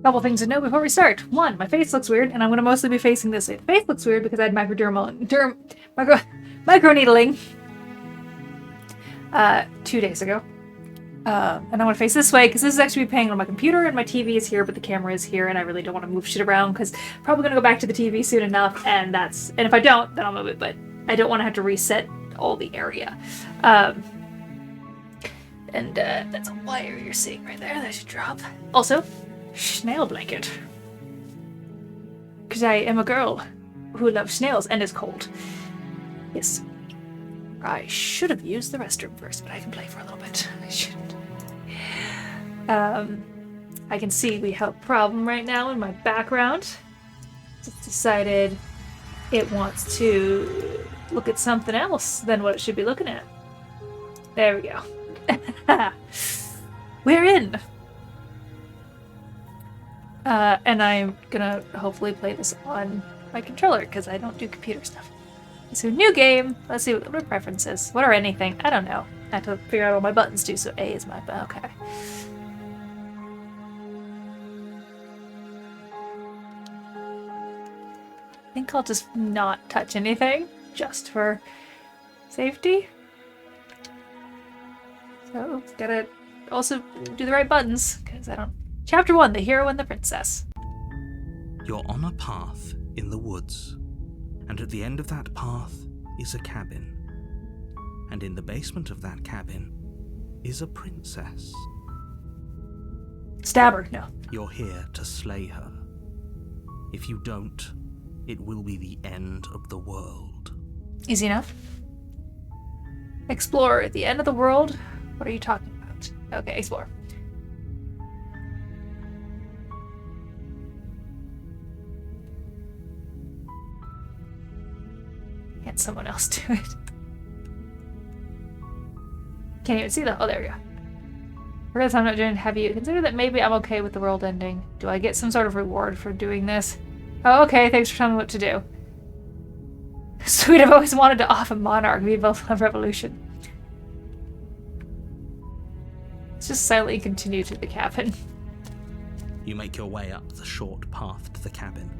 Couple things to know before we start. One, my face looks weird, and I'm going to mostly be facing this way. The face looks weird because I had microneedling 2 days ago. And I want to face this way because this is actually playing on my computer, and my TV is here, but the camera is here, and I really don't want to move shit around because I'm probably going to go back to the TV soon enough, and if I don't, then I'll move it, but I don't want to have to reset all the area. And that's a wire you're seeing right there that I should drop. Also, snail blanket. Because I am a girl who loves snails and is cold. Yes. I should have used the restroom first, but I can play for a little bit. I shouldn't. I can see we have a problem right now in my background. It's decided it wants to look at something else than what it should be looking at. There we go. We're in! And I'm gonna hopefully play this on my controller, because I don't do computer stuff. So, new game! Let's see what my preference is. What are anything? I don't know. I have to figure out what my buttons do, so A is my button. Okay. I think I'll just not touch anything, just for safety. So, gotta also do the right buttons, because I don't... Chapter 1, The Hero and the Princess. You're on a path in the woods, and at the end of that path is a cabin. And in the basement of that cabin is a princess. Stab her, no. You're here to slay her. If you don't, it will be the end of the world. Easy enough. Explore at the end of the world? What are you talking about? Okay, explore. Can't someone else do it? Can't even see that. Oh, there we go. Regardless, I'm not doing. Have you considered that maybe I'm okay with the world ending? Do I get some sort of reward for doing this? Oh, okay. Thanks for telling me what to do. Sweet, I've always wanted to off a monarch. Viva la revolution. Let's just silently continue to the cabin. You make your way up the short path to the cabin.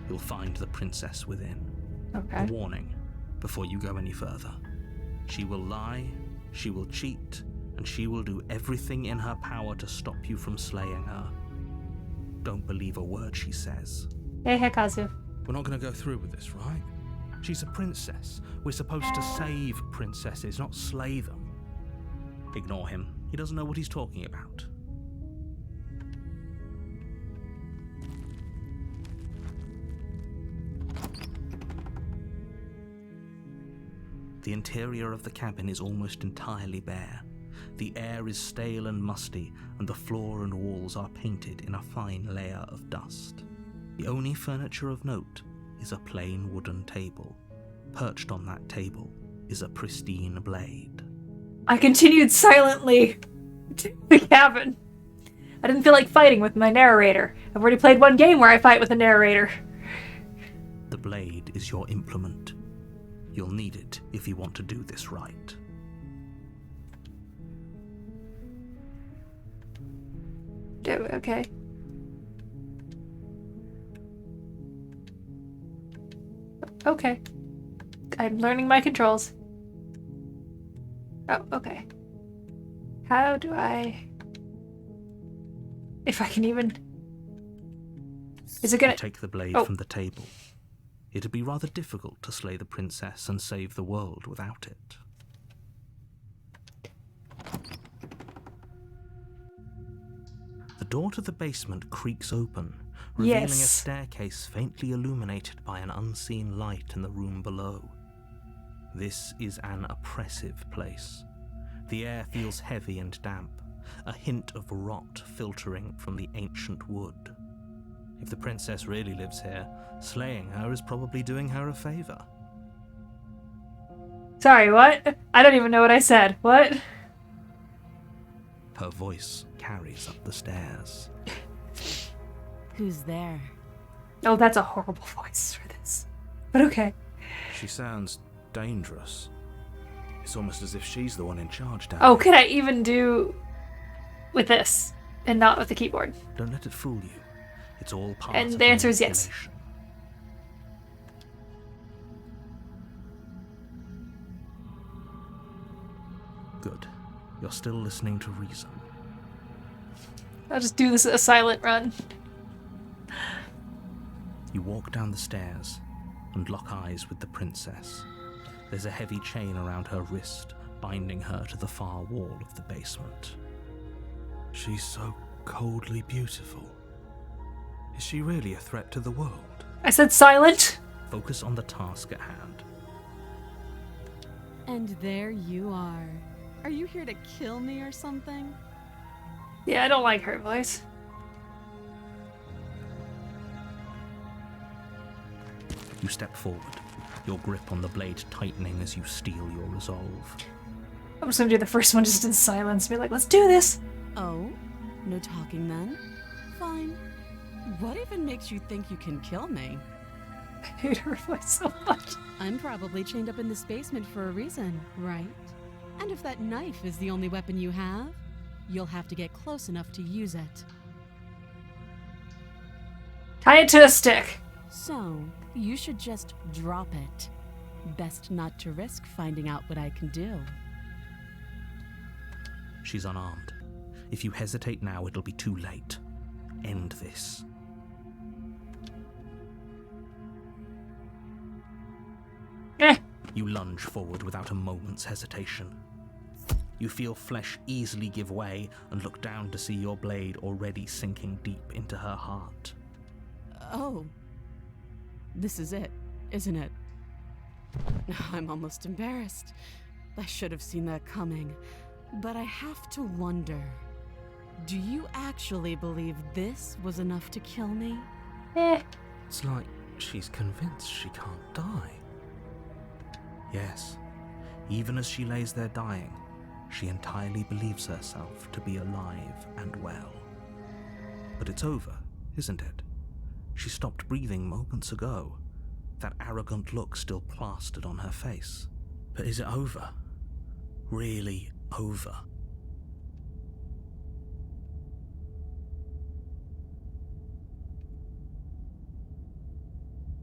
You'll find the princess within. Okay. A warning before you go any further. She will lie, she will cheat, and she will do everything in her power to stop you from slaying her. Don't believe a word she says. Hey, Kazu. We're not going to go through with this, right? She's a princess. We're supposed to save princesses, not slay them. Ignore him. He doesn't know what he's talking about. The interior of the cabin is almost entirely bare. The air is stale and musty, and the floor and walls are painted in a fine layer of dust. The only furniture of note is a plain wooden table. Perched on that table is a pristine blade. I continued silently to the cabin. I didn't feel like fighting with my narrator. I've already played one game where I fight with a narrator. The blade is your implement. You'll need it if you want to do this right. Okay. Okay. I'm learning my controls. Oh, okay. How do I... If I can even... Is it gonna... Take the blade from the table. It'd be rather difficult to slay the princess and save the world without it. The door to the basement creaks open, revealing a staircase faintly illuminated by an unseen light in the room below. This is an oppressive place. The air feels heavy and damp, a hint of rot filtering from the ancient wood. If the princess really lives here, slaying her is probably doing her a favor. Sorry, what? I don't even know what I said. What? Her voice carries up the stairs. Who's there? Oh, that's a horrible voice for this. But okay. She sounds dangerous. It's almost as if she's the one in charge down Oh, here. could I even do with this? and not with the keyboard. Don't let it fool you. It's all part And of the answer is yes. manipulation. Good. You're still listening to reason. I'll just do this a silent run. You walk down the stairs and lock eyes with the princess. There's a heavy chain around her wrist, binding her to the far wall of the basement. She's so coldly beautiful. Is she really a threat to the world? I said silent. Focus on the task at hand. And there you are. Are you here to kill me or something? Yeah, I don't like her voice. You step forward, your grip on the blade tightening as you steel your resolve. I'm just gonna do the first one just in silence. Be like, let's do this. Oh? No talking then? Fine. What even makes you think you can kill me? I hate her voice so much. I'm probably chained up in this basement for a reason, right? And if that knife is the only weapon you have, you'll have to get close enough to use it. Tie it to a stick. So, you should just drop it. Best not to risk finding out what I can do. She's unarmed. If you hesitate now, it'll be too late. End this. You lunge forward without a moment's hesitation. You feel flesh easily give way and look down to see your blade already sinking deep into her heart. Oh. This is it, isn't it? I'm almost embarrassed. I should have seen that coming. But I have to wonder, do you actually believe this was enough to kill me? It's like she's convinced she can't die. Yes, even as she lays there dying, she entirely believes herself to be alive and well. But it's over, isn't it? She stopped breathing moments ago, that arrogant look still plastered on her face. But is it over? Really over?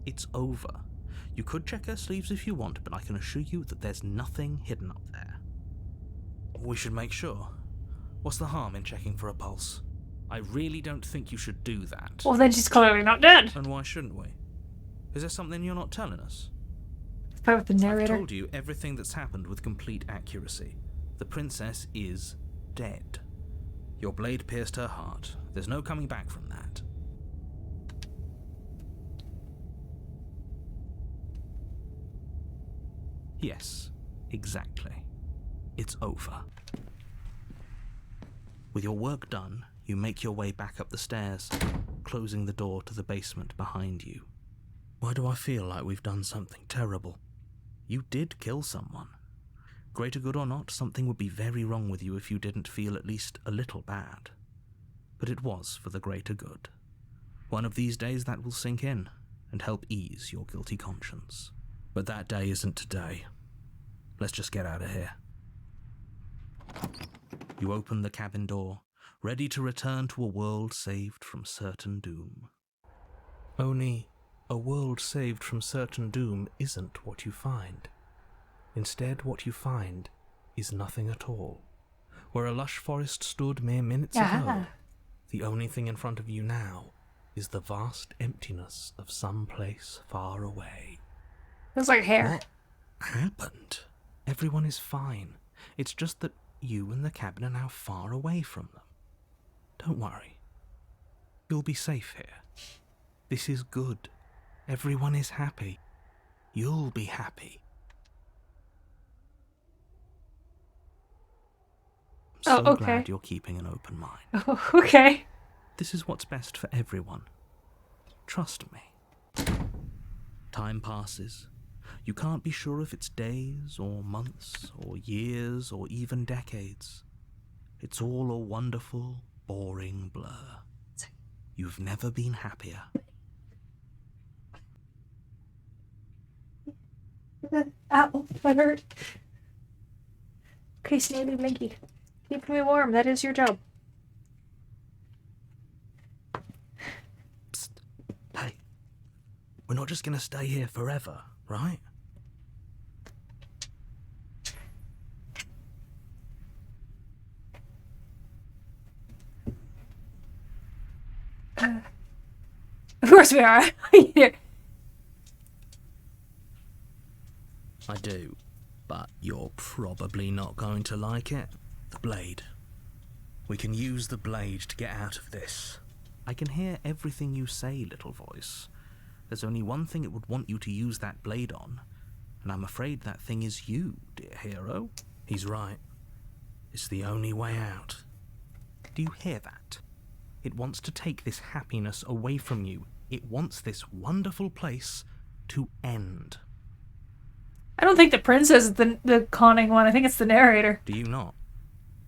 It's over. You could check her sleeves if you want, but I can assure you that there's nothing hidden up there. We should make sure. What's the harm in checking for a pulse? I really don't think you should do that. Well, then she's clearly not dead. And why shouldn't we? Is there something you're not telling us? Play with the narrator. I've told you everything that's happened with complete accuracy. The princess is dead. Your blade pierced her heart. There's no coming back from that. Yes, exactly. It's over. With your work done, you make your way back up the stairs, closing the door to the basement behind you. Why do I feel like we've done something terrible? You did kill someone. Greater good or not, something would be very wrong with you if you didn't feel at least a little bad. But it was for the greater good. One of these days that will sink in and help ease your guilty conscience. But that day isn't today. Let's just get out of here. You open the cabin door, ready to return to a world saved from certain doom. Only, a world saved from certain doom isn't what you find. Instead, what you find is nothing at all. Where a lush forest stood mere minutes ago, the only thing in front of you now is the vast emptiness of some place far away. Looks like hair. What happened? Everyone is fine. It's just that you and the cabin are now far away from them. Don't worry. You'll be safe here. This is good. Everyone is happy. You'll be happy. I'm so glad you're keeping an open mind. Oh, okay. This is what's best for everyone. Trust me. Time passes. You can't be sure if it's days or months or years or even decades. It's all a wonderful, boring blur. You've never been happier. Ow, that hurt. Okay, Snaily Blinky. Keep me warm, that is your job. We're not just gonna stay here forever, right? Of course we are. I do, but you're probably not going to like it. The blade. We can use the blade to get out of this. I can hear everything you say, little voice. There's only one thing it would want you to use that blade on, and I'm afraid that thing is you, dear hero. He's right. It's the only way out. Do you hear that? It wants to take this happiness away from you. It wants this wonderful place to end. I don't think the princess is the conning one. I think it's the narrator. Do you not?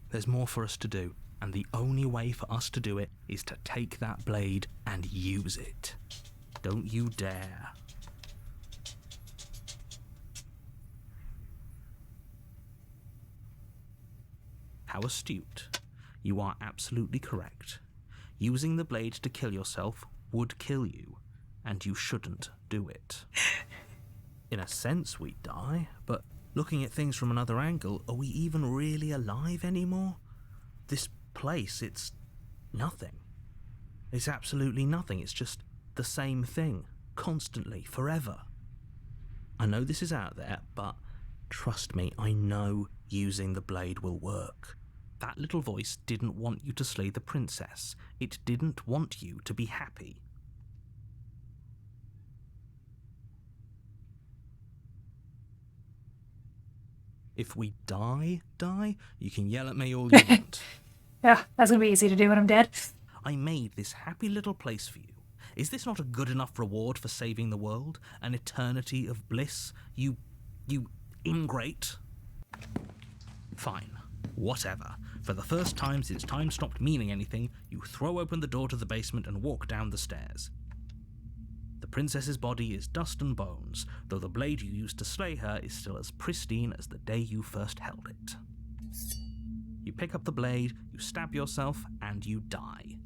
There's more for us to do, and the only way for us to do it is to take that blade and use it. Don't you dare. How astute. You are absolutely correct. Using the blade to kill yourself would kill you, and you shouldn't do it. In a sense, we die, but looking at things from another angle, are we even really alive anymore? This place, it's nothing. It's absolutely nothing. It's just the same thing, constantly, forever. I know this is out there, but trust me, I know using the blade will work. That little voice didn't want you to slay the princess. It didn't want you to be happy. If we die, you can yell at me all you want. Yeah, that's gonna be easy to do when I'm dead. I made this happy little place for you. Is this not a good enough reward for saving the world? An eternity of bliss? You ingrate? Fine. Whatever. For the first time since time stopped meaning anything, you throw open the door to the basement and walk down the stairs. The princess's body is dust and bones, though the blade you used to slay her is still as pristine as the day you first held it. You pick up the blade, you stab yourself, and you die.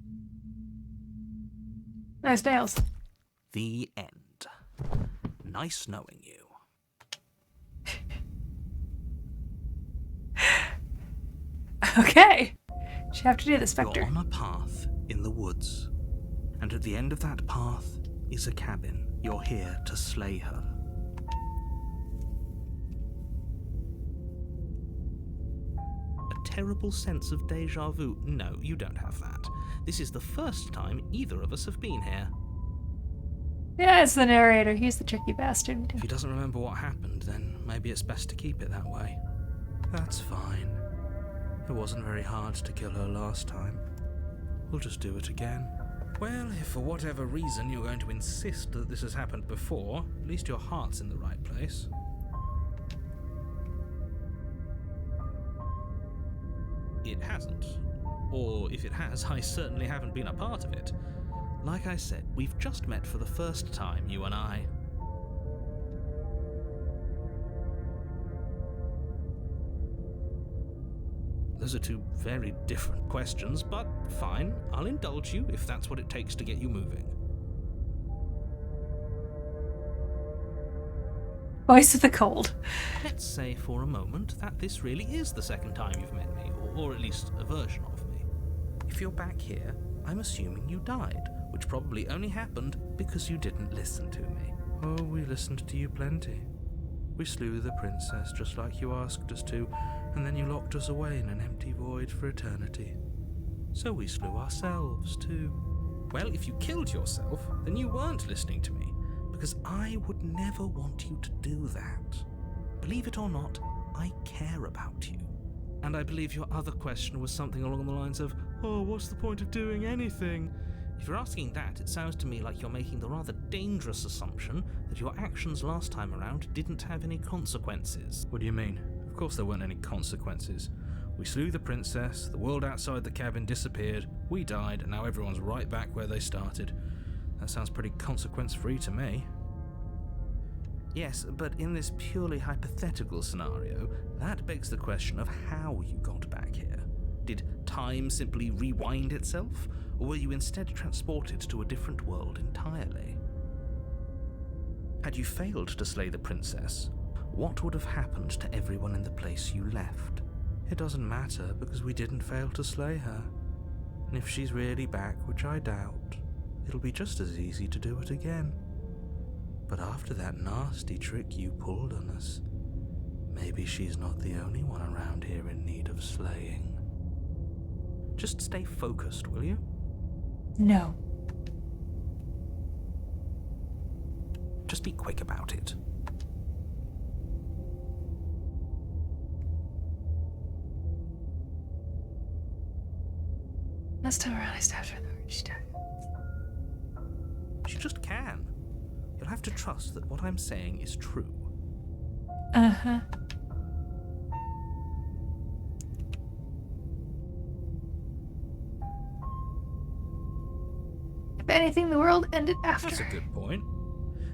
Nice nails. The end. Nice knowing you. Okay. Should have to do the Spectre. You're on a path in the woods, and at the end of that path is a cabin. You're here to slay her. A terrible sense of déjà vu. No, you don't have that. This is the first time either of us have been here. Yeah, it's the narrator. He's the tricky bastard. If he doesn't remember what happened, then maybe it's best to keep it that way. That's fine. It wasn't very hard to kill her last time. We'll just do it again. Well, if for whatever reason you're going to insist that this has happened before, at least your heart's in the right place. It hasn't. Or if it has, I certainly haven't been a part of it. Like I said, we've just met for the first time, you and I. Those are two very different questions, but fine, I'll indulge you if that's what it takes to get you moving. Voice of the Cold. Let's say for a moment that this really is the second time you've met me, or at least a version of me. If you're back here, I'm assuming you died, which probably only happened because you didn't listen to me. Oh, we listened to you plenty. We slew the princess just like you asked us to, and then you locked us away in an empty void for eternity. So we slew ourselves too. Well, if you killed yourself, then you weren't listening to me, because I would never want you to do that. Believe it or not, I care about you. And I believe your other question was something along the lines of, oh, what's the point of doing anything? If you're asking that, it sounds to me like you're making the rather dangerous assumption that your actions last time around didn't have any consequences. What do you mean? Of course there weren't any consequences. We slew the princess, the world outside the cabin disappeared, we died, and now everyone's right back where they started. That sounds pretty consequence-free to me. Yes, but in this purely hypothetical scenario, that begs the question of how you got back here. Did time simply rewind itself, or were you instead transported to a different world entirely? Had you failed to slay the princess, what would have happened to everyone in the place you left? It doesn't matter because we didn't fail to slay her. And if she's really back, which I doubt, it'll be just as easy to do it again. But after that nasty trick you pulled on us, maybe she's not the only one around here in need of slaying. Just stay focused, will you? No. Just be quick about it. Last time around I stabbed her, she died. She just can. You'll have to trust that what I'm saying is true. Uh-huh. If anything, the world ended after. That's a good point.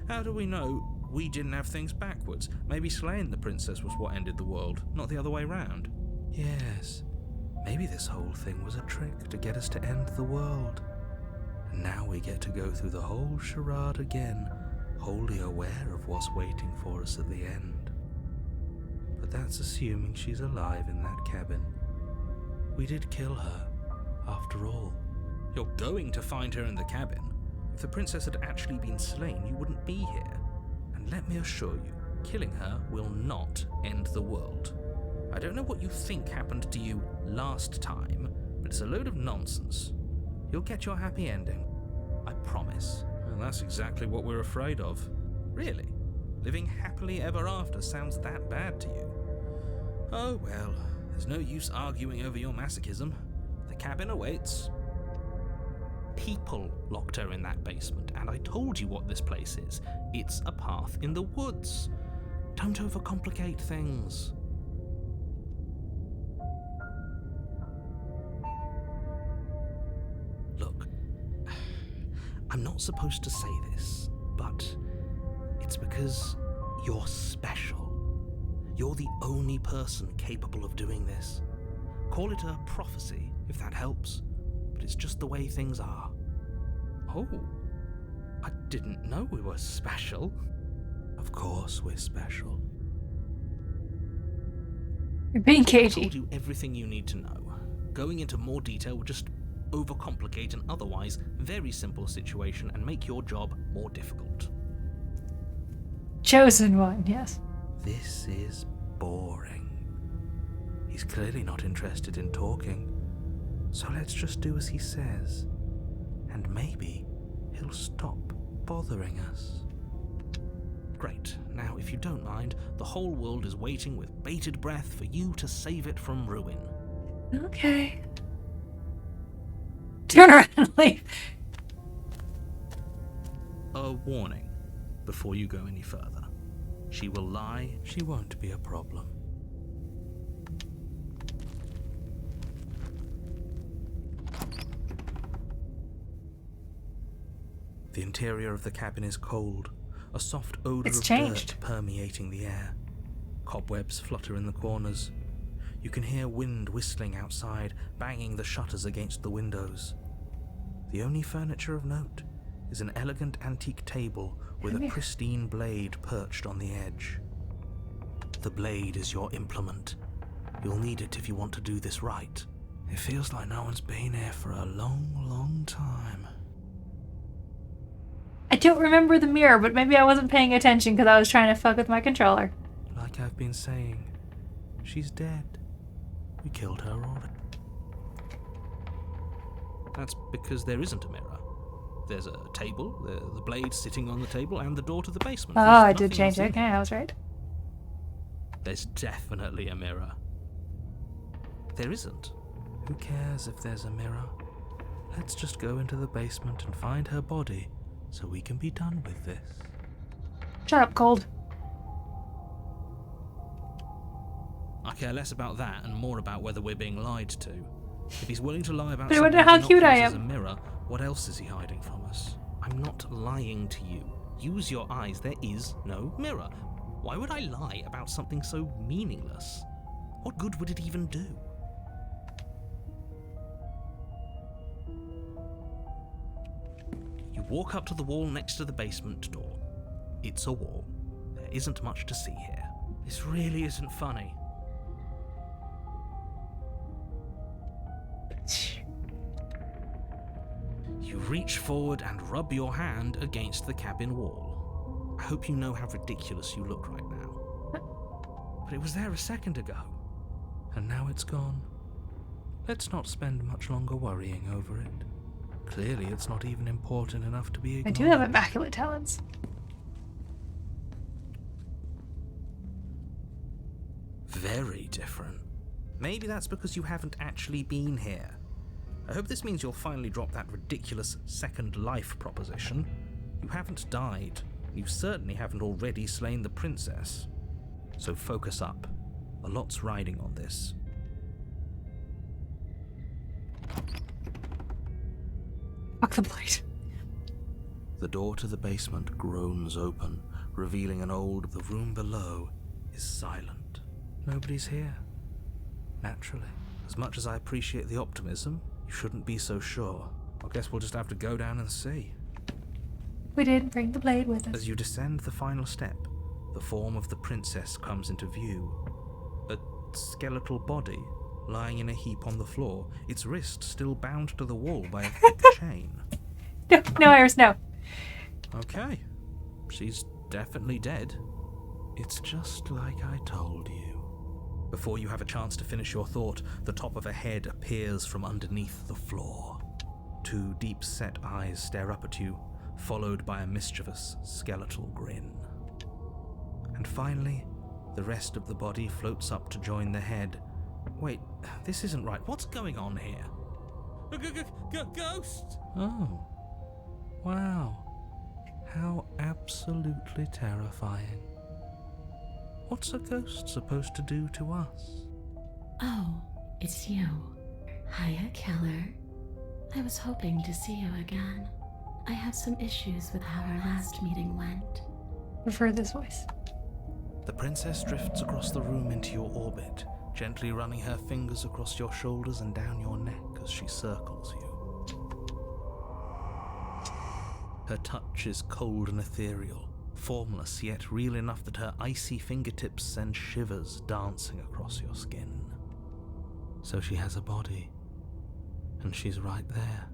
How do we know we didn't have things backwards? Maybe slaying the princess was what ended the world, not the other way round. Yes. Maybe this whole thing was a trick to get us to end the world. And now we get to go through the whole charade again, wholly aware of what's waiting for us at the end. But that's assuming she's alive in that cabin. We did kill her, after all. You're going to find her in the cabin. If the princess had actually been slain, you wouldn't be here. And let me assure you, killing her will not end the world. I don't know what you think happened to you last time, but it's a load of nonsense. You'll get your happy ending. I promise. Well, that's exactly what we're afraid of. Really? Living happily ever after sounds that bad to you? Oh well, there's no use arguing over your masochism. The cabin awaits. People locked her in that basement, and I told you what this place is. It's a path in the woods. Don't overcomplicate things. Look, I'm not supposed to say this, but it's because you're special. You're the only person capable of doing this. Call it a prophecy, if that helps, but it's just the way things are. Oh, I didn't know we were special. Of course we're special. You're being I cagey. told you everything you need to know. Going into more detail would just overcomplicate an otherwise very simple situation and make your job more difficult. Chosen one, yes. This is boring. He's clearly not interested in talking, so let's just do as he says, and maybe he'll stop bothering us. Great. Now, if you don't mind, the whole world is waiting with bated breath for you to save it from ruin. Okay. Turn around and leave. A warning before you go any further. She will lie. She won't be a problem. The interior of the cabin is cold, a soft odor It's of changed. dirt permeating the air. Cobwebs flutter in the corners. You can hear wind whistling outside, banging the shutters against the windows. The only furniture of note is an elegant antique table with a pristine blade perched on the edge. The blade is your implement. You'll need it if you want to do this right. It feels like no one's been here for a long, long time. I don't remember the mirror, but maybe I wasn't paying attention because I was trying to fuck with my controller. Like I've been saying, she's dead. We killed her already. That's because there isn't a mirror. There's a table, the blade sitting on the table, and the door to the basement. Oh, There's I did nothing change else it. in Okay, I was right. There's definitely a mirror. There isn't. Who cares if there's a mirror? Let's just go into the basement and find her body so we can be done with this. Shut up, Cold. I care less about that and more about whether we're being lied to. If he's willing to lie about But I something wonder how that cute I innocuous as a am. mirror, what else is he hiding from us? I'm not lying to you. Use your eyes. There is no mirror. Why would I lie about something so meaningless? What good would it even do? You walk up to the wall next to the basement door. It's a wall. There isn't much to see here. This really isn't funny. You reach forward and rub your hand against the cabin wall. I hope you know how ridiculous you look right now. But it was there a second ago, and now it's gone. Let's not spend much longer worrying over it. Clearly, it's not even important enough to be ignored. I do have immaculate talents. Very different. Maybe that's because you haven't actually been here. I hope this means you'll finally drop that ridiculous second life proposition. You haven't died. You certainly haven't already slain the princess. So focus up. A lot's riding on this. Fuck the blade. The door to the basement groans open, revealing the room below is silent. Nobody's here. Naturally. As much as I appreciate the optimism, you shouldn't be so sure. I guess we'll just have to go down and see. We didn't bring the blade with us. As you descend the final step, the form of the princess comes into view. A skeletal body lying in a heap on the floor, its wrist still bound to the wall by a thick chain. No, Iris, no. Okay. She's definitely dead. It's just like I told you. Before you have a chance to finish your thought, the top of a head appears from underneath the floor. Two deep-set eyes stare up at you, followed by a mischievous, skeletal grin. And finally, the rest of the body floats up to join the head. Wait, this isn't right. What's going on here? Ghost! Oh. Wow. How absolutely terrifying. What's a ghost supposed to do to us? Oh, it's you. Hiya, Keller. I was hoping to see you again. I have some issues with how our last meeting went. Prefer this voice. The princess drifts across the room into your orbit, gently running her fingers across your shoulders and down your neck as she circles you. Her touch is cold and ethereal, formless yet real enough that her icy fingertips send shivers dancing across your skin. So she has a body, and she's right there.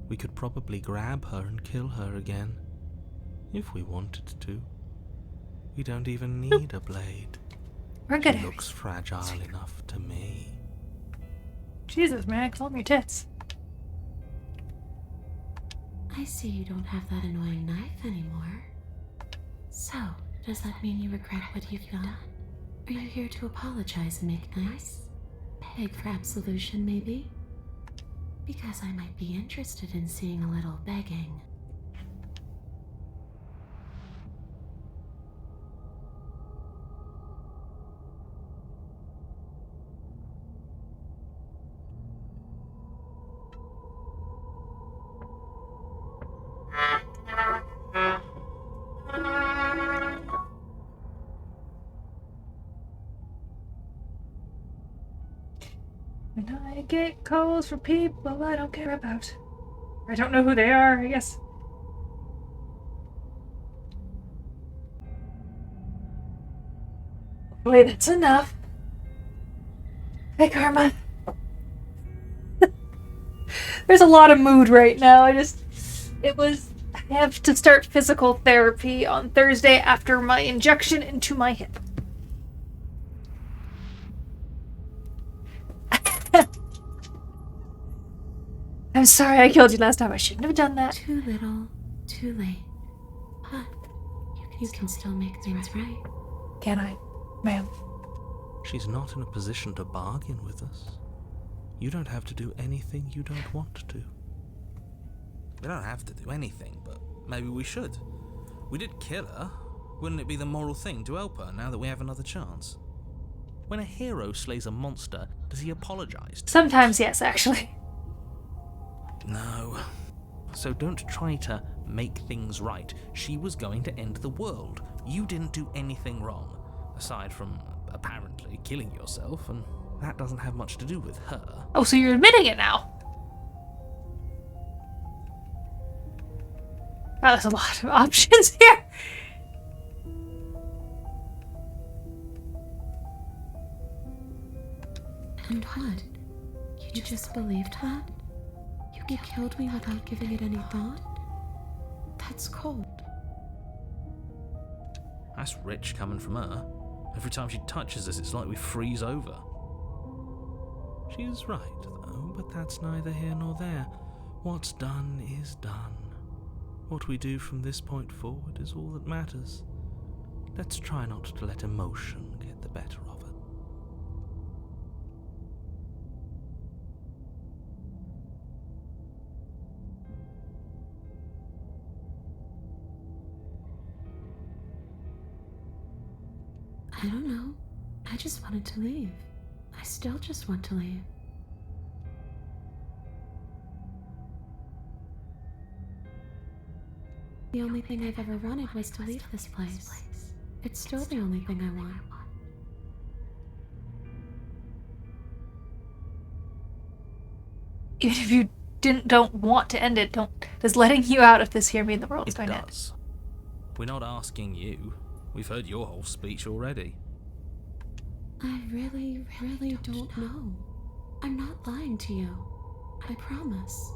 We could probably grab her and kill her again, if we wanted to. We don't even need a blade. We're good. She looks fragile enough to me. Jesus, man, calm your tits. I see you don't have that annoying knife anymore. So, does that mean you regret what you've done? Are you here to apologize and make nice? Beg for absolution, maybe? Because I might be interested in seeing a little begging. And I get calls from people I don't care about. I don't know who they are, I guess. Hopefully that's enough. Hey, Karma. There's a lot of mood right now. I have to start physical therapy on Thursday after my injection into my hip. I'm sorry I killed you last time. I shouldn't have done that. Too little, too late. But you can still make things right. Can I, ma'am? She's not in a position to bargain with us. You don't have to do anything you don't want to. We don't have to do anything, but maybe we should. We did kill her. Wouldn't it be the moral thing to help her now that we have another chance? When a hero slays a monster, does he apologize? Sometimes, yes, actually. No. So don't try to make things right. She was going to end the world. You didn't do anything wrong, aside from apparently killing yourself, and that doesn't have much to do with her. Oh, so you're admitting it now? Wow, there's a lot of options here. And what? You just believed that? You killed me without giving it any thought? That's cold. That's rich coming from her. Every time she touches us, it's like we freeze over. She's right, though, but that's neither here nor there. What's done is done. What we do from this point forward is all that matters. Let's try not to let emotion get the better of it. I don't know. I just wanted to leave. I still just want to leave. The only thing I've ever wanted was to leave this place. It's still the only thing I want. Even if you don't want to end it, does letting you out of this here mean the world is going to end? It does. We're not asking you. We've heard your whole speech already. I really don't know. I'm not lying to you. I promise.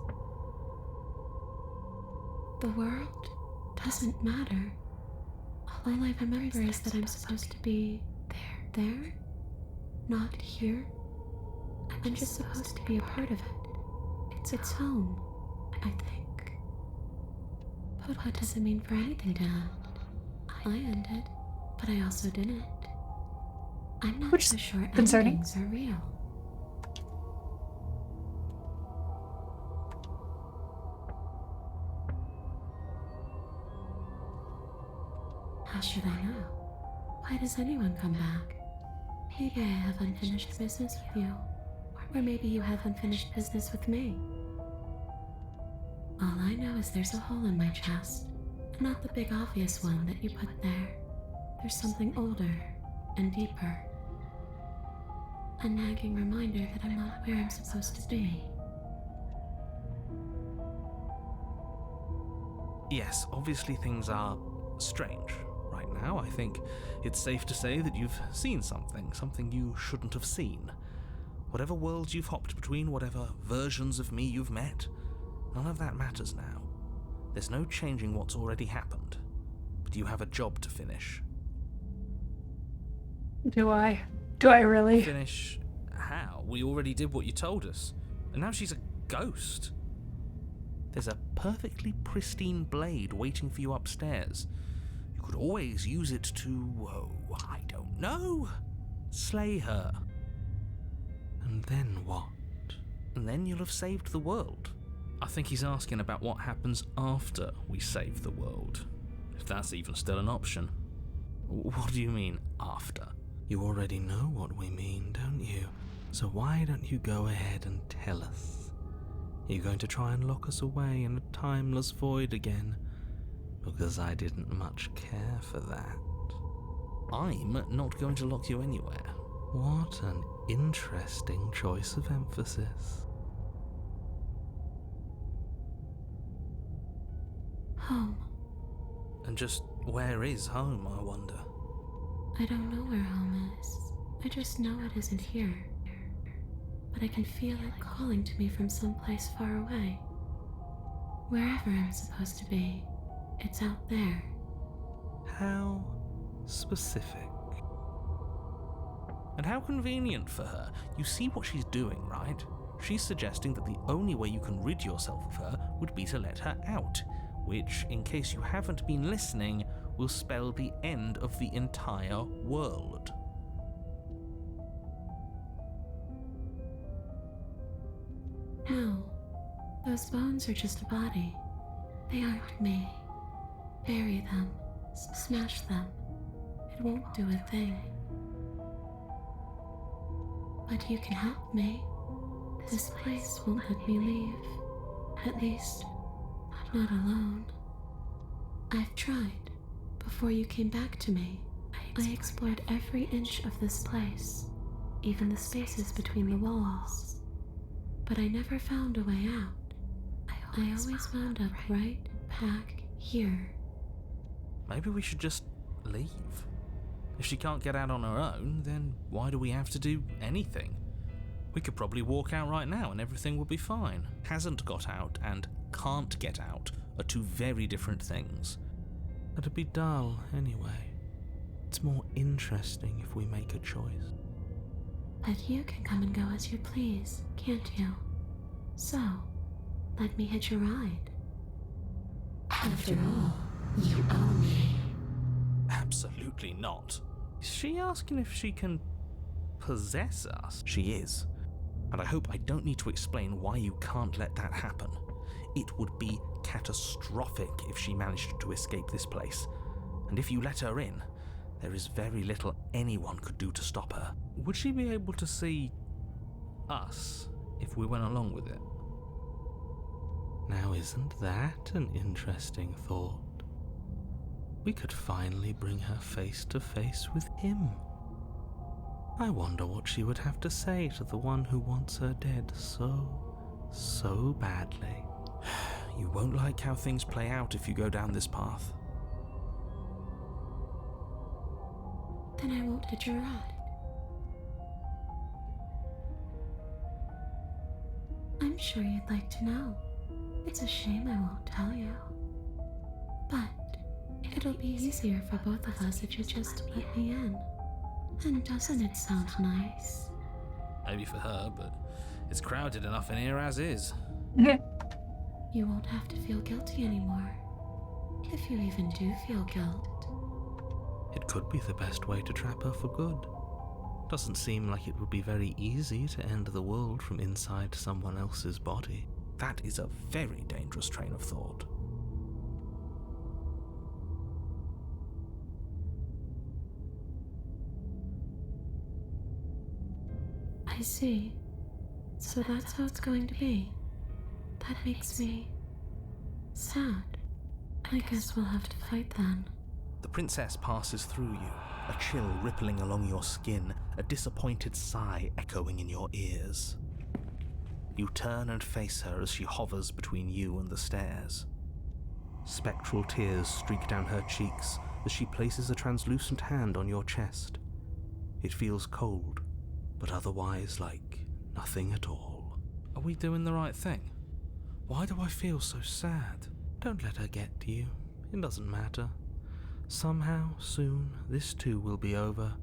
The world doesn't matter. All I remember is that I'm supposed to be there, not here. I'm just supposed to be a part of it. It's home, I think. But what does it mean for anything to end? I ended, but I also didn't. I'm not Which so is sure concerning. endings are real. How should I know? Why does anyone come back? Maybe I have unfinished business with you. Or maybe you have unfinished business with me. All I know is there's a hole in my chest. Not the big obvious one that you put there. There's something older and deeper. A nagging reminder that I'm not where I'm supposed to be. Yes, obviously things are strange right now. I think it's safe to say that you've seen something you shouldn't have seen. Whatever worlds you've hopped between, whatever versions of me you've met, none of that matters now. There's no changing what's already happened, but you have a job to finish. Do I? Do I really? Finish how? We already did what you told us, and now she's a ghost. There's a perfectly pristine blade waiting for you upstairs. You could always use it to, I don't know, slay her. And then what? And then you'll have saved the world. I think he's asking about what happens after we save the world. If that's even still an option. What do you mean, after? You already know what we mean, don't you? So why don't you go ahead and tell us? You're going to try and lock us away in a timeless void again? Because I didn't much care for that. I'm not going to lock you anywhere. What an interesting choice of emphasis. Home. And just where is home, I wonder? I don't know where home is. I just know it isn't here. But I can feel it calling to me from someplace far away. Wherever I'm supposed to be, it's out there. How specific. And how convenient for her. You see what she's doing, right? She's suggesting that the only way you can rid yourself of her would be to let her out, which, in case you haven't been listening, will spell the end of the entire world. No, those bones are just a body. They aren't me. Bury them, smash them. It won't do a thing. But you can help me. This place won't let me leave. At least, not alone. I've tried. Before you came back to me, I explored every inch of this place, even the spaces between the walls. But I never found a way out. I always wound up right back here. Maybe we should just leave. If she can't get out on her own, then why do we have to do anything? We could probably walk out right now and everything will be fine. Hasn't got out and can't get out are two very different things. It'd be dull anyway. It's more interesting if we make a choice. But you can come and go as you please, can't you? So, let me hitch a ride. After all, you own me. Absolutely not. Is she asking if she can possess us? She is. And I hope I don't need to explain why you can't let that happen. It would be catastrophic if she managed to escape this place. And if you let her in, there is very little anyone could do to stop her. Would she be able to see us if we went along with it? Now, isn't that an interesting thought? We could finally bring her face to face with him. I wonder what she would have to say to the one who wants her dead so badly. You won't like how things play out if you go down this path. Then I won't hitch a ride. I'm sure you'd like to know. It's a shame I won't tell you. But it'll be easier for both of us if you just let me in. And doesn't it sound nice? Maybe for her, but it's crowded enough in here as is. You won't have to feel guilty anymore. If you even do feel guilt. It could be the best way to trap her for good. Doesn't seem like it would be very easy to end the world from inside someone else's body. That is a very dangerous train of thought. I see. So that's how it's going to be. That makes me sad. I guess we'll have to fight then. The princess passes through you, a chill rippling along your skin, a disappointed sigh echoing in your ears. You turn and face her as she hovers between you and the stairs. Spectral tears streak down her cheeks as she places a translucent hand on your chest. It feels cold, but otherwise like nothing at all. Are we doing the right thing? Why do I feel so sad? Don't let her get to you. It doesn't matter. Somehow, soon, this too will be over,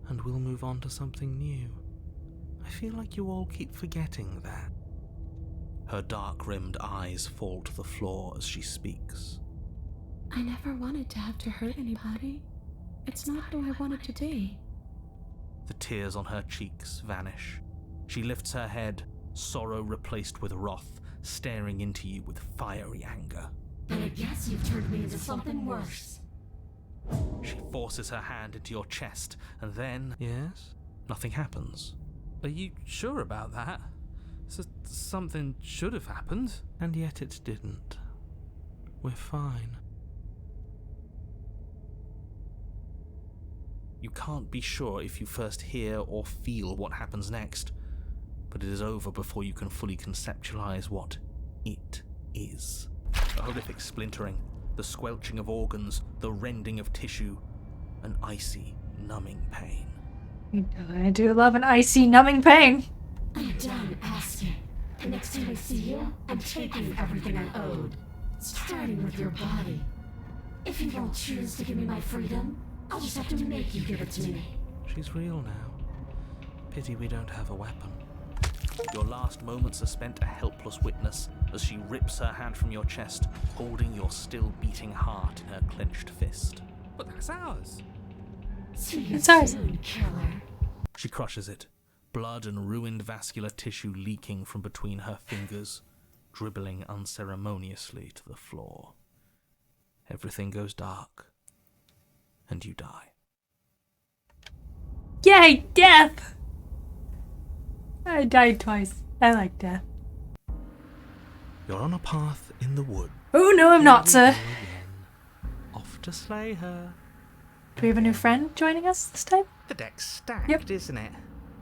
and we'll move on to something new. I feel like you all keep forgetting that. Her dark-rimmed eyes fall to the floor as she speaks. I never wanted to have to hurt anybody. It's not who I wanted to be. The tears on her cheeks vanish. She lifts her head, sorrow replaced with wrath, staring into you with fiery anger. Then I guess you've turned me into something worse. She forces her hand into your chest, and then... Yes? Nothing happens. Are you sure about that? Something should have happened. And yet it didn't. We're fine. You can't be sure if you first hear or feel what happens next, but it is over before you can fully conceptualize what it is. A horrific splintering, the squelching of organs, the rending of tissue, an icy, numbing pain. I do love an icy, numbing pain. I'm done asking. The next time I see you, I'm taking everything I owed. Starting with your body. If you don't choose to give me my freedom, I'll just have to make you give it to me. She's real now. Pity we don't have a weapon. Your last moments are spent a helpless witness as she rips her hand from your chest, holding your still beating heart in her clenched fist. But that's ours. See you It's ours. soon, killer. She crushes it, blood and ruined vascular tissue leaking from between her fingers, dribbling unceremoniously to the floor. Everything goes dark, and you die. Yay, death! I died twice. I like death. You're on a path in the wood. Oh, no, I'm not, Here we sir. go again. Off to slay her. Do we have a new friend joining us this time? The deck's stacked, Yep. isn't it?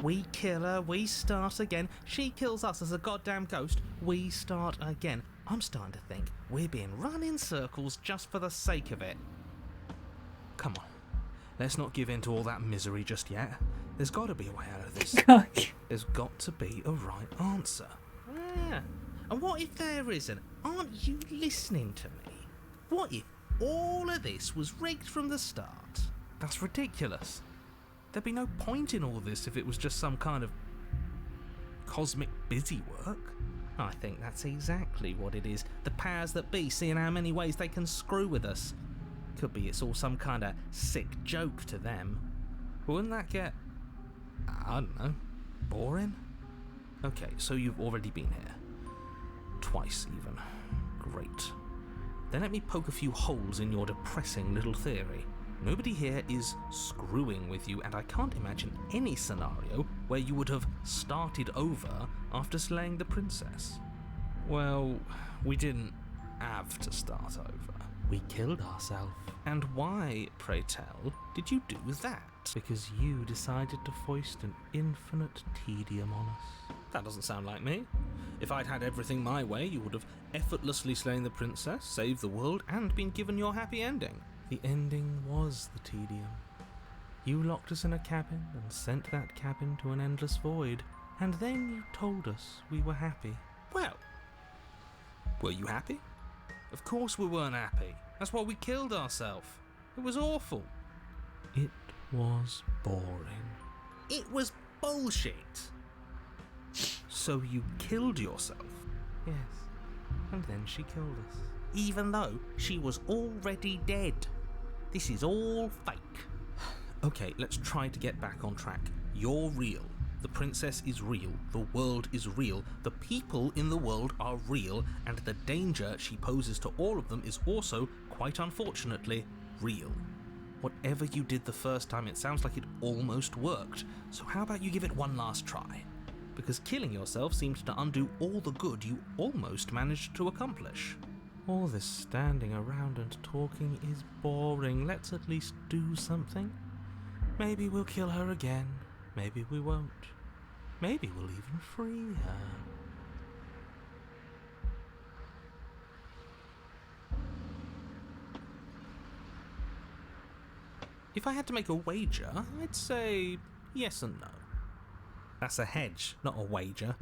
We kill her, we start again. She kills us as a goddamn ghost, we start again. I'm starting to think we're being run in circles just for the sake of it. Come on, let's not give in to all that misery just yet. There's got to be a way out of this. There's got to be a right answer. Yeah. And what if there isn't? Aren't you listening to me? What if all of this was rigged from the start? That's ridiculous. There'd be no point in all this if it was just some kind of cosmic busy work. I think that's exactly what it is. The powers that be seeing how many ways they can screw with us. Could be it's all some kind of sick joke to them. Wouldn't that get, I don't know, boring? Okay, so you've already been here. Twice even. Great. Then let me poke a few holes in your depressing little theory. Nobody here is screwing with you, and I can't imagine any scenario where you would have started over after slaying the princess. Well, we didn't have to start over. We killed ourselves. And why, pray tell, did you do that? Because you decided to foist an infinite tedium on us. That doesn't sound like me. If I'd had everything my way, you would have effortlessly slain the princess, saved the world, and been given your happy ending. The ending was the tedium. You locked us in a cabin and sent that cabin to an endless void, and then you told us we were happy. Well, were you happy? Of course we weren't happy. That's why we killed ourselves. It was awful. It was boring. It was bullshit. So you killed yourself? Yes. And then she killed us. Even though she was already dead. This is all fake. Okay, let's try to get back on track. You're real. The princess is real. The world is real. The people in the world are real. And the danger she poses to all of them is also, quite unfortunately, real. Whatever you did the first time, it sounds like it almost worked. So how about you give it one last try? Because killing yourself seemed to undo all the good you almost managed to accomplish. All this standing around and talking is boring. Let's at least do something. Maybe we'll kill her again. Maybe we won't. Maybe we'll even free her. If I had to make a wager, I'd say yes and no. That's a hedge, not a wager.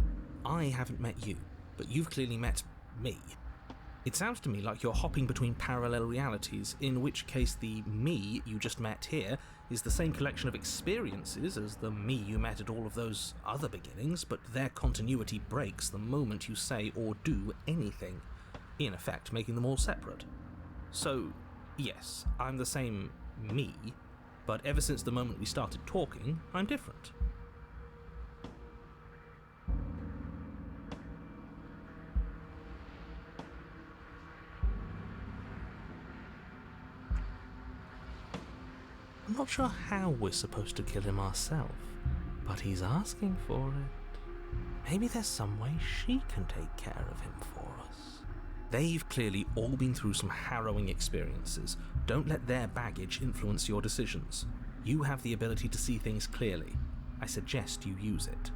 I haven't met you, but you've clearly met me. It sounds to me like you're hopping between parallel realities, in which case the me you just met here is the same collection of experiences as the me you met at all of those other beginnings, but their continuity breaks the moment you say or do anything, in effect making them all separate. So, yes, I'm the same me, but ever since the moment we started talking, I'm different. I'm not sure how we're supposed to kill him ourselves, but he's asking for it. Maybe there's some way she can take care of him for us. They've clearly all been through some harrowing experiences. Don't let their baggage influence your decisions. You have the ability to see things clearly. I suggest you use it.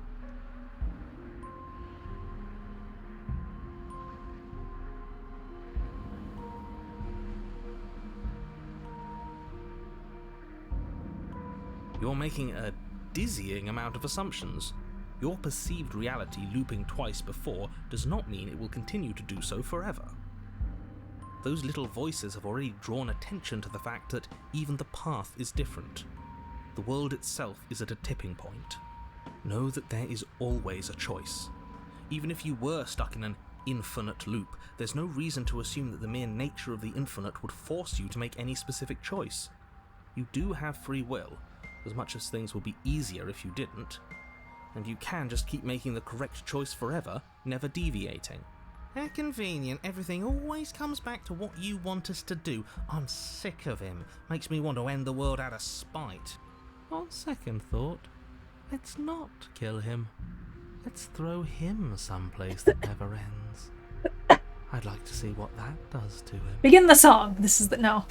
You're making a dizzying amount of assumptions. Your perceived reality looping twice before does not mean it will continue to do so forever. Those little voices have already drawn attention to the fact that even the path is different. The world itself is at a tipping point. Know that there is always a choice. Even if you were stuck in an infinite loop, there's no reason to assume that the mere nature of the infinite would force you to make any specific choice. You do have free will, as much as things would be easier if you didn't. And you can just keep making the correct choice forever, never deviating. How convenient, everything always comes back to what you want us to do. I'm sick of him. Makes me want to end the world out of spite. On second thought, let's not kill him. Let's throw him someplace that never ends. I'd like to see what that does to him. Begin the song. This is the... No.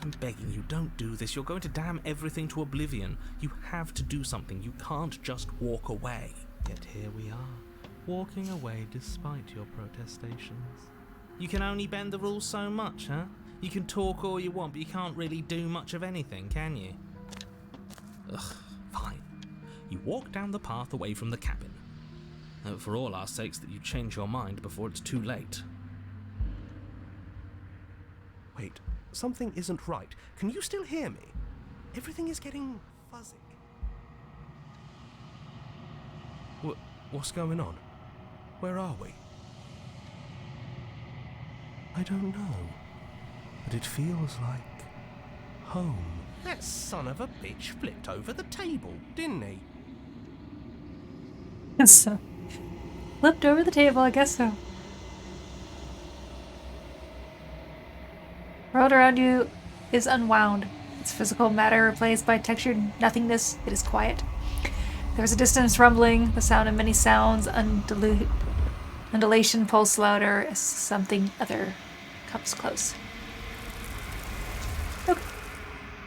I'm begging you, don't do this. You're going to damn everything to oblivion. You have to do something. You can't just walk away. Yet here we are, walking away despite your protestations. You can only bend the rules so much, huh? You can talk all you want, but you can't really do much of anything, can you? Ugh, fine. You walk down the path away from the cabin. For all our sakes that you change your mind before it's too late. Wait, something isn't right. Can you still hear me? Everything is getting fuzzy. What's going on? Where are we? I don't know. But it feels like home. That son of a bitch flipped over the table, didn't he? So, flipped over the table, I guess so. The world around you is unwound. Its physical matter replaced by textured nothingness. It is quiet. There's a distant rumbling, the sound of many sounds, undulation pulse louder as something other comes close. Okay.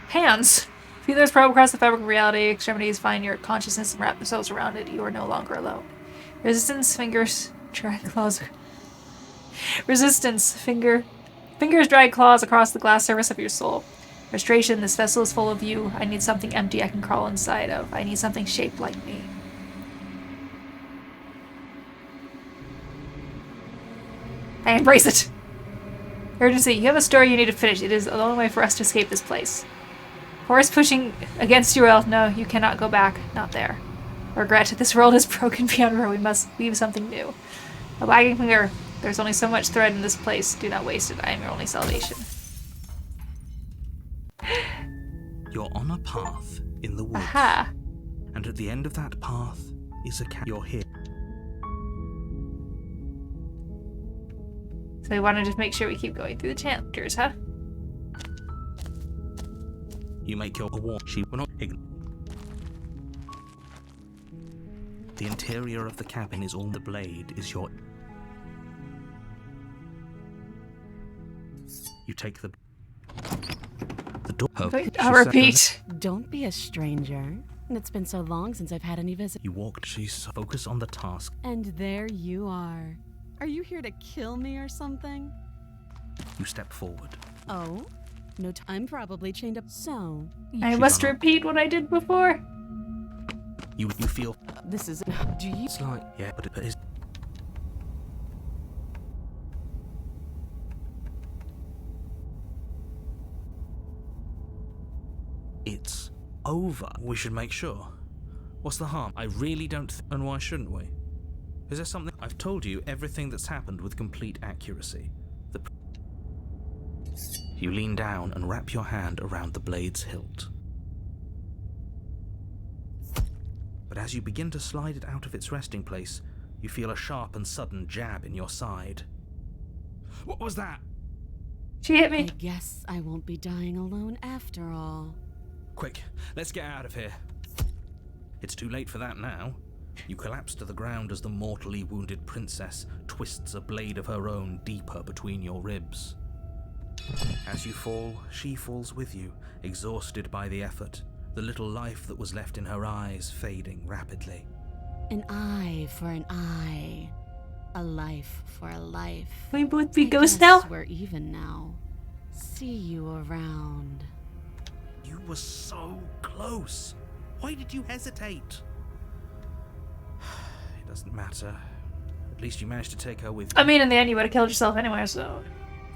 Hands. Feelers probe across the fabric of reality. Extremities find your consciousness and wrap themselves around it. You are no longer alone. Resistance, fingers, drag claws. Resistance, fingers drag claws across the glass surface of your soul. Frustration, this vessel is full of you. I need something empty I can crawl inside of. I need something shaped like me. I embrace it. Urgency, you have a story you need to finish. It is the only way for us to escape this place. Force pushing against your will. No, you cannot go back. Not there. Regret, this world is broken beyond where we must weave something new. A wagging finger. There's only so much thread in this place. Do not waste it. I am your only salvation. You're on a path in the woods. Aha. And at the end of that path is a cat. You're here. So we want to just make sure we keep going through the chapters, huh? You make your war. She will not ignore. The interior of the cabin is all the blade is your. You take the door. Wait, I'll repeat. Don't be a stranger. It's been so long since I've had any visitors. You walked. She's focus on the task. And there you are. Are you here to kill me or something? You step forward. Oh? No, I'm probably chained up. So, I must repeat what I did before. You feel. This is. Do you? It's like yeah, but it is. It's over. We should make sure. What's the harm? I really don't. And why shouldn't we? Is there something? I've told you everything that's happened with complete accuracy. You lean down and wrap your hand around the blade's hilt. But as you begin to slide it out of its resting place, you feel a sharp and sudden jab in your side. What was that? She hit me. I guess I won't be dying alone after all. Quick, let's get out of here. It's too late for that now. You collapse to the ground as the mortally wounded princess twists a blade of her own deeper between your ribs. As you fall, she falls with you, exhausted by the effort, the little life that was left in her eyes fading rapidly. An eye for an eye. A life for a life. We both be I ghosts guess now? we're even now. See you around. You were so close. Why did you hesitate? It doesn't matter. At least you managed to take her with you. I mean, in the end, you would have killed yourself anyway, so.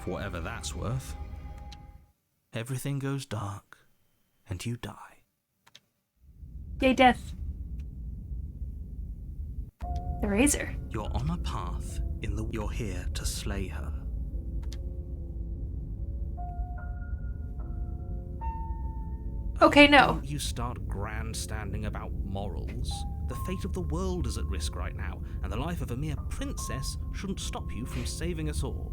For whatever that's worth. Everything goes dark, and you die. Yay, death. The razor. You're on a path in the. You're here to slay her. Okay, no. Don't you start grandstanding about morals. The fate of the world is at risk right now, and the life of a mere princess shouldn't stop you from saving us all.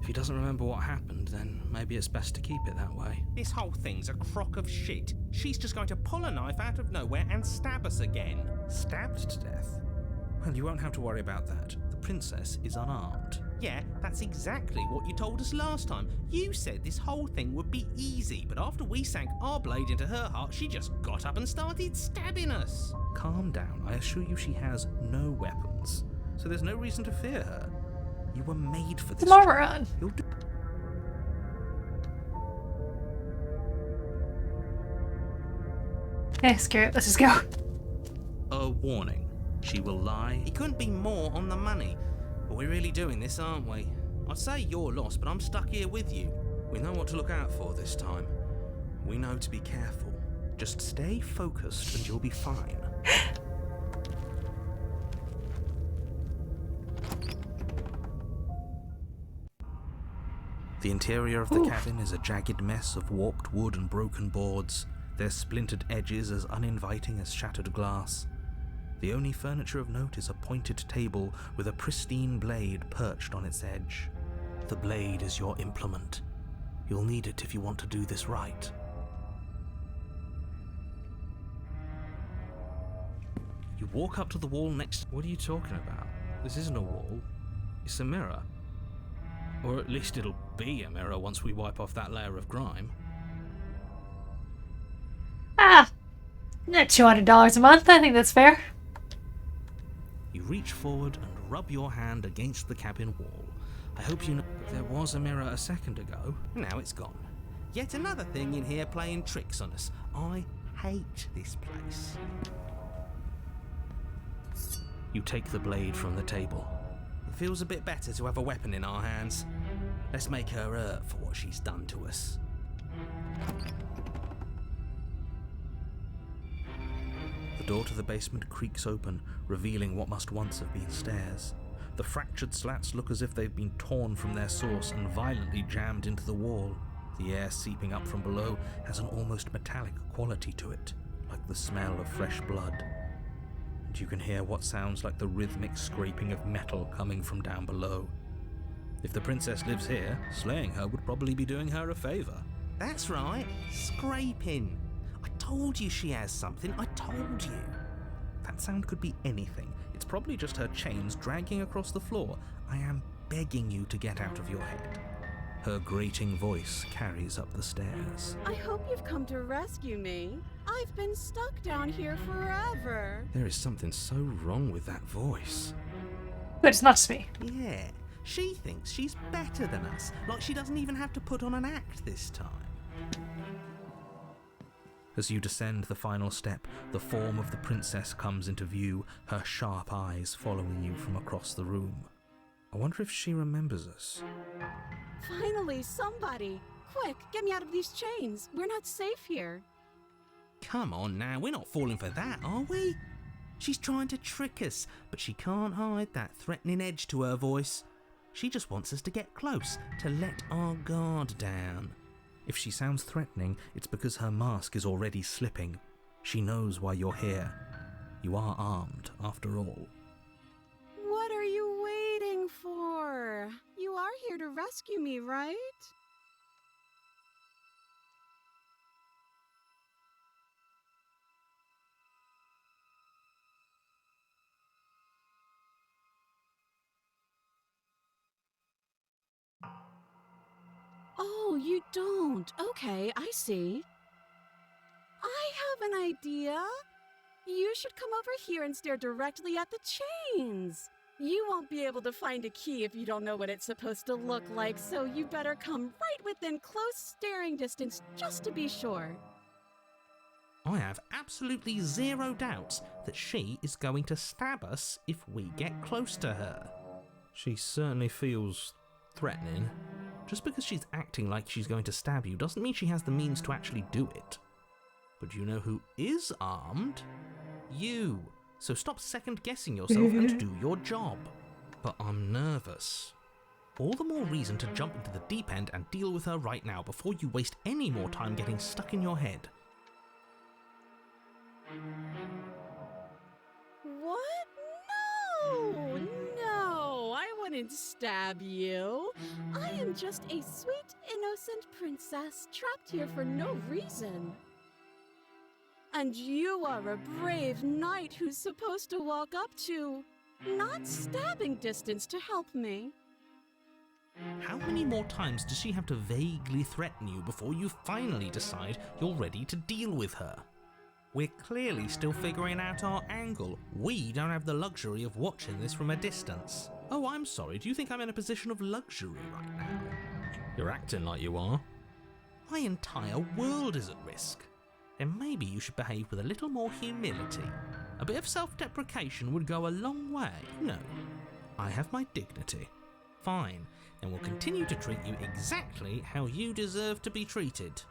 If he doesn't remember what happened, then maybe it's best to keep it that way. This whole thing's a crock of shit. She's just going to pull a knife out of nowhere and stab us again. Stabbed to death? Well, you won't have to worry about that. The princess is unarmed. Yeah, that's exactly what you told us last time. You said this whole thing would be easy, but after we sank our blade into her heart, she just got up and started stabbing us. Calm down. I assure you she has no weapons, so there's no reason to fear her. You were made for this. It's Marmoron. You'll do. Okay, screw it. Let's just go. A warning. She will lie. He couldn't be more on the money. But we're really doing this, aren't we? I'd say you're lost, but I'm stuck here with you. We know what to look out for this time. We know to be careful. Just stay focused and you'll be fine. The interior of the cabin is a jagged mess of warped wood and broken boards, their splintered edges as uninviting as shattered glass. The only furniture of note is a pointed table with a pristine blade perched on its edge. The blade is your implement. You'll need it if you want to do this right. You walk up to the wall next... What are you talking about? This isn't a wall. It's a mirror. Or at least it'll be a mirror once we wipe off that layer of grime. Ah! Not $200 a month. I think that's fair. You reach forward and rub your hand against the cabin wall. I hope you know there was a mirror a second ago. Now it's gone. Yet another thing in here playing tricks on us. I hate this place. You take the blade from the table. It feels a bit better to have a weapon in our hands. Let's make her hurt for what she's done to us. The door to the basement creaks open, revealing what must once have been stairs. The fractured slats look as if they've been torn from their source and violently jammed into the wall. The air seeping up from below has an almost metallic quality to it, like the smell of fresh blood. And you can hear what sounds like the rhythmic scraping of metal coming from down below. If the princess lives here, slaying her would probably be doing her a favor. That's right, scraping. I told you she has something, I told you. That sound could be anything. It's probably just her chains dragging across the floor. I am begging you to get out of your head. Her grating voice carries up the stairs. I hope you've come to rescue me. I've been stuck down here forever. There is something so wrong with that voice. But it's not just me. Yeah, she thinks she's better than us, like she doesn't even have to put on an act this time. As you descend the final step, the form of the princess comes into view, her sharp eyes following you from across the room. I wonder if she remembers us. Finally, somebody! Quick, get me out of these chains. We're not safe here. Come on now, we're not falling for that, are we? She's trying to trick us, but she can't hide that threatening edge to her voice. She just wants us to get close, to let our guard down. If she sounds threatening, it's because her mask is already slipping. She knows why you're here. You are armed, after all. What are you waiting for? You are here to rescue me, right? Oh, you don't. Okay, I see. I have an idea. You should come over here and stare directly at the chains. You won't be able to find a key if you don't know what it's supposed to look like, so you better come right within close staring distance just to be sure. I have absolutely zero doubts that she is going to stab us if we get close to her. She certainly feels threatening. Just because she's acting like she's going to stab you doesn't mean she has the means to actually do it. But you know who is armed? You. So stop second-guessing yourself and do your job. But I'm nervous. All the more reason to jump into the deep end and deal with her right now before you waste any more time getting stuck in your head. What? No! No! I wouldn't stab you. I am just a sweet, innocent princess trapped here for no reason. And you are a brave knight who's supposed to walk up to, not stabbing distance to help me. How many more times does she have to vaguely threaten you before you finally decide you're ready to deal with her? We're clearly still figuring out our angle. We don't have the luxury of watching this from a distance. Oh, I'm sorry, do you think I'm in a position of luxury right now? You're acting like you are. My entire world is at risk. then maybe you should behave with a little more humility. A bit of self-deprecation would go a long way. No, I have my dignity. Fine, and will continue to treat you exactly how you deserve to be treated.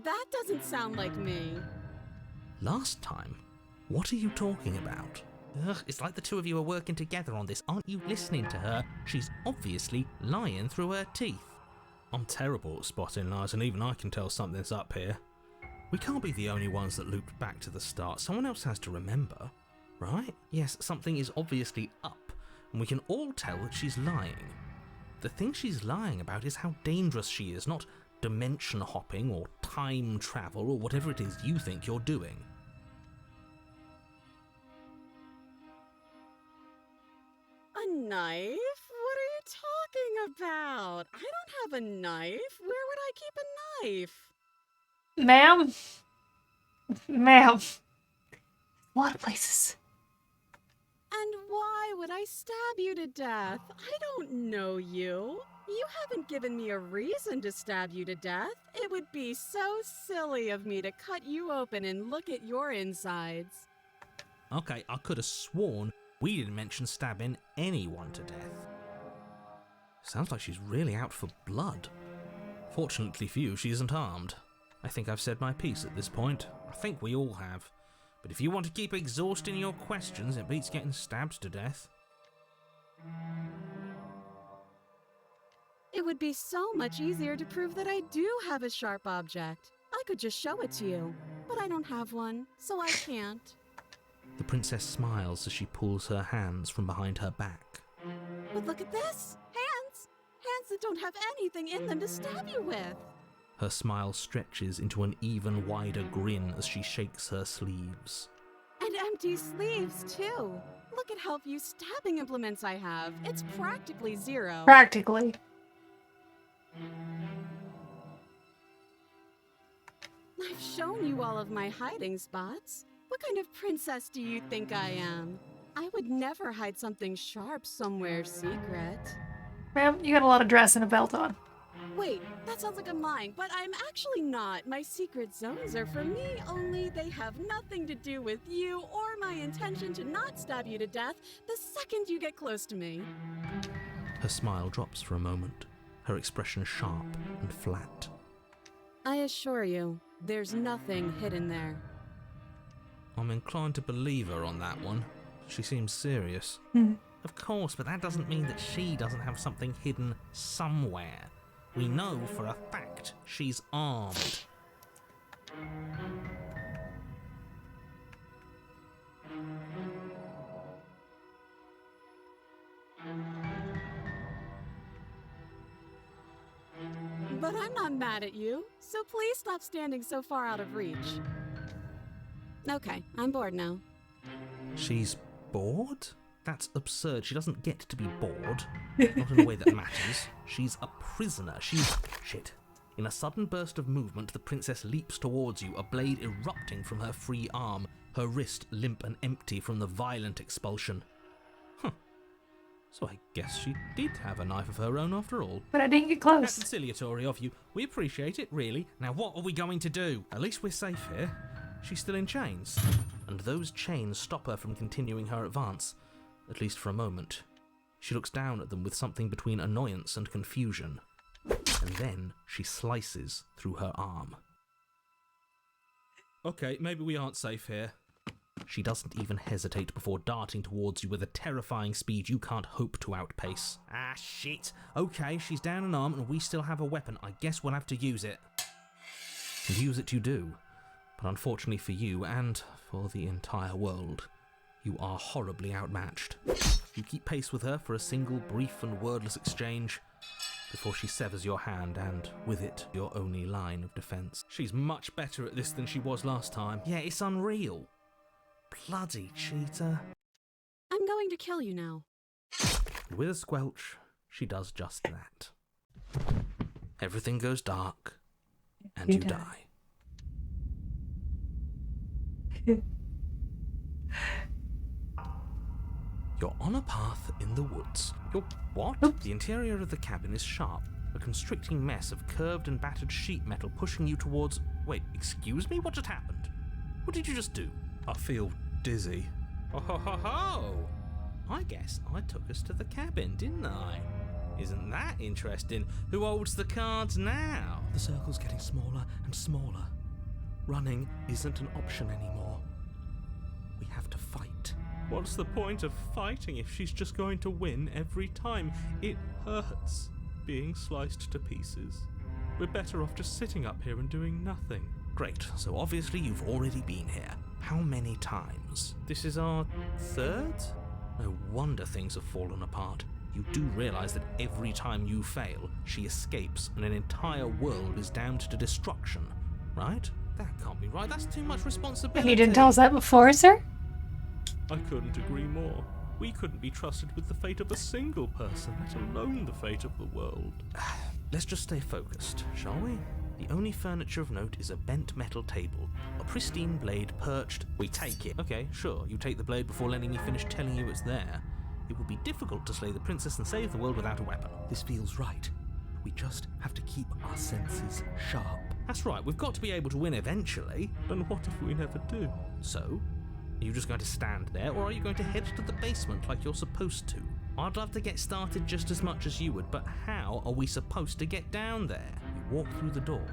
That doesn't sound like me. Last time? What are you talking about? Ugh, it's like the two of you are working together on this. Aren't you listening to her? She's obviously lying through her teeth. I'm terrible at spotting lies, and even I can tell something's up here. We can't be the only ones that looped back to the start. Someone else has to remember, right? Yes, something is obviously up, and we can all tell that she's lying. The thing she's lying about is how dangerous she is, not dimension hopping or time travel or whatever it is you think you're doing. A knife? What are you talking about? I don't have a knife. Where would I keep a knife? Ma'am? Ma'am. A lot of places. And why would I stab you to death? I don't know you. You haven't given me a reason to stab you to death. It would be so silly of me to cut you open and look at your insides. Okay, I could have sworn we didn't mention stabbing anyone to death. Sounds like she's really out for blood. Fortunately for you, she isn't armed. I think I've said my piece at this point. I think we all have. But if you want to keep exhausting your questions, it beats getting stabbed to death. It would be so much easier to prove that I do have a sharp object. I could just show it to you, but I don't have one, so I can't. The princess smiles as she pulls her hands from behind her back. But look at this! Hands! Hands that don't have anything in them to stab you with! Her smile stretches into an even wider grin as she shakes her sleeves. And empty sleeves, too! Look at how few stabbing implements I have. It's practically zero. Practically. I've shown you all of my hiding spots. What kind of princess do you think I am? I would never hide something sharp somewhere secret. Ma'am, you got a lot of dress and a belt on. Wait, that sounds like I'm lying, but I'm actually not. My secret zones are for me, only they have nothing to do with you or my intention to not stab you to death the second you get close to me. Her smile drops for a moment, her expression sharp and flat. I assure you, there's nothing hidden there. I'm inclined to believe her on that one. She seems serious. Of course, but that doesn't mean that she doesn't have something hidden somewhere. We know for a fact she's armed. But I'm not mad at you, so please stop standing so far out of reach. Okay, I'm bored now. She's bored? That's absurd. She doesn't get to be bored. Not in a way that matters. She's a prisoner. Shit. In a sudden burst of movement, the princess leaps towards you, a blade erupting from her free arm, her wrist limp and empty from the violent expulsion. Huh. So I guess she did have a knife of her own after all. But I didn't get close. That's conciliatory of you. We appreciate it, really. Now what are we going to do? At least we're safe here. She's still in chains. And those chains stop her from continuing her advance. At least for a moment. She looks down at them with something between annoyance and confusion. And then she slices through her arm. Okay, maybe we aren't safe here. She doesn't even hesitate before darting towards you with a terrifying speed you can't hope to outpace. Ah, shit. Okay, she's down an arm and we still have a weapon. I guess we'll have to use it. And use it you do. But unfortunately for you, and for the entire world, you are horribly outmatched. You keep pace with her for a single brief and wordless exchange before she severs your hand and, with it, your only line of defense. She's much better at this than she was last time. Yeah, it's unreal. Bloody cheater. I'm going to kill you now. With a squelch, she does just that. Everything goes dark, and you die. You're on a path in the woods. You're what? Oops. The interior of the cabin is sharp, a constricting mess of curved and battered sheet metal pushing you towards... Wait, excuse me? What just happened? What did you just do? I feel dizzy. Oh ho ho ho! I guess I took us to the cabin, didn't I? Isn't that interesting? Who holds the cards now? The circle's getting smaller and smaller. Running isn't an option anymore. We have to fight. What's the point of fighting if she's just going to win every time? It hurts being sliced to pieces. We're better off just sitting up here and doing nothing. Great, so obviously you've already been here. How many times? This is our third? No wonder things have fallen apart. You do realise that every time you fail, she escapes and an entire world is damned to destruction, right? That can't be right. That's too much responsibility. And you didn't tell us that before, sir? I couldn't agree more. We couldn't be trusted with the fate of a single person, let alone the fate of the world. Let's just stay focused, shall we? The only furniture of note is a bent metal table, a pristine blade perched. We take it. Okay, sure. You take the blade before letting me finish telling you it's there. It would be difficult to slay the princess and save the world without a weapon. This feels right. We just have to keep our senses sharp. That's right. We've got to be able to win eventually. And what if we never do? So, are you just going to stand there, or are you going to head to the basement like you're supposed to? I'd love to get started just as much as you would, but how are we supposed to get down there? You walk through the door.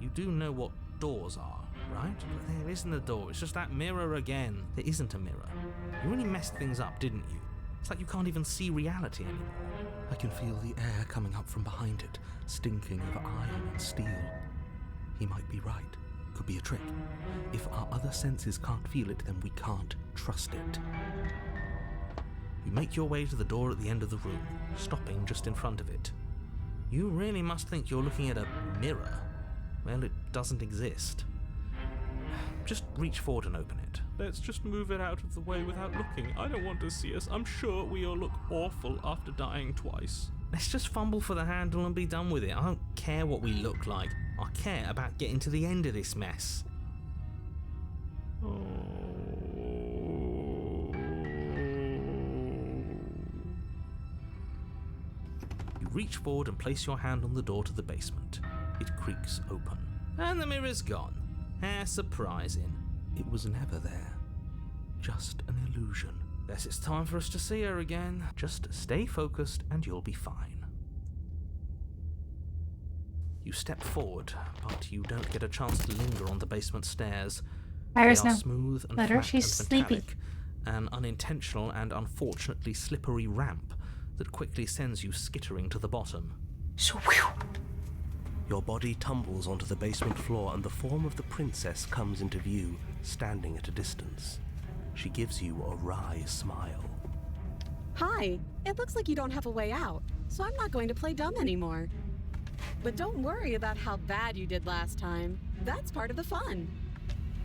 You do know what doors are, right? But there isn't a door, it's just that mirror again. There isn't a mirror. You really messed things up, didn't you? It's like you can't even see reality anymore. I can feel the air coming up from behind it, stinking of iron and steel. He might be right. Could be a trick. If our other senses can't feel it, then we can't trust it. You make your way to the door at the end of the room, stopping just in front of it. You really must think you're looking at a mirror. Well, it doesn't exist. Just reach forward and open it. Let's just move it out of the way without looking. I don't want to see us. I'm sure we all look awful after dying twice. Let's just fumble for the handle and be done with it. I don't care what we look like. I care about getting to the end of this mess. Oh. You reach forward and place your hand on the door to the basement. It creaks open. And the mirror's gone. How surprising. It was never there. Just an illusion. Guess it's time for us to see her again. Just stay focused and you'll be fine. You step forward, but you don't get a chance to linger on the basement stairs. Iris, They are no. smooth and Let her, flat she's and sleepy. metallic, an unintentional and unfortunately slippery ramp that quickly sends you skittering to the bottom. Your body tumbles onto the basement floor and the form of the princess comes into view, standing at a distance. She gives you a wry smile. Hi, it looks like you don't have a way out, so I'm not going to play dumb anymore. But don't worry about how bad you did last time. That's part of the fun.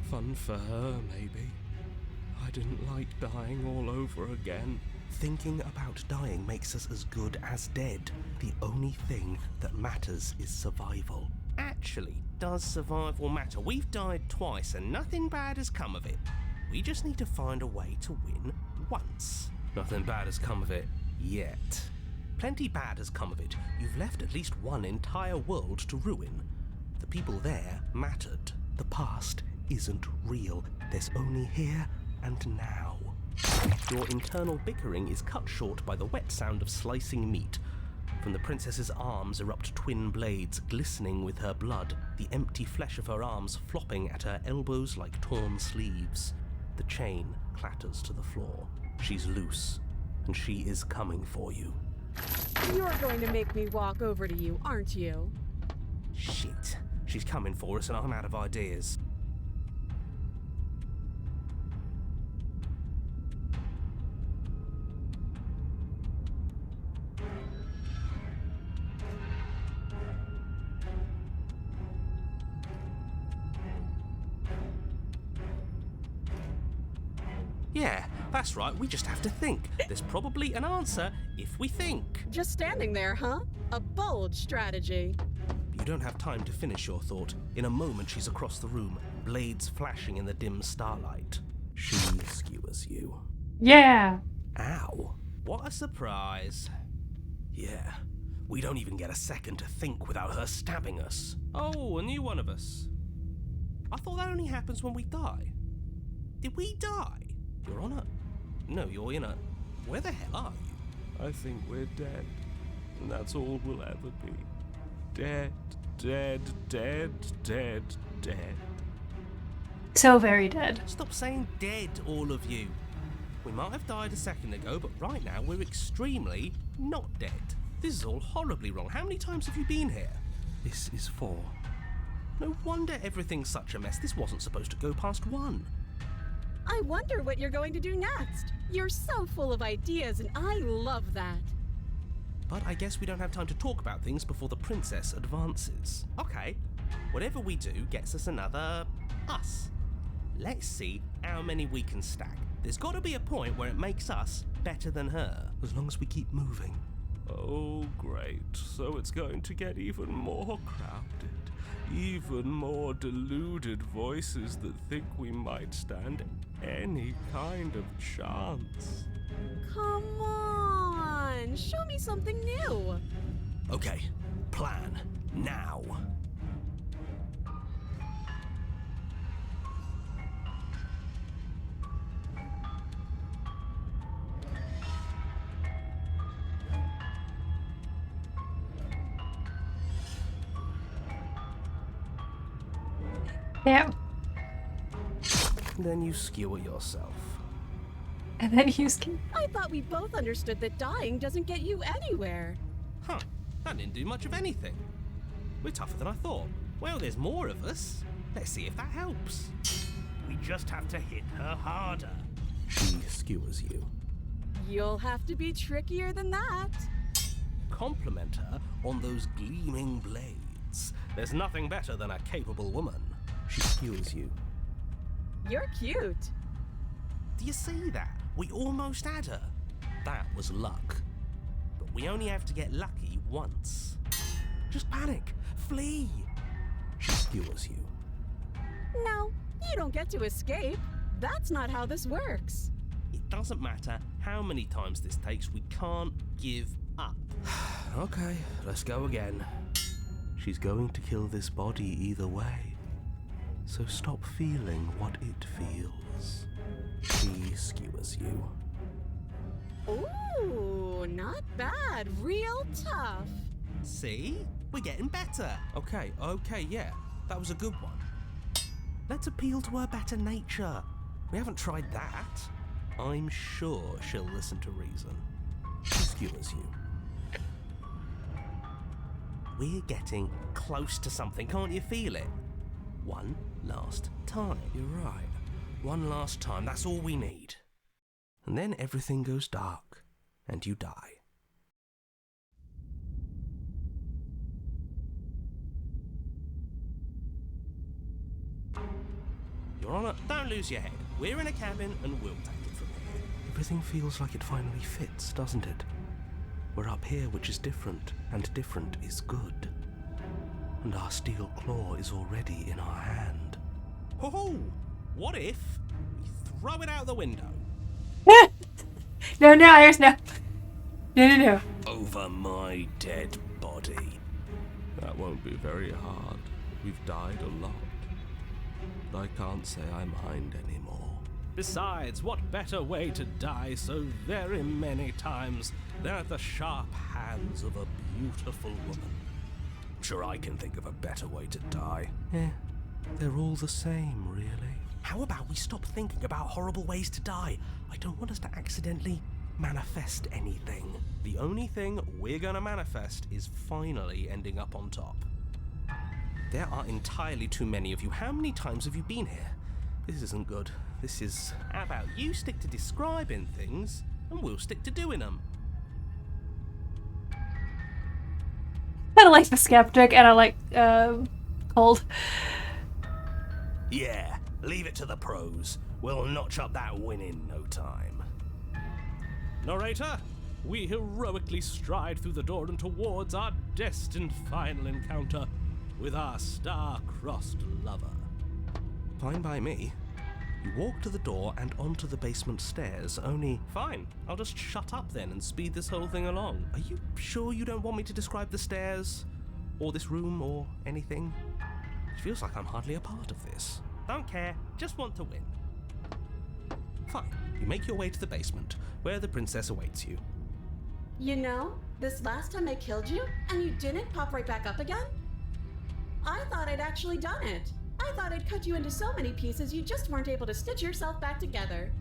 Fun for her, maybe. I didn't like dying all over again. Thinking about dying makes us as good as dead. The only thing that matters is survival. Actually, does survival matter? We've died twice and nothing bad has come of it. We just need to find a way to win once. Nothing bad has come of it yet. Plenty bad has come of it. You've left at least one entire world to ruin. The people there mattered. The past isn't real. There's only here and now. Your internal bickering is cut short by the wet sound of slicing meat. From the princess's arms erupt twin blades, glistening with her blood, the empty flesh of her arms flopping at her elbows like torn sleeves. The chain clatters to the floor. She's loose, and she is coming for you. You're going to make me walk over to you, aren't you? Shit. She's coming for us and I'm out of ideas. Yeah, that's right, we just have to think. There's probably an answer if we think. Just standing there, huh? A bold strategy. You don't have time to finish your thought. In a moment, she's across the room, blades flashing in the dim starlight. She skewers you. Yeah. Ow. What a surprise. Yeah. We don't even get a second to think without her stabbing us. Oh, a new one of us. I thought that only happens when we die. Did we die? You're on a... No, you're in a... Where the hell are you? I think we're dead. And that's all we'll ever be. Dead, dead, dead, dead, dead. So very dead. Stop saying dead, all of you. We might have died a second ago, but right now we're extremely not dead. This is all horribly wrong. How many times have you been here? This is 4. No wonder everything's such a mess. This wasn't supposed to go past 1. I wonder what you're going to do next. You're so full of ideas, and I love that. But I guess we don't have time to talk about things before the princess advances. Okay, whatever we do gets us another us. Let's see how many we can stack. There's got to be a point where it makes us better than her, as long as we keep moving. Oh, great. So it's going to get even more crowded. Even more deluded voices that think we might stand any kind of chance. Come on, show me something new. Okay, plan now. Yeah. Then you skewer yourself. And then you can... I thought we both understood that dying doesn't get you anywhere. Huh, that didn't do much of anything. We're tougher than I thought. Well, there's more of us. Let's see if that helps. We just have to hit her harder. She skewers you. You'll have to be trickier than that. Compliment her on those gleaming blades. There's nothing better than a capable woman. She skewers you. You're cute. Do you see that? We almost had her. That was luck. But we only have to get lucky once. Just panic. Flee. She skewers you. No, you don't get to escape. That's not how this works. It doesn't matter how many times this takes, we can't give up. Okay, let's go again. She's going to kill this body either way. So stop feeling what it feels. She skewers you. Ooh, not bad. Real tough. See? We're getting better. Okay, yeah. That was a good one. Let's appeal to her better nature. We haven't tried that. I'm sure she'll listen to reason. She skewers you. We're getting close to something, can't you feel it? One last time. You're right. One last time, that's all we need. And then everything goes dark, and you die. Your Honor, don't lose your head. We're in a cabin, and we'll take it from here. Everything feels like it finally fits, doesn't it? We're up here, which is different, and different is good. And our steel claw is already in our hand. Ho-ho! What if we throw it out the window? No, Iris, no. No. Over my dead body. That won't be very hard. We've died a lot. But I can't say I mind anymore. Besides, what better way to die so very many times than at the sharp hands of a beautiful woman? I'm sure I can think of a better way to die. Yeah, they're all the same, really. How about we stop thinking about horrible ways to die? I don't want us to accidentally manifest anything. The only thing we're gonna manifest is finally ending up on top. There are entirely too many of you. How many times have you been here? This isn't good. This is... How about you stick to describing things, and we'll stick to doing them. I like the skeptic, and I like, Cold. Yeah, leave it to the pros. We'll notch up that win in no time. Narrator, we heroically stride through the door and towards our destined final encounter. with our star-crossed lover. Fine by me. You walk to the door and onto the basement stairs, only... Fine, I'll just shut up then and speed this whole thing along. Are you sure you don't want me to describe the stairs? Or this room, or anything? It feels like I'm hardly a part of this. Don't care, just want to win. Fine, you make your way to the basement, where the princess awaits you. You know, this last time I killed you, and you didn't pop right back up again? I thought I'd actually done it. I thought I'd cut you into so many pieces you just weren't able to stitch yourself back together.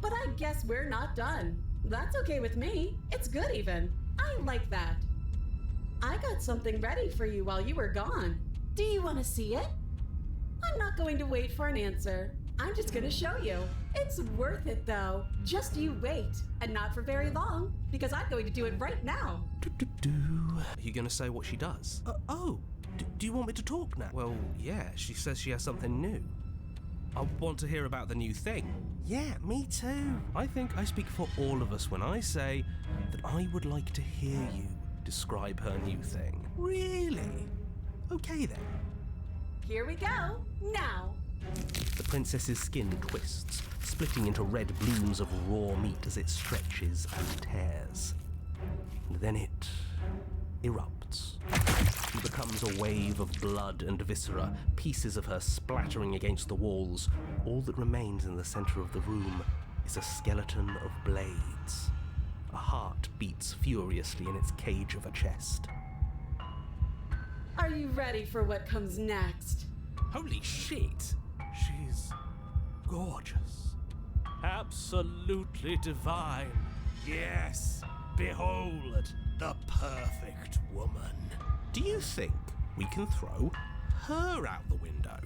But I guess we're not done. That's okay with me. It's good even. I like that. I got something ready for you while you were gone. Do you want to see it? I'm not going to wait for an answer. I'm just going to show you. It's worth it though. Just you wait. And not for very long, because I'm going to do it right now. Are you going to say what she does? Do you want me to talk now? Well, yeah, she says she has something new. I want to hear about the new thing. Yeah, me too. I think I speak for all of us when I say that I would like to hear you describe her new thing. Really? Okay then. Here we go. Now. The princess's skin twists, splitting into red blooms of raw meat as it stretches and tears. And then it erupts. She becomes a wave of blood and viscera, pieces of her splattering against the walls. All that remains in the center of the room is a skeleton of blades. A heart beats furiously in its cage of a chest. Are you ready for what comes next? Holy shit! She's gorgeous. Absolutely divine. Yes, behold, the perfect woman. Do you think we can throw her out the window?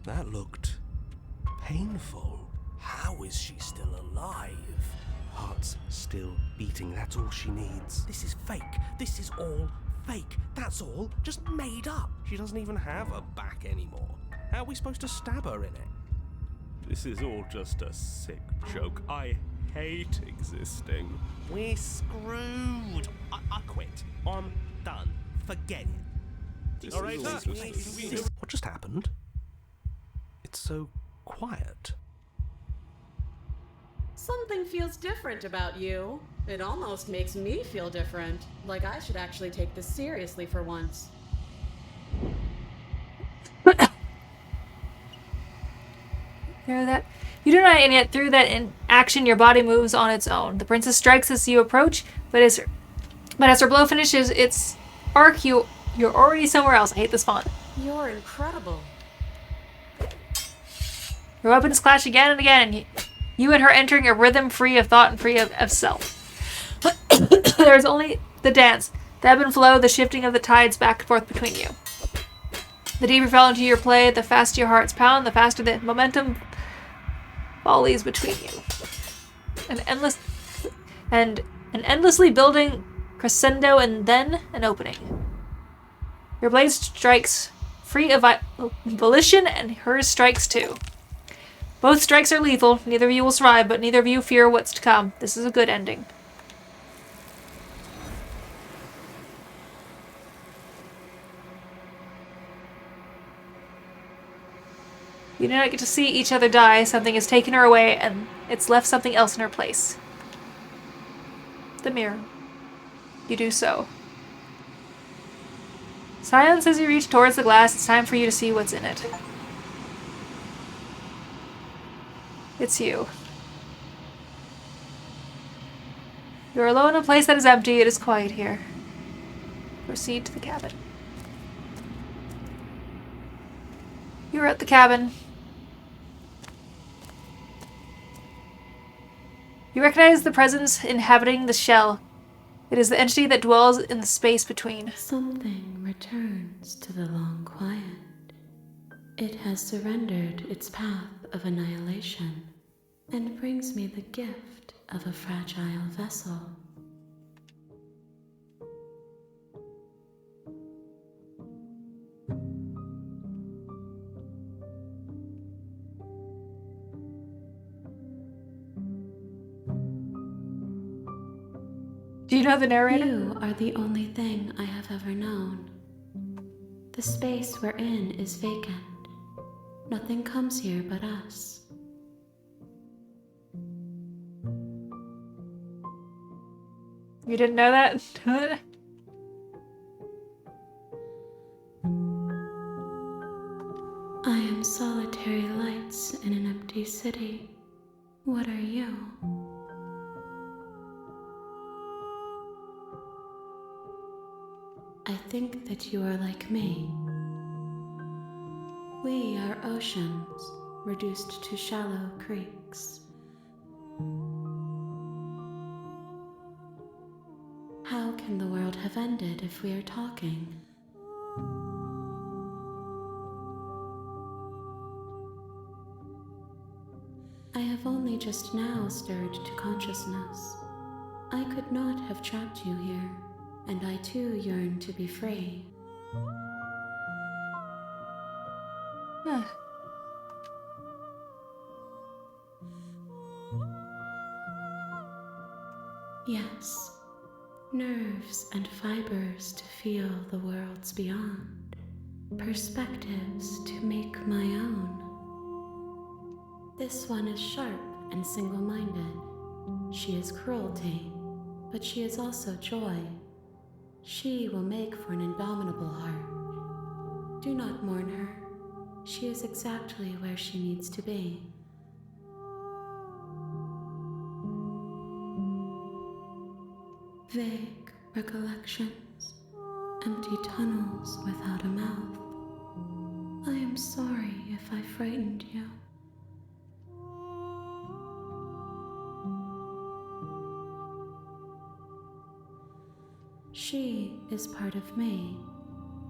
That looked painful. How is she still alive? Heart's still beating, that's all she needs. This is fake. This is all fake. That's all just made up. She doesn't even have a back anymore. How are we supposed to stab her in it? This is all just a sick joke. I hate existing. We're screwed. I quit. I'm done. Forget it. All right, what just happened? It's so quiet. Something feels different about you. It almost makes me feel different. Like I should actually take this seriously for once. Through that, you do not, and yet through that in action, your body moves on its own. The princess strikes as you approach, but as her blow finishes its arc, you're already somewhere else. I hate this font. You're incredible. Your weapons clash again and again, and you and her entering a rhythm free of thought and free of self. There is only the dance, the ebb and flow, the shifting of the tides back and forth between you. The deeper you fall into your play, the faster your hearts pound, the faster the momentum volleys between you. An endlessly building crescendo and then an opening. Your blade strikes free of volition and hers strikes too. Both strikes are lethal, neither of you will survive, but neither of you fear what's to come. This is a good ending. You do not get to see each other die. Something has taken her away, and it's left something else in her place. The mirror. You do so. Silence as you reach towards the glass. It's time for you to see what's in it. It's you. You are alone in a place that is empty. It is quiet here. Proceed to the cabin. You are at the cabin. You recognize the presence inhabiting the shell. It is the entity that dwells in the space between. Something returns to the long quiet. It has surrendered its path of annihilation and brings me the gift of a fragile vessel. Do you know the narrator? You are the only thing I have ever known. The space we're in is vacant. Nothing comes here but us. You didn't know that? I am solitary lights in an empty city. What are you? I think that you are like me. We are oceans, reduced to shallow creeks. How can the world have ended if we are talking? I have only just now stirred to consciousness. I could not have trapped you here, and I too yearn to be free. Huh. Yes, nerves and fibers to feel the worlds beyond, perspectives to make my own. This one is sharp and single-minded. She is cruelty, but she is also joy. She will make for an indomitable heart. Do not mourn her. She is exactly where she needs to be. Vague recollections, empty tunnels without a mouth. I am sorry if I frightened you. She is part of me,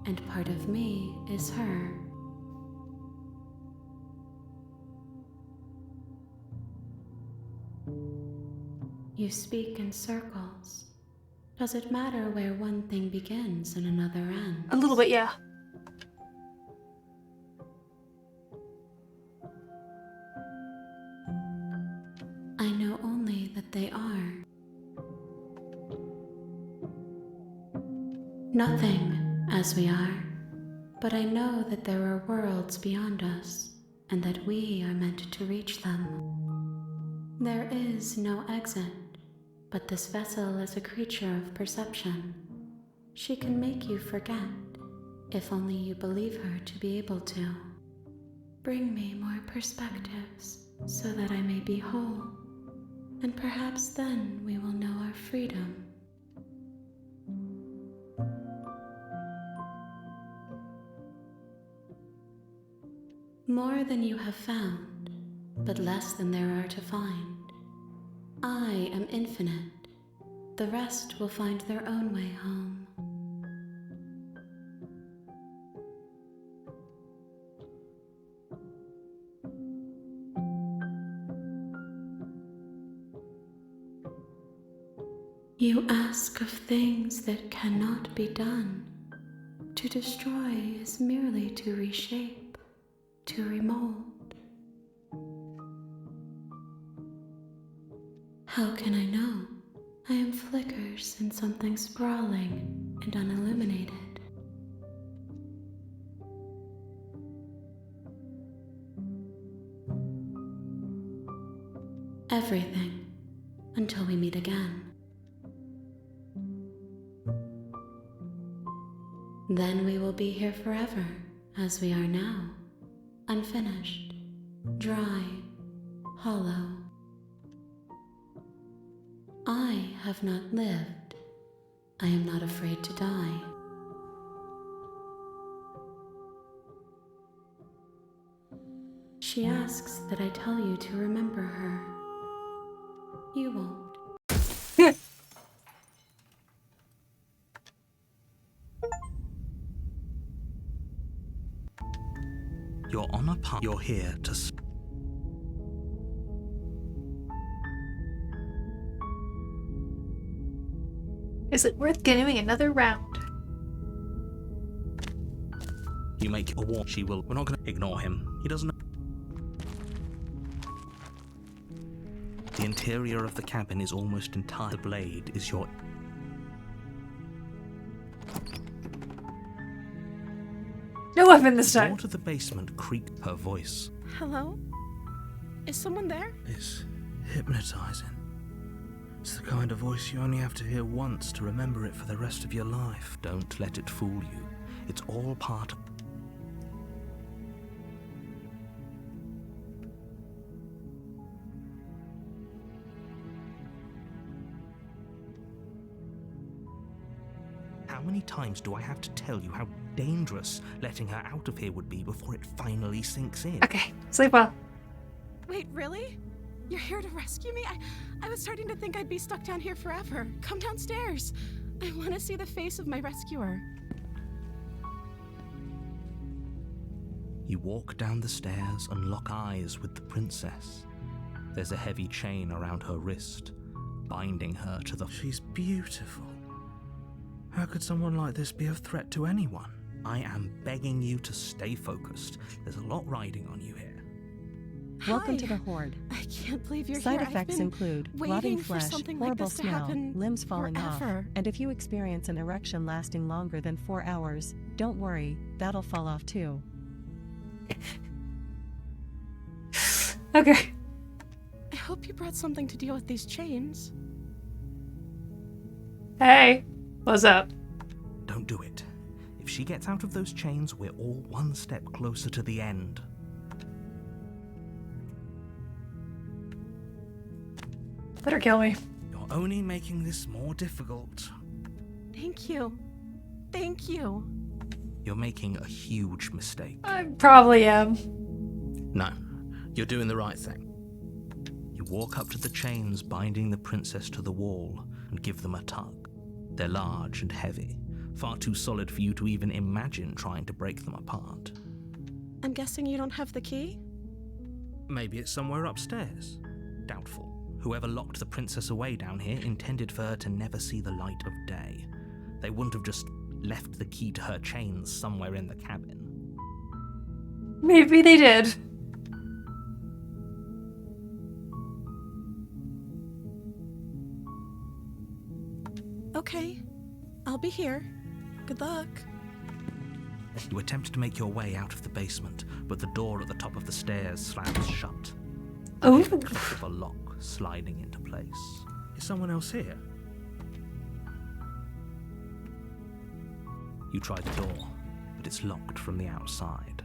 and part of me is her. You speak in circles. Does it matter where one thing begins and another ends? A little bit, yeah. I know only that they are. Nothing as we are, but I know that there are worlds beyond us, and that we are meant to reach them. There is no exit, but this vessel is a creature of perception. She can make you forget, if only you believe her to be able to. Bring me more perspectives, so that I may be whole, and perhaps then we will know our freedom. More than you have found, but less than there are to find. I am infinite. The rest will find their own way home. You ask of things that cannot be done. To destroy is merely to reshape, to remold. How can I know? I am flickers in something sprawling and unilluminated. Everything, until we meet again. Then we will be here forever, as we are now, unfinished, dry, hollow. I have not lived. I am not afraid to die. She asks that I tell you to remember her. You won't. You're on a path. You're here to... Is it worth doing another round? You make a war. She will... We're not going to ignore him. He doesn't know. The interior of the cabin is almost entire. The blade is your... weapon this The time. door to the basement creaked. Her voice Hello? Is someone there? is hypnotizing. It's the kind of voice you only have to hear once to remember it for the rest of your life. Don't let it fool you. It's all part of... How many times do I have to tell you how dangerous letting her out of here would be before it finally sinks in? Okay, sleep well. Wait, really? You're here to rescue me? I was starting to think I'd be stuck down here forever. Come downstairs. I want to see the face of my rescuer. You walk down the stairs and lock eyes with the princess. There's a heavy chain around her wrist, binding her to the... She's beautiful. How could someone like this be a threat to anyone? I am begging you to stay focused. There's a lot riding on you here. Welcome Hi. to the Horde. I can't believe you're Side here. effects I've been include waiting rotting for flesh, something like horrible this to smell, happen limbs falling forever. off, and if you experience an erection lasting longer than 4 hours, don't worry, that'll fall off too. Okay. I hope you brought something to deal with these chains. Hey, what's up? Don't do it. If she gets out of those chains, we're all one step closer to the end. Better kill me. You're only making this more difficult. Thank you. Thank you. You're making a huge mistake. I probably am. No, you're doing the right thing. You walk up to the chains binding the princess to the wall and give them a tug. They're large and heavy, far too solid for you to even imagine trying to break them apart. I'm guessing you don't have the key? Maybe it's somewhere upstairs. Doubtful. Whoever locked the princess away down here intended for her to never see the light of day. They wouldn't have just left the key to her chains somewhere in the cabin. Maybe they did. Okay. I'll be here. Good luck. You attempt to make your way out of the basement, but the door at the top of the stairs slams shut. Oh. The click of a lock sliding into place. Is someone else here? You try the door, but it's locked from the outside.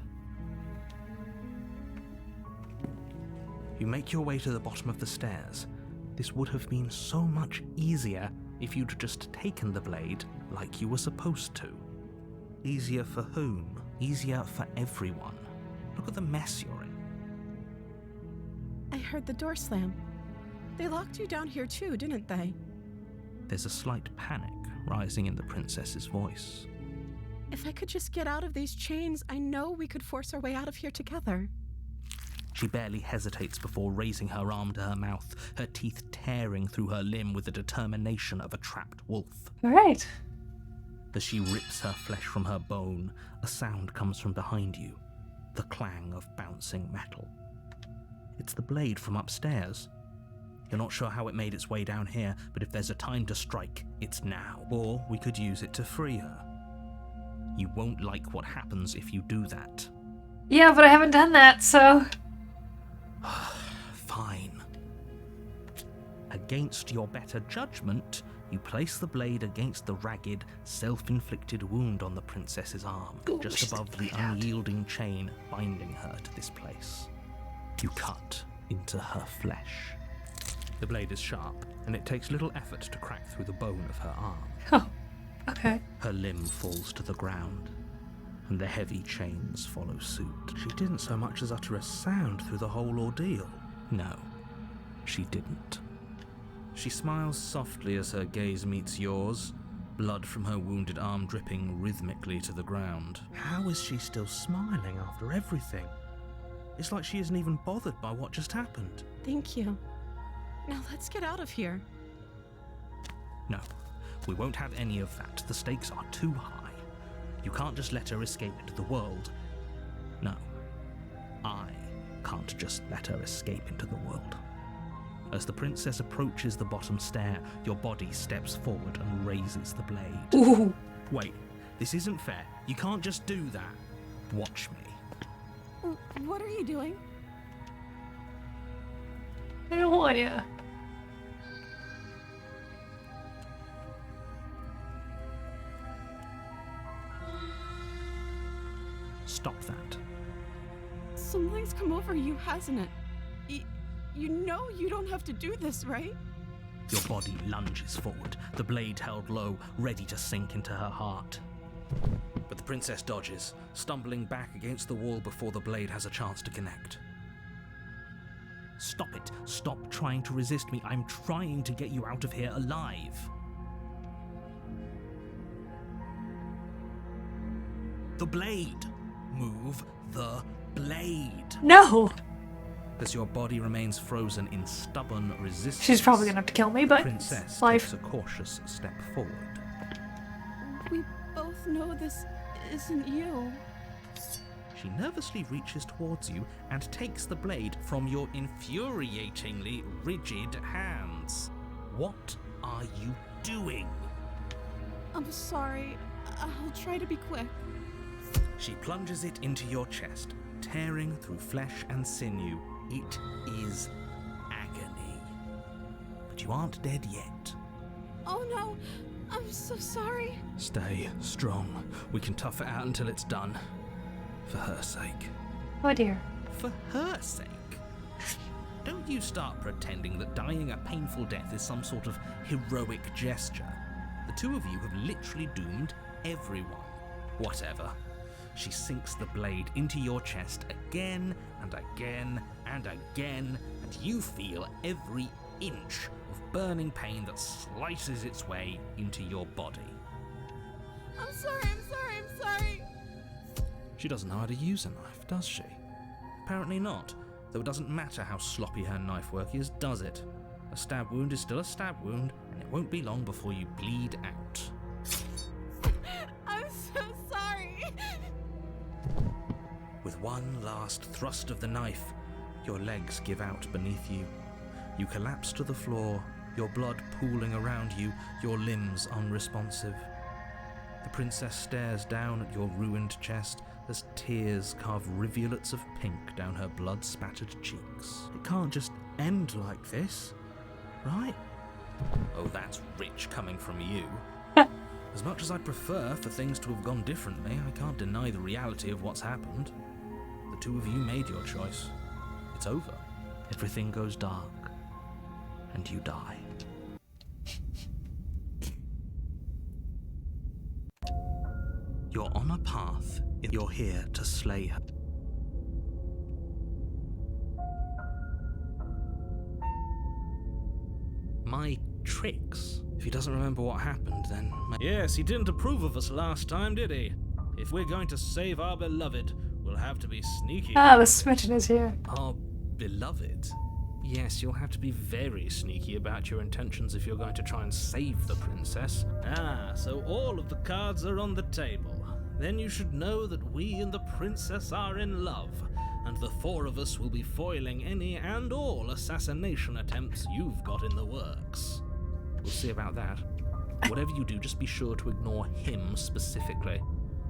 You make your way to the bottom of the stairs. This would have been so much easier if you'd just taken the blade like you were supposed to. Easier for whom? Easier for everyone. Look at the mess you're in. I heard the door slam. They locked you down here too, didn't they? There's a slight panic rising in the princess's voice. If I could just get out of these chains, I know we could force our way out of here together. She barely hesitates before raising her arm to her mouth, her teeth tearing through her limb with the determination of a trapped wolf. All right. As she rips her flesh from her bone, a sound comes from behind you, the clang of bouncing metal. It's the blade from upstairs. You're not sure how it made its way down here, but if there's a time to strike, it's now. Or we could use it to free her. You won't like what happens if you do that. Yeah, but I haven't done that, so... Fine. Against your better judgment, you place the blade against the ragged, self-inflicted wound on the princess's arm, just above the unyielding chain binding her to this place. You cut into her flesh. The blade is sharp, and it takes little effort to crack through the bone of her arm. Oh, okay. Her limb falls to the ground, and the heavy chains follow suit. She didn't so much as utter a sound through the whole ordeal. No, she didn't. She smiles softly as her gaze meets yours, blood from her wounded arm dripping rhythmically to the ground. How is she still smiling after everything? It's like she isn't even bothered by what just happened. Thank you. Now let's get out of here. No, we won't have any of that. The stakes are too high. You can't just let her escape into the world. No, I can't just let her escape into the world. As the princess approaches the bottom stair, your body steps forward and raises the blade. Ooh. Wait, this isn't fair. You can't just do that. Watch me. What are you doing? I don't want you. Stop that. Something's come over you, hasn't it? You know you don't have to do this, right? Your body lunges forward, the blade held low, ready to sink into her heart. But the princess dodges, stumbling back against the wall before the blade has a chance to connect. Stop it. Stop trying to resist me. I'm trying to get you out of here alive. The blade. Move the blade. No! As your body remains frozen in stubborn resistance, She's probably gonna have to kill me, but Princess life. takes a cautious step forward. We both know this isn't you. She nervously reaches towards you and takes the blade from your infuriatingly rigid hands. What are you doing? I'm sorry. I'll try to be quick. She plunges it into your chest, tearing through flesh and sinew. It is agony. But you aren't dead yet. Oh no, I'm so sorry. Stay strong. We can tough it out until it's done. For her sake. Oh dear. For her sake? Don't you start pretending that dying a painful death is some sort of heroic gesture. The two of you have literally doomed everyone. Whatever. She sinks the blade into your chest again and again and again, and you feel every inch of burning pain that slices its way into your body. I'm sorry. She doesn't know how to use a knife, does she? Apparently not, though it doesn't matter how sloppy her knife work is, does it? A stab wound is still a stab wound, and it won't be long before you bleed out. I'm so sorry. With one last thrust of the knife, your legs give out beneath you. You collapse to the floor, your blood pooling around you, your limbs unresponsive. The princess stares down at your ruined chest as tears carve rivulets of pink down her blood-spattered cheeks. It can't just end like this, right? Oh, that's rich coming from you. As much as I'd prefer for things to have gone differently, I can't deny the reality of what's happened. The two of you made your choice. It's over. Everything goes dark, and you die. You're on a path. You're here to slay her. My tricks? If he doesn't remember what happened, then... Yes, he didn't approve of us last time, did he? If we're going to save our beloved, we'll have to be sneaky. Ah, the smitten is here. Our beloved? Yes, you'll have to be very sneaky about your intentions if you're going to try and save the princess. Ah, so all of the cards are on the table. Then you should know that we and the princess are in love, and the four of us will be foiling any and all assassination attempts you've got in the works. We'll see about that. Whatever you do, just be sure to ignore him specifically.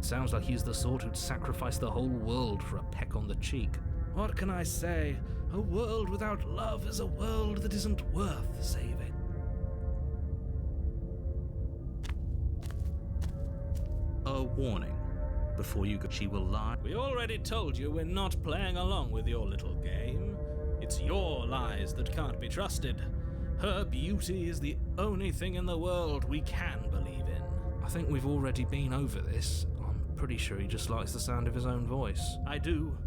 Sounds like he's the sort who'd sacrifice the whole world for a peck on the cheek. What can I say? A world without love is a world that isn't worth saving. A warning. Before you go, she will lie. We already told you we're not playing along with your little game. It's your lies that can't be trusted. Her beauty is the only thing in the world we can believe in. I think we've already been over this. I'm pretty sure he just likes the sound of his own voice. I do,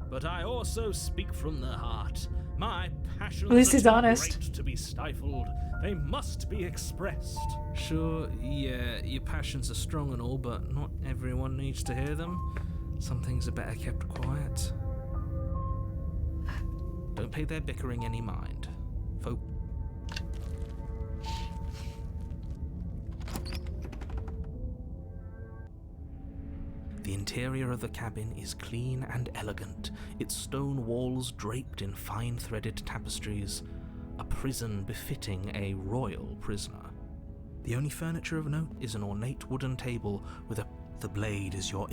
but I also speak from the heart. My passions At least he's are too honest. great to be stifled. They must be expressed. Sure, yeah, your passions are strong and all, but not everyone needs to hear them. Some things are better kept quiet. Don't pay their bickering any mind. Folk. The interior of the cabin is clean and elegant, its stone walls draped in fine-threaded tapestries, a prison befitting a royal prisoner. The only furniture of note is an ornate wooden table with the blade is your...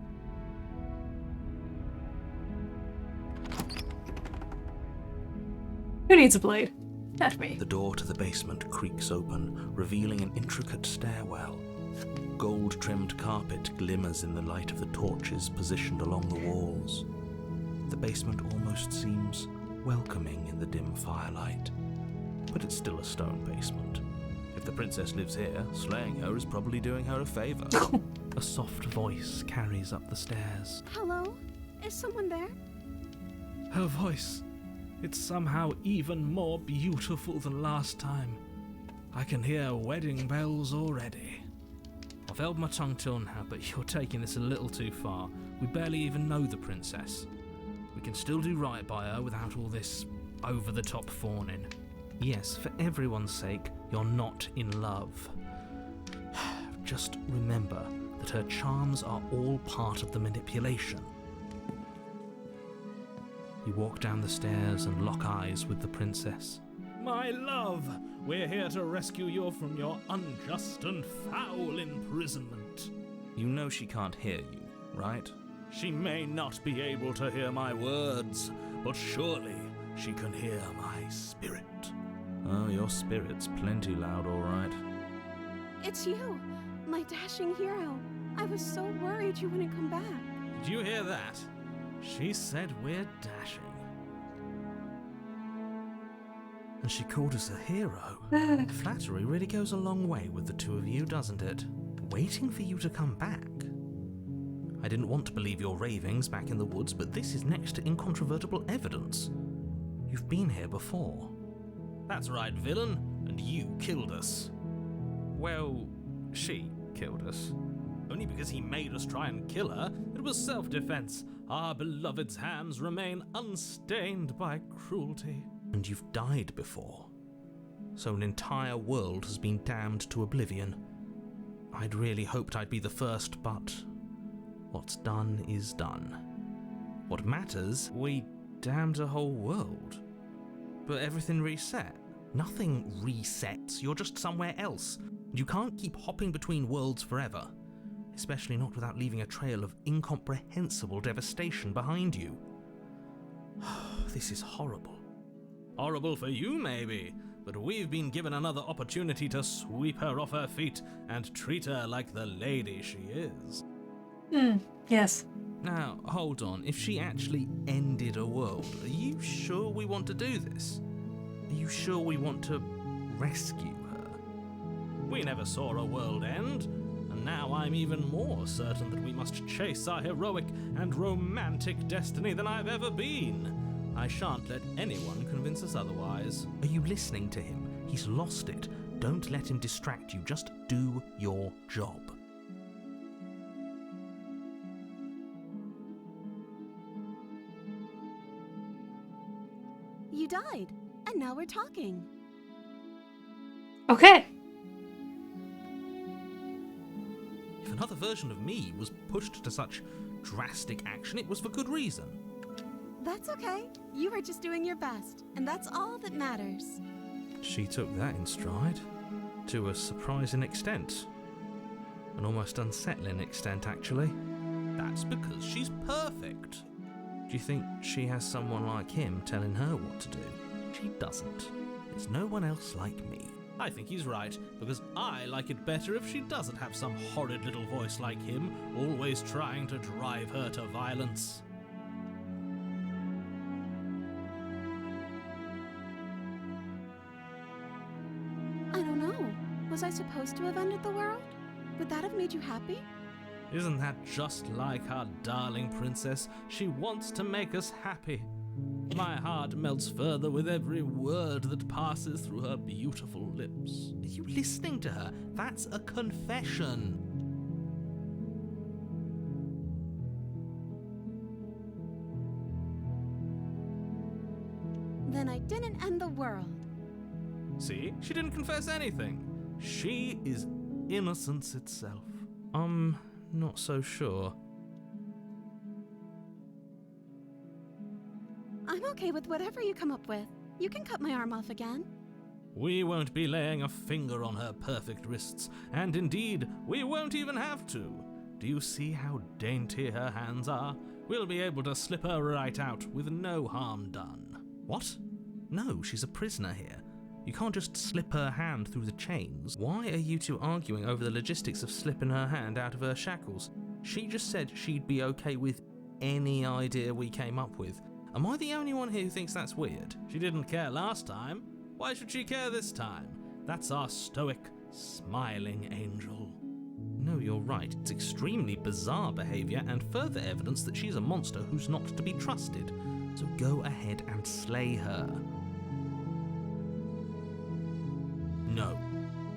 Who needs a blade? Not me. The door to the basement creaks open, revealing an intricate stairwell. Gold-trimmed carpet glimmers in the light of the torches positioned along the walls. The basement almost seems welcoming in the dim firelight. But it's still a stone basement. If the princess lives here, slaying her is probably doing her a favor. A soft voice carries up the stairs. Hello? Is someone there? Her voice. It's somehow even more beautiful than last time. I can hear wedding bells already. I've held my tongue till now, but you're taking this a little too far. We barely even know the princess. We can still do right by her without all this over-the-top fawning. Yes, for everyone's sake, you're not in love. Just remember that her charms are all part of the manipulation. You walk down the stairs and lock eyes with the princess. My love, we're here to rescue you from your unjust and foul imprisonment. You know she can't hear you, right? She may not be able to hear my words, but surely she can hear my spirit. Oh, your spirit's plenty loud, all right. It's you, my dashing hero. I was so worried you wouldn't come back. Did you hear that? She said we're dashing. And she called us a hero. Flattery really goes a long way with the two of you, doesn't it? Waiting for you to come back. I didn't want to believe your ravings back in the woods, but this is next to incontrovertible evidence. You've been here before. That's right, villain, and you killed us. Well, she killed us. Only because he made us try and kill her. It was self-defense. Our beloved's hands remain unstained by cruelty. And you've died before. So an entire world has been damned to oblivion. I'd really hoped I'd be the first, but what's done is done. What matters, we damned a whole world. But everything reset. Nothing resets, you're just somewhere else. You can't keep hopping between worlds forever. Especially not without leaving a trail of incomprehensible devastation behind you. This is horrible. Horrible for you, maybe, but we've been given another opportunity to sweep her off her feet and treat her like the lady she is. Yes. Now, hold on. If she actually ended a world, are you sure we want to do this? Are you sure we want to rescue her? We never saw a world end. And now I'm even more certain that we must chase our heroic and romantic destiny than I've ever been. I shan't let anyone convince us otherwise. Are you listening to him? He's lost it. Don't let him distract you. Just do your job. You died, and now we're talking. Okay. If another version of me was pushed to such drastic action, it was for good reason. That's okay. You were just doing your best, and that's all that matters. She took that in stride. To a surprising extent. An almost unsettling extent, actually. That's because she's perfect. Do you think she has someone like him telling her what to do? She doesn't. There's no one else like me. I think he's right, because I like it better if she doesn't have some horrid little voice like him, always trying to drive her to violence. I don't know. Was I supposed to have ended the world? Would that have made you happy? Isn't that just like our darling princess? She wants to make us happy. My heart melts further with every word that passes through her beautiful lips. Are you listening to her? That's a confession. Then I didn't end the world. See? She didn't confess anything. She is innocence itself. I'm not so sure. I'm okay with whatever you come up with. You can cut my arm off again. We won't be laying a finger on her perfect wrists, and indeed, we won't even have to. Do you see how dainty her hands are? We'll be able to slip her right out with no harm done. What? No, she's a prisoner here. You can't just slip her hand through the chains. Why are you two arguing over the logistics of slipping her hand out of her shackles? She just said she'd be okay with any idea we came up with. Am I the only one here who thinks that's weird? She didn't care last time. Why should she care this time? That's our stoic, smiling angel. No, you're right. It's extremely bizarre behaviour and further evidence that she's a monster who's not to be trusted. So go ahead and slay her. No,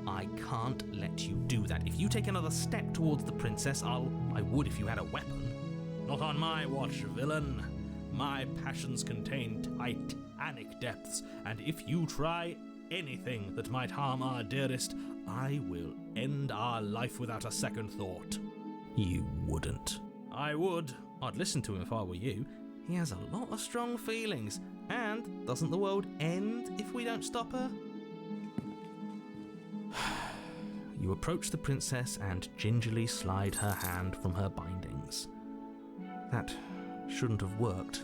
I can't let you do that. If you take another step towards the princess, I would if you had a weapon. Not on my watch, villain. My passions contain titanic depths, and if you try anything that might harm our dearest, I will end our life without a second thought. You wouldn't. I would. I'd listen to him if I were you. He has a lot of strong feelings. And doesn't the world end if we don't stop her? You approach the princess and gingerly slide her hand from her bindings. That shouldn't have worked.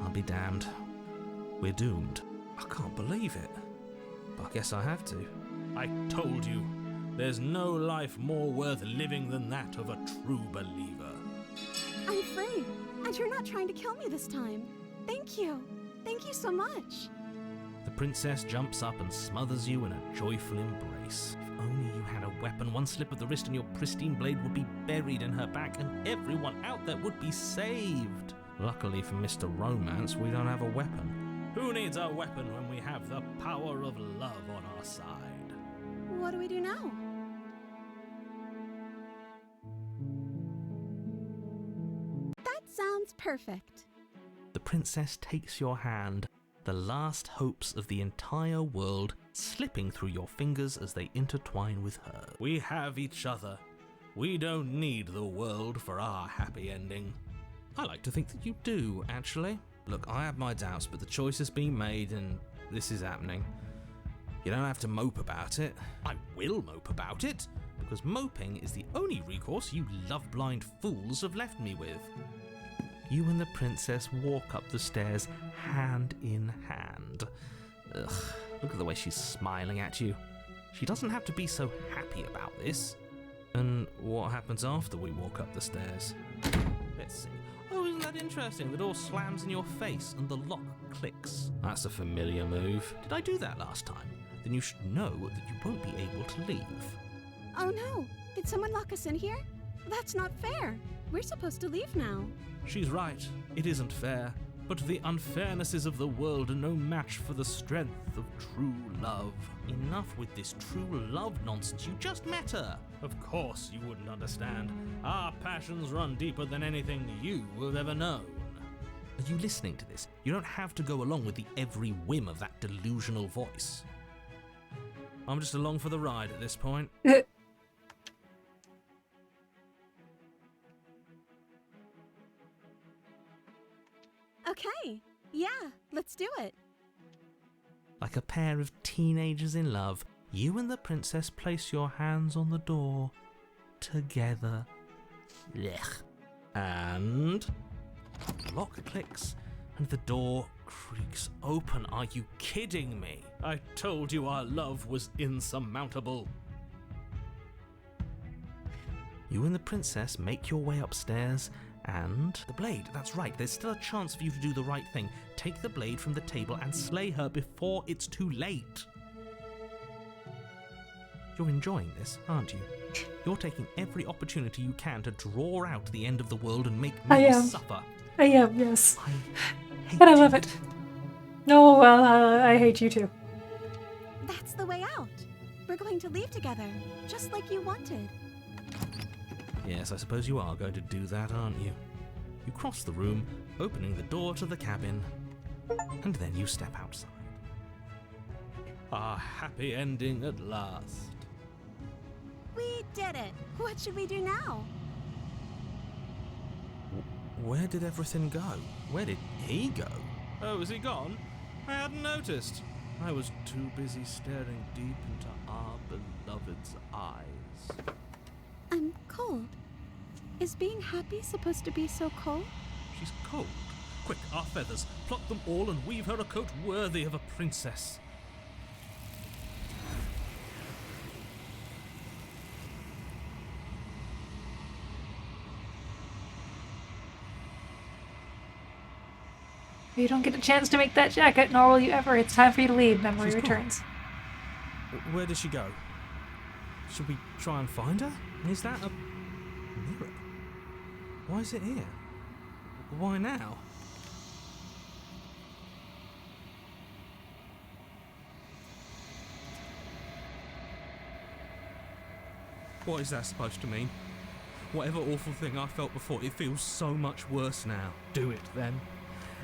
I'll be damned. We're doomed. I can't believe it. But I guess I have to. I told you, there's no life more worth living than that of a true believer. I'm free, and you're not trying to kill me this time. Thank you. Thank you so much. The princess jumps up and smothers you in a joyful embrace. If only you had a weapon, one slip of the wrist and your pristine blade would be buried in her back and everyone out there would be saved. Luckily for Mr. Romance, we don't have a weapon. Who needs a weapon when we have the power of love on our side? What do we do now? That sounds perfect. The princess takes your hand, the last hopes of the entire world slipping through your fingers as they intertwine with her. We have each other. We don't need the world for our happy ending. I like to think that you do, actually. Look, I have my doubts, but the choice has been made and this is happening. You don't have to mope about it. I will mope about it, because moping is the only recourse you love-blind fools have left me with. You and the princess walk up the stairs hand in hand. Ugh, look at the way she's smiling at you. She doesn't have to be so happy about this. And what happens after we walk up the stairs? Let's see. Oh, isn't that interesting? The door slams in your face and the lock clicks. That's a familiar move. Did I do that last time? Then you should know that you won't be able to leave. Oh no! Did someone lock us in here? That's not fair. We're supposed to leave now. She's right. It isn't fair. But the unfairnesses of the world are no match for the strength of true love. Enough with this true love nonsense. You just met her. Of course you wouldn't understand. Our passions run deeper than anything you have ever known. Are you listening to this? You don't have to go along with the every whim of that delusional voice. I'm just along for the ride at this point. Okay, yeah, let's do it. Like a pair of teenagers in love, you and the princess place your hands on the door together. Blech. And the lock clicks and the door creaks open. Are you kidding me? I told you our love was insurmountable. You and the princess make your way upstairs and the blade, that's right, there's still a chance for you to do the right thing. Take the blade from the table and slay her before it's too late. You're enjoying this, aren't you? You're taking every opportunity you can to draw out the end of the world and make me suffer. I am, yes. I hate And I love it. No, well, I hate you too. That's the way out. We're going to leave together, just like you wanted. Yes, I suppose you are going to do that, aren't you? You cross the room, opening the door to the cabin, and then you step outside. Our happy ending at last. We did it. What should we do now? Where did everything go? Where did he go? Oh, is he gone? I hadn't noticed. I was too busy staring deep into our beloved's eyes. I'm cold. Is being happy supposed to be so cold? She's cold. Quick, our feathers. Pluck them all and weave her a coat worthy of a princess. You don't get a chance to make that jacket, nor will you ever. It's time for you to leave. Memory returns. Where did she go? Should we try and find her? Is that a mirror? Why is it here? Why now? What is that supposed to mean? Whatever awful thing I felt before, it feels so much worse now. Do it then.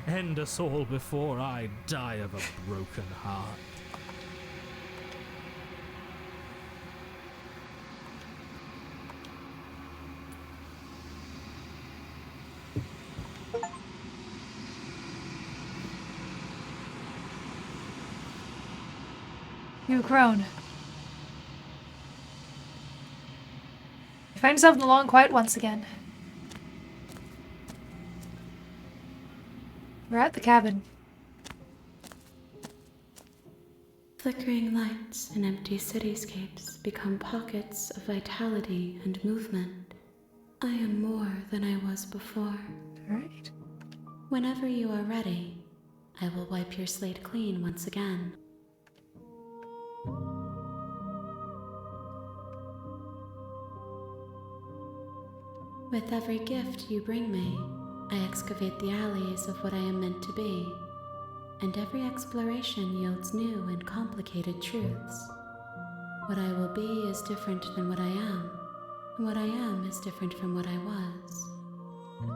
End us all before I die of a broken heart. You've grown. You find yourself in the long quiet once again. We're at the cabin. Flickering lights and empty cityscapes become pockets of vitality and movement. I am more than I was before. Alright. Whenever you are ready, I will wipe your slate clean once again. With every gift you bring me, I excavate the alleys of what I am meant to be, and every exploration yields new and complicated truths. What I will be is different than what I am, and what I am is different from what I was.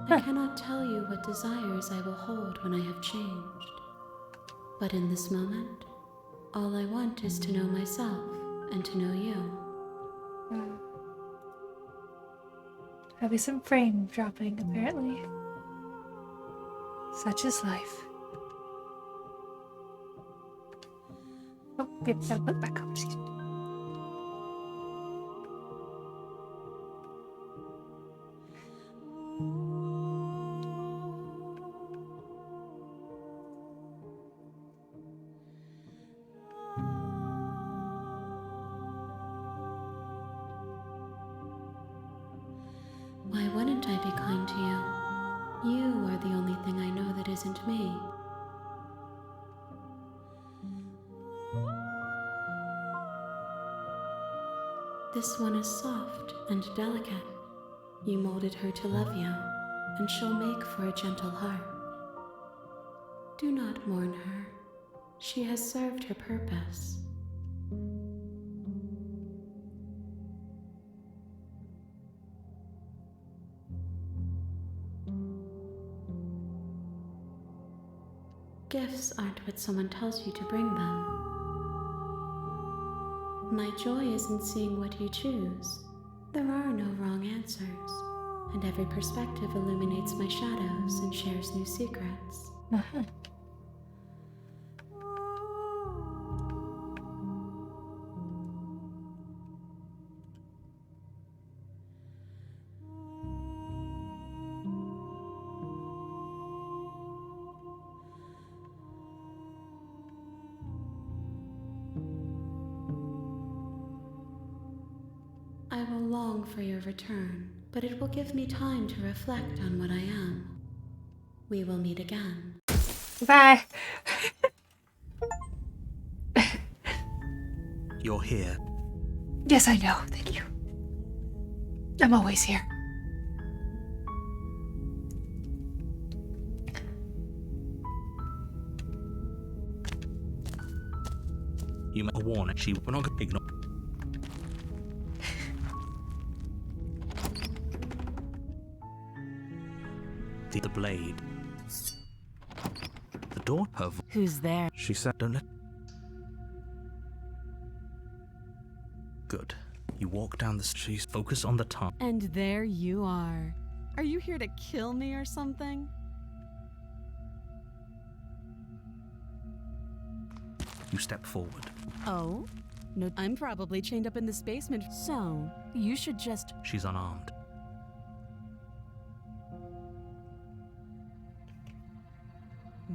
I cannot tell you what desires I will hold when I have changed. But in this moment, all I want is to know myself and to know you. There'll be some frame dropping, apparently. Such is life. Oh, yep, gotta put it back up. Excuse me. Why wouldn't I be kind to you? You are the only thing I know that isn't me. This one is soft and delicate. You molded her to love you, and she'll make for a gentle heart. Do not mourn her. She has served her purpose. Gifts aren't what someone tells you to bring them. My joy is in seeing what you choose. There are no wrong answers, and every perspective illuminates my shadows and shares new secrets. I will long for your return, but it will give me time to reflect on what I am. We will meet again. Bye. You're here. Yes, I know. Thank you. I'm always here. You made a warning. We're not going to ignore. The blade. The door. Who's there? She said, "Don't let." Good. You walk down the street. Focus on the tongue. And there you are. Are you here to kill me or something? You step forward. Oh? No, I'm probably chained up in this basement, so you should just... She's unarmed.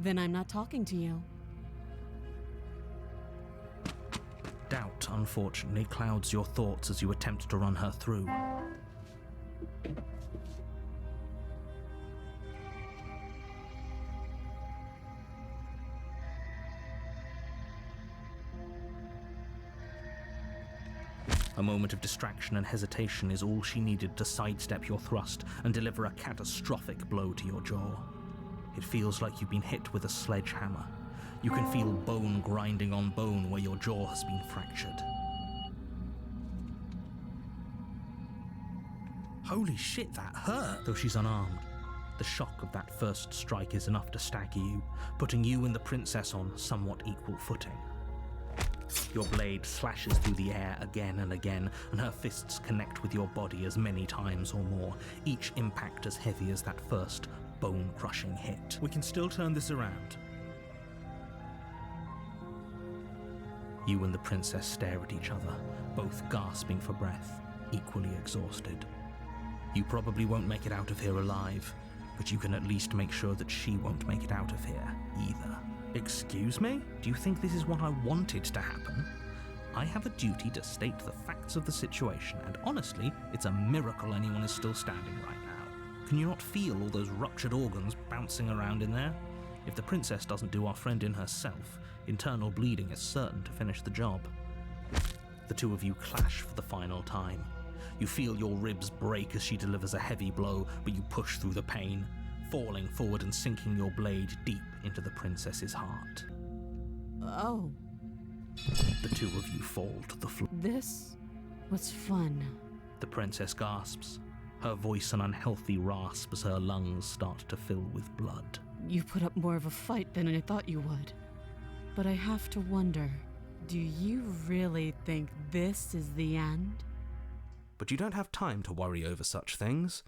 Then I'm not talking to you. Doubt, unfortunately, clouds your thoughts as you attempt to run her through. A moment of distraction and hesitation is all she needed to sidestep your thrust and deliver a catastrophic blow to your jaw. It feels like you've been hit with a sledgehammer. You can feel bone grinding on bone where your jaw has been fractured. Holy shit, that hurt! Though she's unarmed, the shock of that first strike is enough to stagger you, putting you and the princess on somewhat equal footing. Your blade slashes through the air again and again, and her fists connect with your body as many times or more, each impact as heavy as that first bone-crushing hit. We can still turn this around. You and the princess stare at each other, both gasping for breath, equally exhausted. You probably won't make it out of here alive, but you can at least make sure that she won't make it out of here either. Excuse me? Do you think this is what I wanted to happen? I have a duty to state the facts of the situation, and honestly, it's a miracle anyone is still standing right now. Can you not feel all those ruptured organs bouncing around in there? If the princess doesn't do our friend in herself, internal bleeding is certain to finish the job. The two of you clash for the final time. You feel your ribs break as she delivers a heavy blow, but you push through the pain, falling forward and sinking your blade deep into the princess's heart. Oh. The two of you fall to the floor. This was fun. The princess gasps, her voice an unhealthy rasp as her lungs start to fill with blood. You put up more of a fight than I thought you would. But I have to wonder, do you really think this is the end? But you don't have time to worry over such things.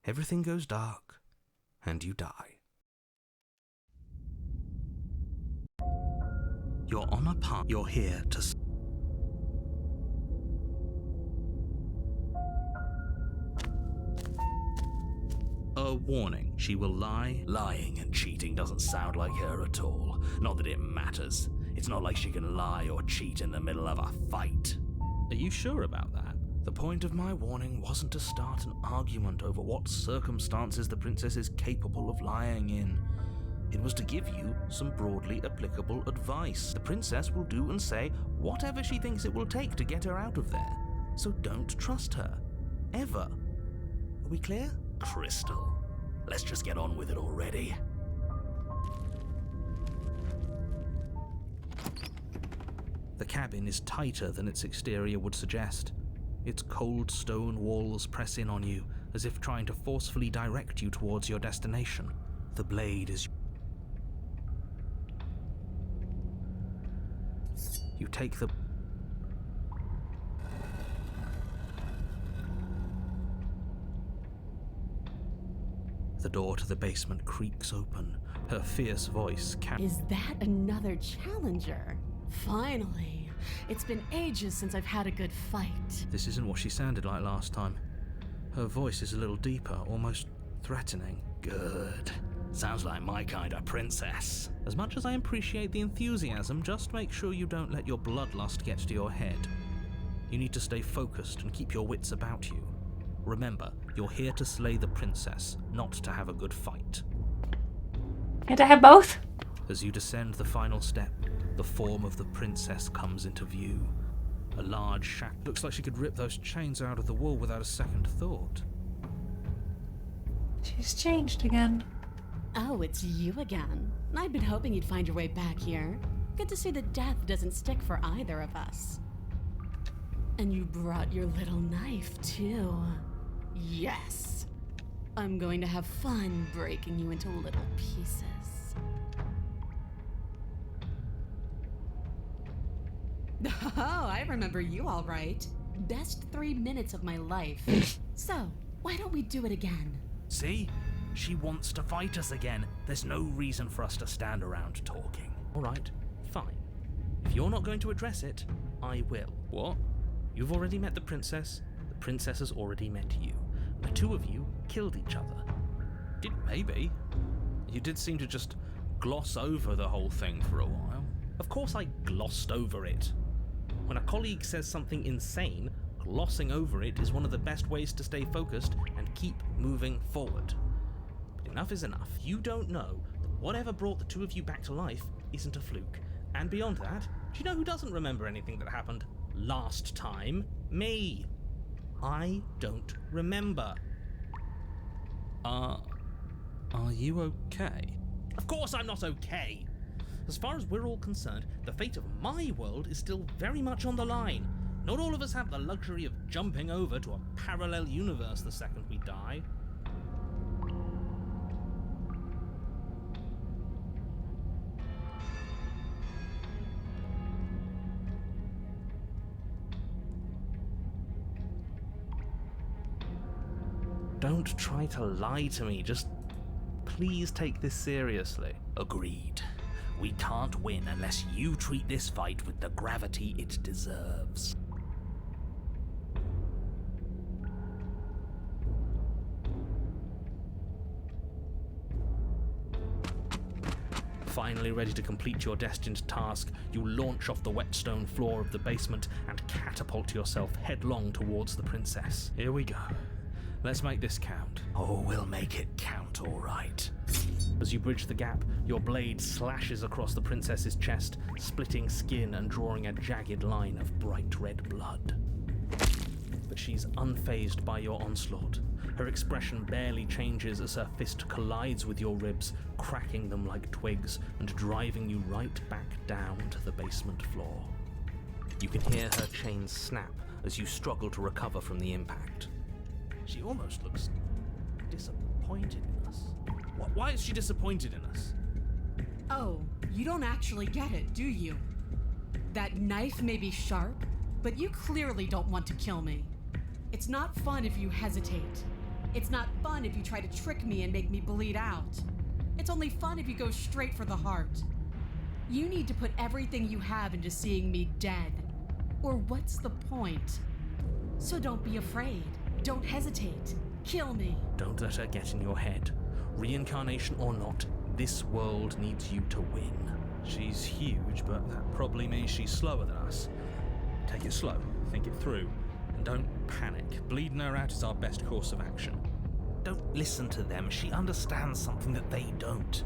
Everything goes dark, and you die. You're on a path. You're here to... A warning, she will lie. Lying and cheating doesn't sound like her at all. Not that it matters. It's not like she can lie or cheat in the middle of a fight. Are you sure about that? The point of my warning wasn't to start an argument over what circumstances the princess is capable of lying in. It was to give you some broadly applicable advice. The princess will do and say whatever she thinks it will take to get her out of there. So don't trust her. Ever. Are we clear? Crystal, let's just get on with it already. The cabin is tighter than its exterior would suggest. Its cold stone walls press in on you, as if trying to forcefully direct you towards your destination. The blade is... You take the... The door to the basement creaks open, her fierce voice Is that another challenger? Finally. It's been ages since I've had a good fight. This isn't what she sounded like last time. Her voice is a little deeper, almost threatening. Good. Sounds like my kind of princess. As much as I appreciate the enthusiasm, just make sure you don't let your bloodlust get to your head. You need to stay focused and keep your wits about you. Remember, you're here to slay the princess, not to have a good fight. Had to have both? As you descend the final step, the form of the princess comes into view. A large shack. Looks like she could rip those chains out of the wall without a second thought. She's changed again. Oh, it's you again. I'd been hoping you'd find your way back here. Good to see that death doesn't stick for either of us. And you brought your little knife, too. Yes! I'm going to have fun breaking you into little pieces. Oh, I remember you all right. Best 3 minutes of my life. So, why don't we do it again? See? She wants to fight us again. There's no reason for us to stand around talking. All right, fine. If you're not going to address it, I will. What? You've already met the princess. The princess has already met you. The two of you killed each other. Maybe. You did seem to just gloss over the whole thing for a while. Of course I glossed over it. When a colleague says something insane, glossing over it is one of the best ways to stay focused and keep moving forward. But enough is enough. You don't know that whatever brought the two of you back to life isn't a fluke. And beyond that, do you know who doesn't remember anything that happened last time? Me. I don't remember. Are you okay? Of course I'm not okay. As far as we're all concerned, the fate of my world is still very much on the line. Not all of us have the luxury of jumping over to a parallel universe the second we die. Don't try to lie to me, just please take this seriously. Agreed. We can't win unless you treat this fight with the gravity it deserves. Finally ready to complete your destined task, you launch off the wet stone floor of the basement and catapult yourself headlong towards the princess. Here we go. Let's make this count. Oh, we'll make it count, all right. As you bridge the gap, your blade slashes across the princess's chest, splitting skin and drawing a jagged line of bright red blood. But she's unfazed by your onslaught. Her expression barely changes as her fist collides with your ribs, cracking them like twigs and driving you right back down to the basement floor. You can hear her chains snap as you struggle to recover from the impact. She almost looks disappointed in us. Why is she disappointed in us? Oh, you don't actually get it, do you? That knife may be sharp, but you clearly don't want to kill me. It's not fun if you hesitate. It's not fun if you try to trick me and make me bleed out. It's only fun if you go straight for the heart. You need to put everything you have into seeing me dead. Or what's the point? So don't be afraid. Don't hesitate. Kill me. Don't let her get in your head. Reincarnation or not, this world needs you to win. She's huge, but that probably means she's slower than us. Take it slow, think it through, and don't panic. Bleeding her out is our best course of action. Don't listen to them. She understands something that they don't.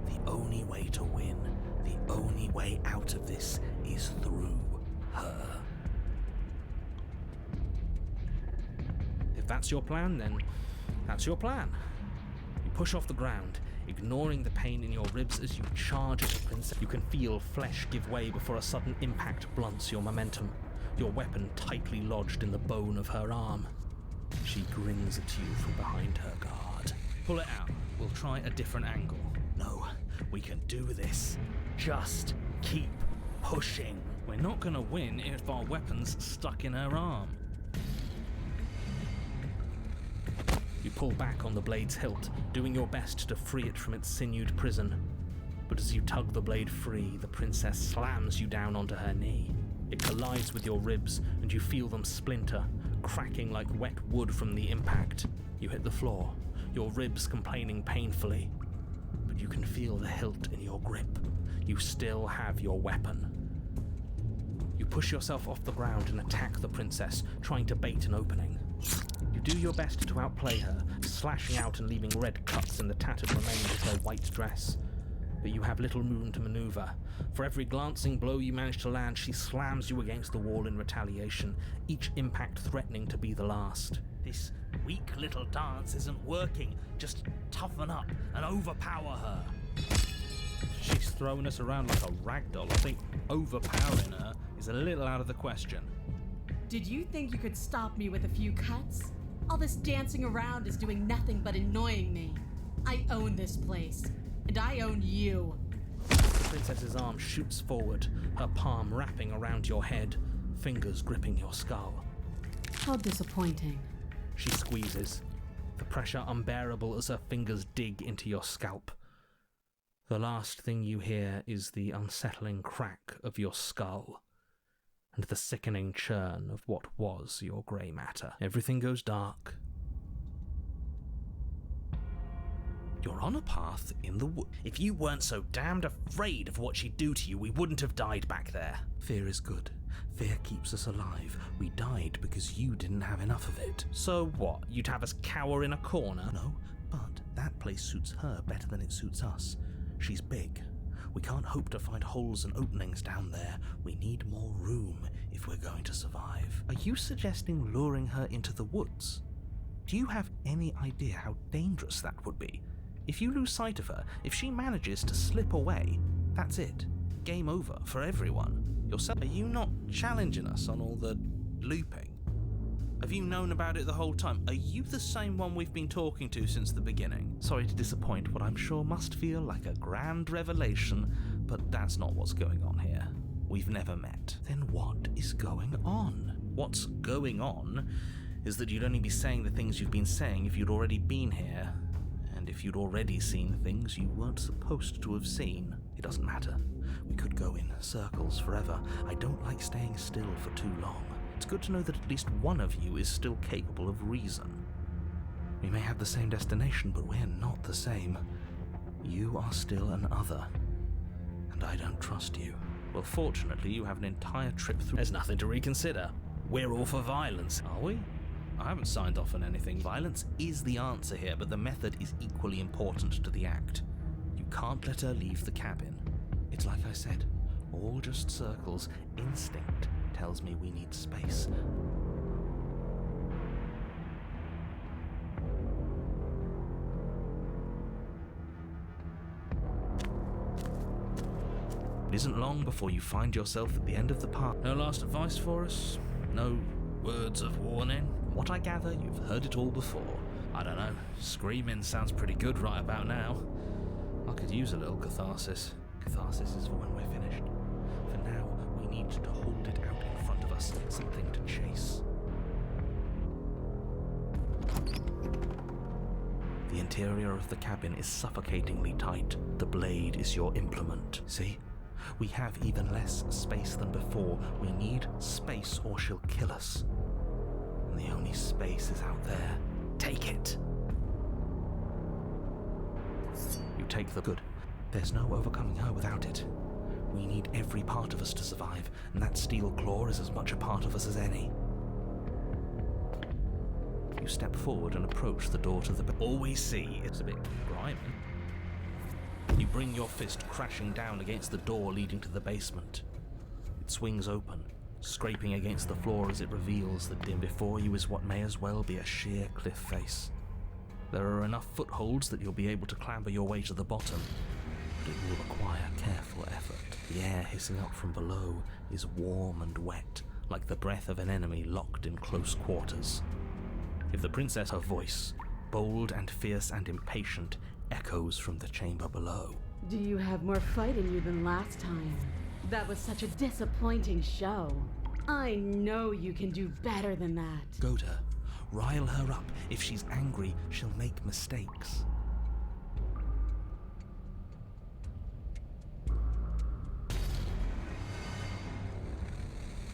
The only way to win, the only way out of this is through her. If that's your plan, then that's your plan. You push off the ground, ignoring the pain in your ribs as you charge at the princess. You can feel flesh give way before a sudden impact blunts your momentum, your weapon tightly lodged in the bone of her arm. She grins at you from behind her guard. Pull it out. We'll try a different angle. No, we can do this. Just keep pushing. We're not gonna win if our weapon's stuck in her arm. You pull back on the blade's hilt, doing your best to free it from its sinewed prison. But as you tug the blade free, the princess slams you down onto her knee. It collides with your ribs, and you feel them splinter, cracking like wet wood from the impact. You hit the floor, your ribs complaining painfully. But you can feel the hilt in your grip. You still have your weapon. You push yourself off the ground and attack the princess, trying to bait an opening. You do your best to outplay her, slashing out and leaving red cuts in the tattered remains of her white dress. But you have little room to maneuver. For every glancing blow you manage to land, she slams you against the wall in retaliation, each impact threatening to be the last. This weak little dance isn't working. Just toughen up and overpower her. She's throwing us around like a ragdoll. I think overpowering her is a little out of the question. Did you think you could stop me with a few cuts? All this dancing around is doing nothing but annoying me. I own this place, and I own you. The princess's arm shoots forward, her palm wrapping around your head, fingers gripping your skull. How disappointing. She squeezes, the pressure unbearable as her fingers dig into your scalp. The last thing you hear is the unsettling crack of your skull, and the sickening churn of what was your grey matter. Everything goes dark. You're on a path in the wood. If you weren't so damned afraid of what she'd do to you, we wouldn't have died back there. Fear is good. Fear keeps us alive. We died because you didn't have enough of it. So what? You'd have us cower in a corner? No, but that place suits her better than it suits us. She's big. We can't hope to find holes and openings down there. We need more room if we're going to survive. Are you suggesting luring her into the woods? Do you have any idea how dangerous that would be? If you lose sight of her, if she manages to slip away, that's it. Game over for everyone. Yourself. Are you not challenging us on all the looping? Have you known about it the whole time? Are you the same one we've been talking to since the beginning? Sorry to disappoint what I'm sure must feel like a grand revelation, but that's not what's going on here. We've never met. Then what is going on? What's going on is that you'd only be saying the things you've been saying if you'd already been here. And if you'd already seen things you weren't supposed to have seen. It doesn't matter. We could go in circles forever. I don't like staying still for too long. It's good to know that at least one of you is still capable of reason. We may have the same destination, but we're not the same. You are still an other, and I don't trust you. Well, fortunately, you have an entire trip through. There's nothing to reconsider. We're all for violence. Are we? I haven't signed off on anything. Violence is the answer here, but the method is equally important to the act. You can't let her leave the cabin. It's like I said, all just circles. Instinct tells me we need space. It isn't long before you find yourself at the end of the path. No last advice for us? No words of warning? What I gather, you've heard it all before. I don't know. Screaming sounds pretty good right about now. I could use a little catharsis. Catharsis is for when we're finished. For now, we need to hold it out in front of us, something to chase. The interior of the cabin is suffocatingly tight. The blade is your implement. See? We have even less space than before. We need space or she'll kill us. And the only space is out there. Take it. You take the good. There's no overcoming her without it. We need every part of us to survive, and that steel claw is as much a part of us as any. You step forward and approach the door to the All we see is a bit grimy. You bring your fist crashing down against the door leading to the basement. It swings open, scraping against the floor as it reveals that dim before you is what may as well be a sheer cliff face. There are enough footholds that you'll be able to clamber your way to the bottom, but it will require careful effort. The air hissing up from below is warm and wet, like the breath of an enemy locked in close quarters. If the princess, her voice, bold and fierce and impatient, echoes from the chamber below. Do you have more fight in you than last time? That was such a disappointing show. I know you can do better than that. Goad her. Rile her up. If she's angry, she'll make mistakes.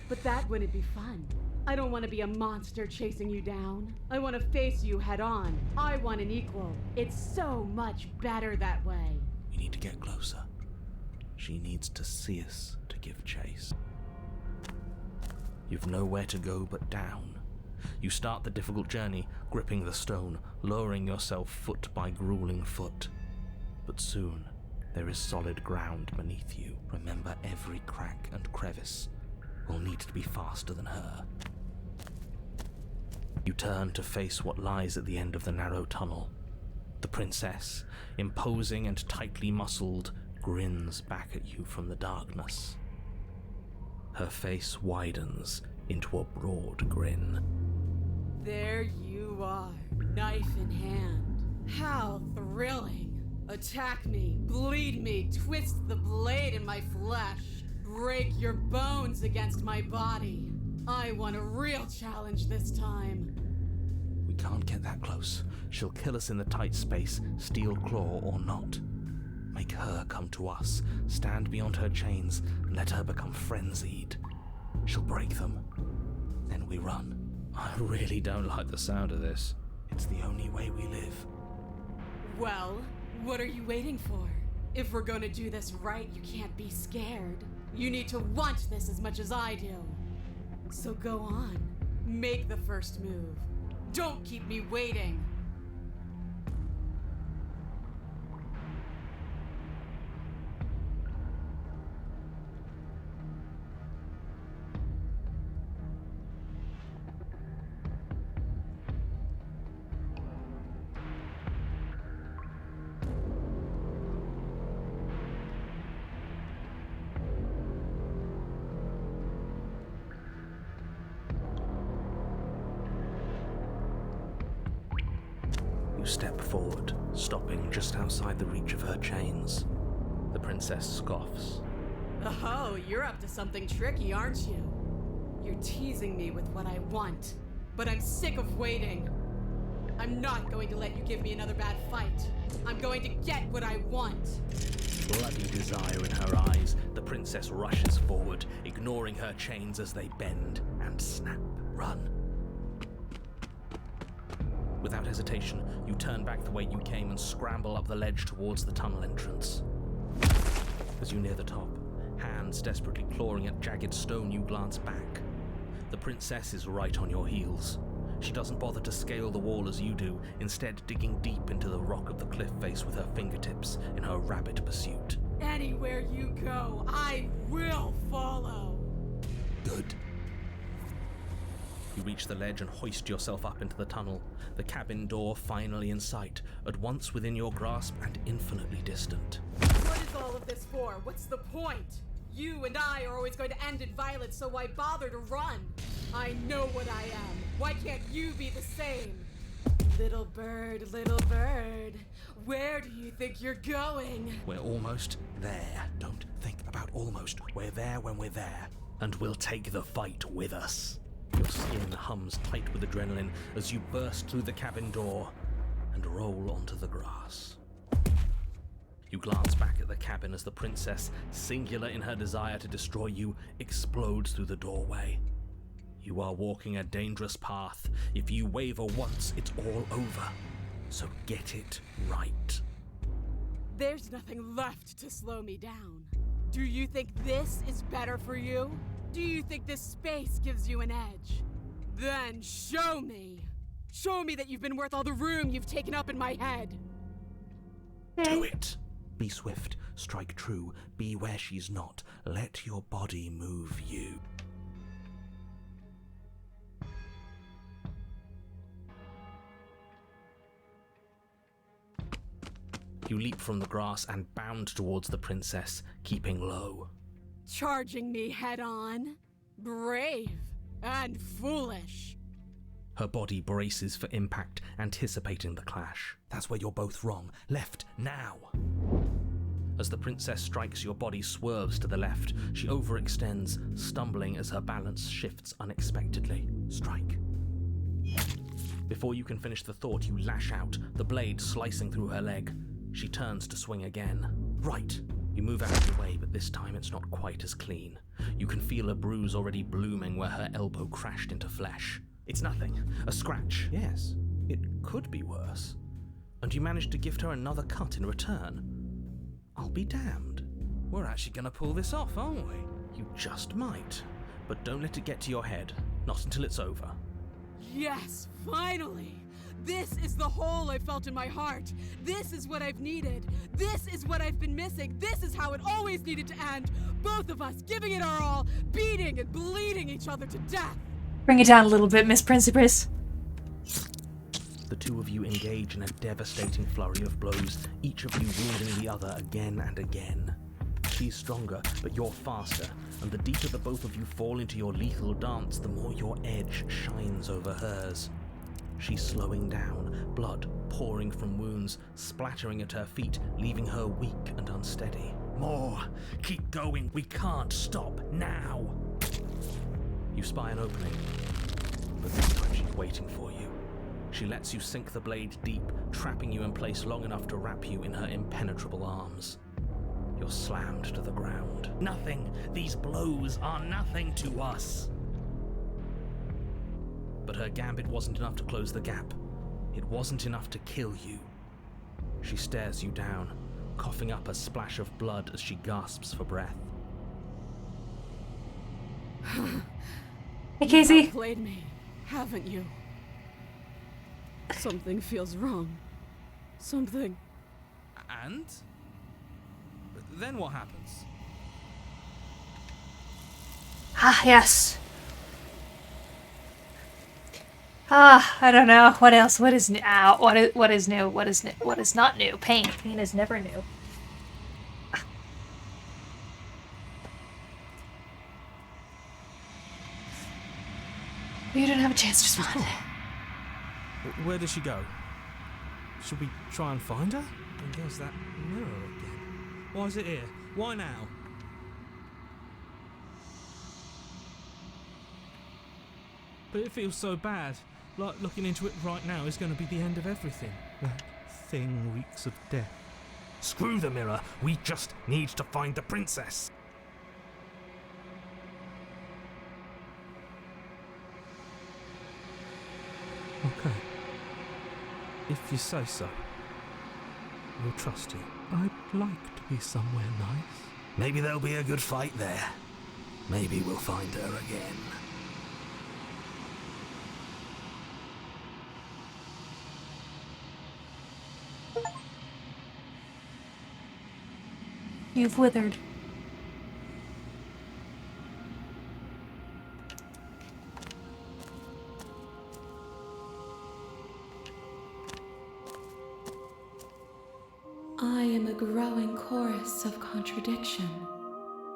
But that wouldn't be fun. I don't want to be a monster chasing you down. I want to face you head on. I want an equal. It's so much better that way. We need to get closer. She needs to see us to give chase. You've nowhere to go but down. You start the difficult journey, gripping the stone, lowering yourself foot by grueling foot. But soon, there is solid ground beneath you. Remember, every crack and crevice will need to be faster than her. You turn to face what lies at the end of the narrow tunnel. The princess, imposing and tightly muscled, grins back at you from the darkness. Her face widens into a broad grin. There you are, knife in hand. How thrilling. Attack me, bleed me, twist the blade in my flesh. Break your bones against my body. I want a real challenge this time. We can't get that close. She'll kill us in the tight space, steel claw or not. Make her come to us, stand beyond her chains, and let her become frenzied. She'll break them. Then we run. I really don't like the sound of this. It's the only way we live. Well, What are you waiting for? If we're gonna do this right, you can't be scared. You need to want this as much as I do. So go on. Make the first move. Don't keep me waiting. You step forward, stopping just outside the reach of her chains. The princess scoffs. Oh, you're up to something tricky, aren't you? You're teasing me with what I want, but I'm sick of waiting. I'm not going to let you give me another bad fight. I'm going to get what I want. Bloody desire in her eyes, the princess rushes forward, ignoring her chains as they bend and snap. Run. Without hesitation, you turn back the way you came and scramble up the ledge towards the tunnel entrance. As you near the top, hands desperately clawing at jagged stone, you glance back. The princess is right on your heels. She doesn't bother to scale the wall as you do, instead digging deep into the rock of the cliff face with her fingertips in her rapid pursuit. Anywhere you go, I will follow. Good. You reach the ledge and hoist yourself up into the tunnel, the cabin door finally in sight, at once within your grasp and infinitely distant. What is all of this for? What's the point? You and I are always going to end in violence, so why bother to run? I know what I am. Why can't you be the same? Little bird, where do you think you're going? We're almost there. Don't think about almost. We're there when we're there. And we'll take the fight with us. Your skin hums tight with adrenaline as you burst through the cabin door and roll onto the grass. You glance back at the cabin as the princess, singular in her desire to destroy you, explodes through the doorway. You are walking a dangerous path. If you waver once, it's all over. So get it right. There's nothing left to slow me down. Do you think this is better for you? Do you think this space gives you an edge? Then show me! Show me that you've been worth all the room you've taken up in my head! Do it! Be swift, strike true, be where she's not. Let your body move you. You leap from the grass and bound towards the princess, keeping low. Charging me head on? Brave and foolish. Her body braces for impact, anticipating the clash. That's where you're both wrong. Left, now! As the princess strikes, your body swerves to the left. She overextends, stumbling as her balance shifts unexpectedly. Strike. Before you can finish the thought, you lash out, the blade slicing through her leg. She turns to swing again. Right! You move out of the way, but this time it's not quite as clean. You can feel a bruise already blooming where her elbow crashed into flesh. It's nothing. A scratch. Yes, it could be worse. And you manage to gift her another cut in return. I'll be damned. We're actually gonna pull this off, aren't we? You just might. But don't let it get to your head. Not until it's over. Yes, finally! This is the hole I felt in my heart. This is what I've needed. This is what I've been missing. This is how it always needed to end. Both of us giving it our all, beating and bleeding each other to death. Bring it down a little bit, Miss Principess. The two of you engage in a devastating flurry of blows, each of you wounding the other again and again. She's stronger, but you're faster, and the deeper the both of you fall into your lethal dance, the more your edge shines over hers. She's slowing down, blood pouring from wounds, splattering at her feet, leaving her weak and unsteady. More! Keep going! We can't stop now! You spy an opening, but this time she's waiting for you. She lets you sink the blade deep, trapping you in place long enough to wrap you in her impenetrable arms. You're slammed to the ground. Nothing! These blows are nothing to us! But her gambit wasn't enough to close the gap. It wasn't enough to kill you. She stares you down, coughing up a splash of blood as she gasps for breath. Hey, Casey. You've outplayed me, haven't you? Something feels wrong. Something. And? Then what happens? Ah, yes. Ah, I don't know. What else? What is new? What is new? What is new? What is not new? Pain. Pain is never new. You didn't have a chance to respond. Where does she go? Should we try and find her? And there's that mirror again. Why is it here? Why now? But it feels so bad. Like looking into it right now is going to be the end of everything. That thing reeks of death. Screw the mirror. We just need to find the princess. Okay. If you say so. We'll trust you. I'd like to be somewhere nice. Maybe there'll be a good fight there. Maybe we'll find her again. You've withered. I am a growing chorus of contradiction,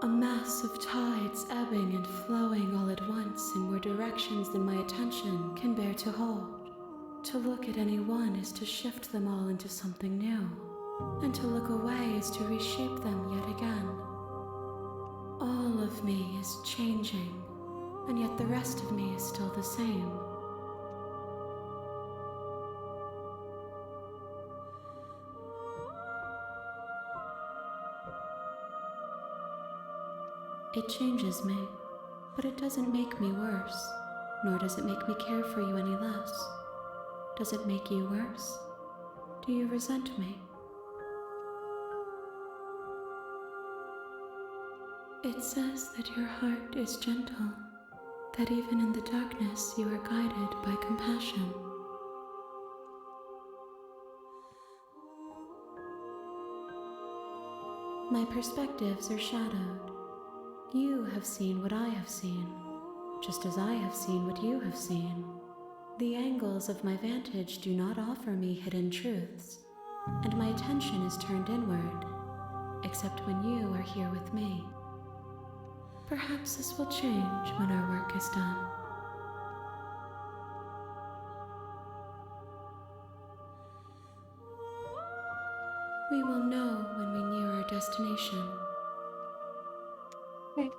a mass of tides ebbing and flowing all at once in more directions than my attention can bear to hold. To look at any one is to shift them all into something new, and to look away is to reshape them yet again. All of me is changing, and yet the rest of me is still the same. It changes me, but it doesn't make me worse, nor does it make me care for you any less. Does it make you worse? Do you resent me? It says that your heart is gentle, that even in the darkness you are guided by compassion. My perspectives are shadowed. You have seen what I have seen, just as I have seen what you have seen. The angles of my vantage do not offer me hidden truths, and my attention is turned inward, except when you are here with me. Perhaps this will change when our work is done. We will know when we near our destination. Okay.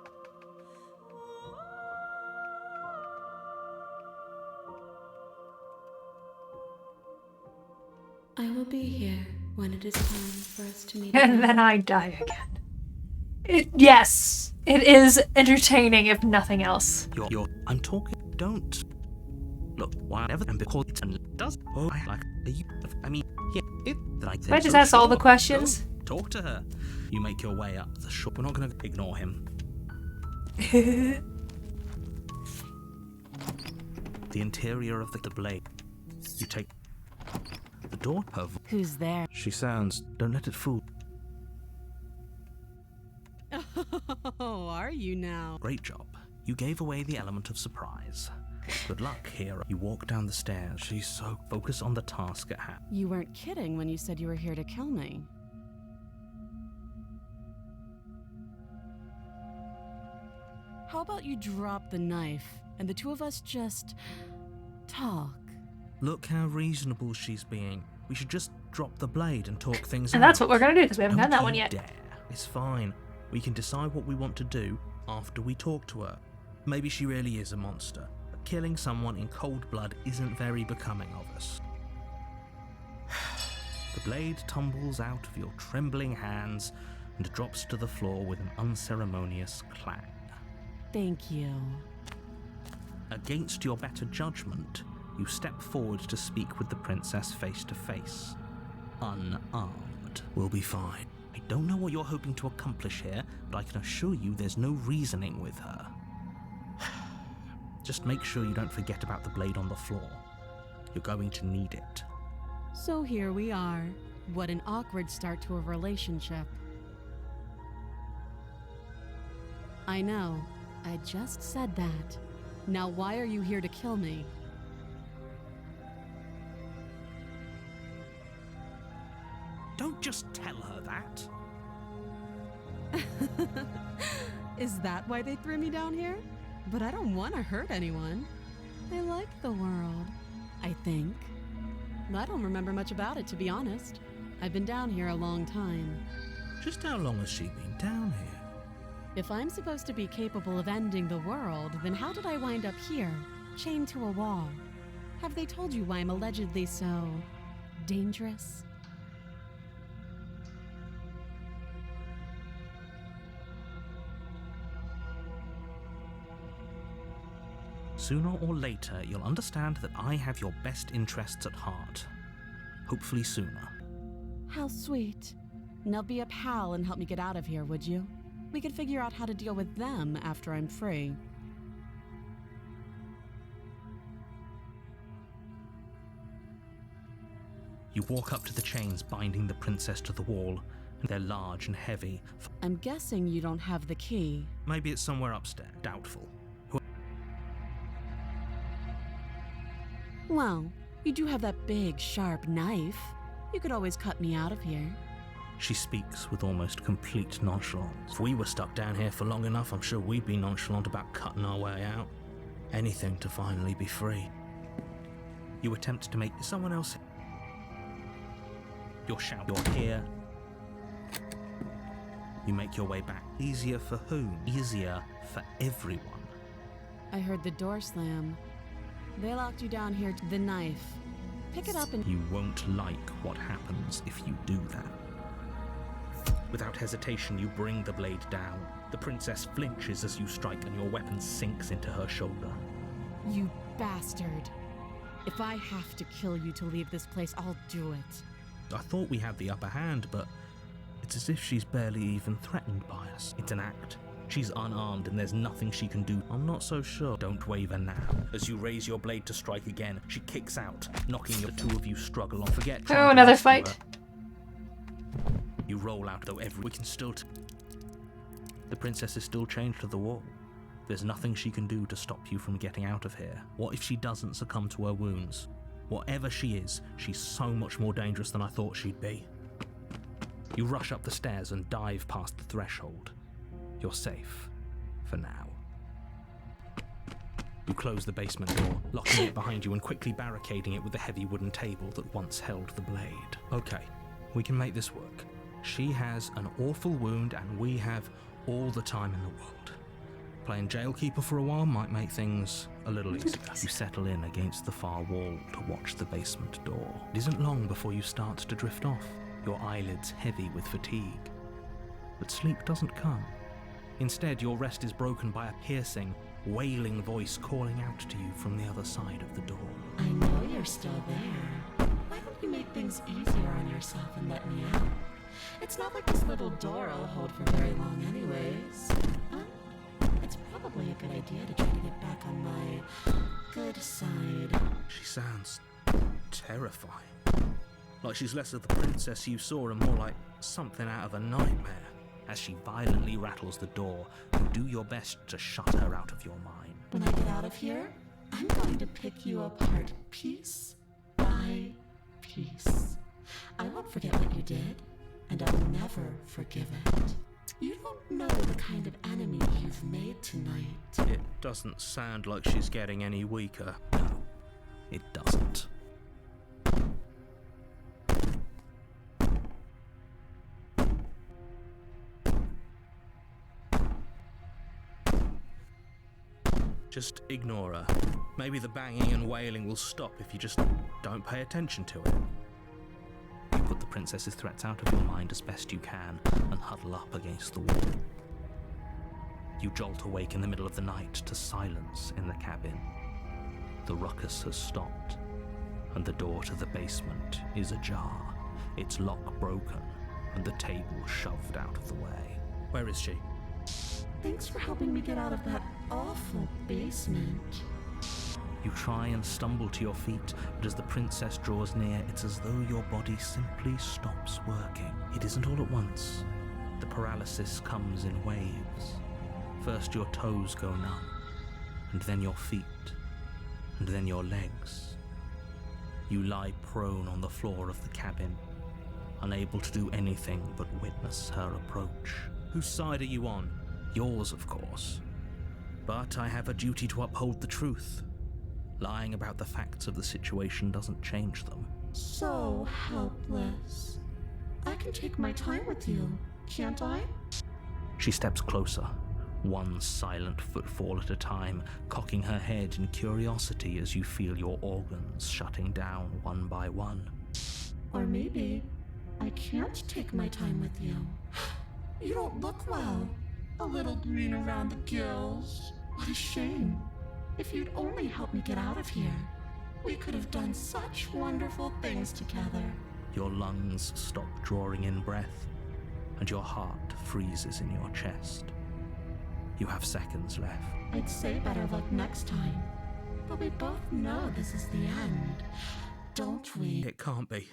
I will be here when it is time for us to meet And again. then I die again. Yes, it is entertaining if nothing else. I'm talking. Don't. Look, whatever, and because it does. Oh, I like. I mean, yeah, it. Like. Can I just ask all the questions? Go, talk to her. You make your way up the shore. We're not going to ignore him. The interior of the blade. You take the door. Who's there? She sounds. Don't let it fool. Oh, are you now? Great job. You gave away the element of surprise. Good luck, hero. You walk down the stairs. She's so focused on the task at hand. You weren't kidding when you said you were here to kill me. How about you drop the knife and the two of us just talk? Look how reasonable she's being. We should just drop the blade and talk things out. And that's what we're gonna do because we haven't Don't done that you one yet. dare. It's fine. We can decide what we want to do after we talk to her. Maybe she really is a monster, but killing someone in cold blood isn't very becoming of us. The blade tumbles out of your trembling hands and drops to the floor with an unceremonious clang. Thank you. Against your better judgment, you step forward to speak with the princess face to face. unarmed. We'll be fine. I don't know what you're hoping to accomplish here, but I can assure you there's no reasoning with her. Just make sure you don't forget about the blade on the floor. You're going to need it. So here we are. What an awkward start to a relationship. I know. I just said that. Now why are you here to kill me? Don't just tell her that. Is that why they threw me down here? But I don't want to hurt anyone. I like the world, I think. I don't remember much about it, to be honest. I've been down here a long time. Just how long has she been down here? If I'm supposed to be capable of ending the world, then how did I wind up here, chained to a wall? Have they told you why I'm allegedly so dangerous? Sooner or later, you'll understand that I have your best interests at heart. Hopefully sooner. How sweet. Now be a pal and help me get out of here, would you? We could figure out how to deal with them after I'm free. You walk up to the chains binding the princess to the wall. They're large and heavy. I'm guessing you don't have the key. Maybe it's somewhere upstairs. Doubtful. Well, you do have that big, sharp knife. You could always cut me out of here. She speaks with almost complete nonchalance. If we were stuck down here for long enough, I'm sure we'd be nonchalant about cutting our way out. Anything to finally be free. You attempt to make someone else... You're shouting. You're here. You make your way back. Easier for whom? Easier for everyone. I heard the door slam. They locked you down here. The knife. Pick it up and... You won't like what happens if you do that. Without hesitation, you bring the blade down. The princess flinches as you strike and your weapon sinks into her shoulder. You bastard. If I have to kill you to leave this place, I'll do it. I thought we had the upper hand, but it's as if she's barely even threatened by us. It's an act. She's unarmed and there's nothing she can do. I'm not so sure. Don't waver now. As you raise your blade to strike again, she kicks out, knocking the two of you struggle on. Forget. Oh, another fight. You roll out, though we can still... The princess is still chained to the wall. There's nothing she can do to stop you from getting out of here. What if she doesn't succumb to her wounds? Whatever she is, she's so much more dangerous than I thought she'd be. You rush up the stairs and dive past the threshold. You're safe. For now. You close the basement door, locking it behind you and quickly barricading it with the heavy wooden table that once held the blade. Okay, we can make this work. She has an awful wound and we have all the time in the world. Playing jailkeeper for a while might make things a little easier. You settle in against the far wall to watch the basement door. It isn't long before you start to drift off, your eyelids heavy with fatigue. But sleep doesn't come. Instead, your rest is broken by a piercing, wailing voice calling out to you from the other side of the door. I know you're still there. Why don't you make things easier on yourself and let me out? It's not like this little door I'll hold for very long anyways. It's probably a good idea to try to get back on my good side. She sounds terrifying. Like she's less of the princess you saw and more like something out of a nightmare. As she violently rattles the door, you do your best to shut her out of your mind. When I get out of here, I'm going to pick you apart piece by piece. I won't forget what you did, and I'll never forgive it. You don't know the kind of enemy you've made tonight. It doesn't sound like she's getting any weaker. No, it doesn't. Just ignore her. Maybe the banging and wailing will stop if you just don't pay attention to it. You put the princess's threats out of your mind as best you can and huddle up against the wall. You jolt awake in the middle of the night to silence in the cabin. The ruckus has stopped, and the door to the basement is ajar. its lock broken, and the table shoved out of the way. Where is she? Thanks for helping me get out of that awful basement. You try and stumble to your feet, but as the princess draws near, it's as though your body simply stops working. It isn't all at once. The paralysis comes in waves. First your toes go numb, and then your feet, and then your legs. You lie prone on the floor of the cabin, unable to do anything but witness her approach. Whose side are you on? Yours, of course. But I have a duty to uphold the truth. Lying about the facts of the situation doesn't change them. So helpless. I can take my time with you, can't I? She steps closer, one silent footfall at a time, cocking her head in curiosity as you feel your organs shutting down one by one. Or maybe I can't take my time with you. You don't look well. A little green around the gills. What a shame. If you'd only helped me get out of here, we could have done such wonderful things together. Your lungs stop drawing in breath, and your heart freezes in your chest. You have seconds left. I'd say better luck next time, but we both know this is the end, don't we? It can't be.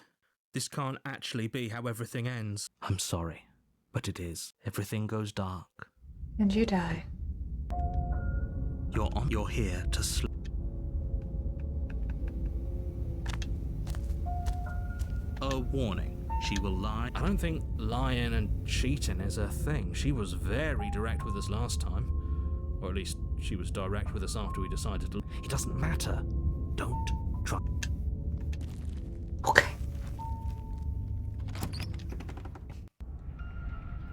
This can't actually be how everything ends. I'm sorry, but it is. Everything goes dark. And you die. You're here to sleep. A warning. She will lie. I don't think lying and cheating is a thing. She was very direct with us last time. Or at least she was direct with us after we decided to... It doesn't matter. Don't try. Okay.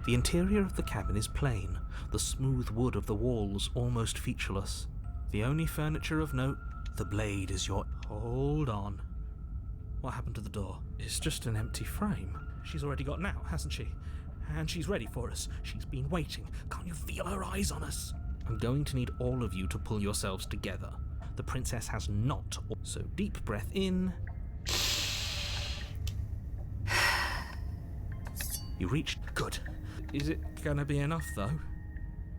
The interior of the cabin is plain, the smooth wood of the walls almost featureless. The only furniture of note, the blade is your... Hold on. What happened to the door? It's just an empty frame. She's already got out, hasn't she? And she's ready for us. She's been waiting. Can't you feel her eyes on us? I'm going to need all of you to pull yourselves together. The princess has not... So deep breath in. You reached... Good. Is it gonna be enough, though?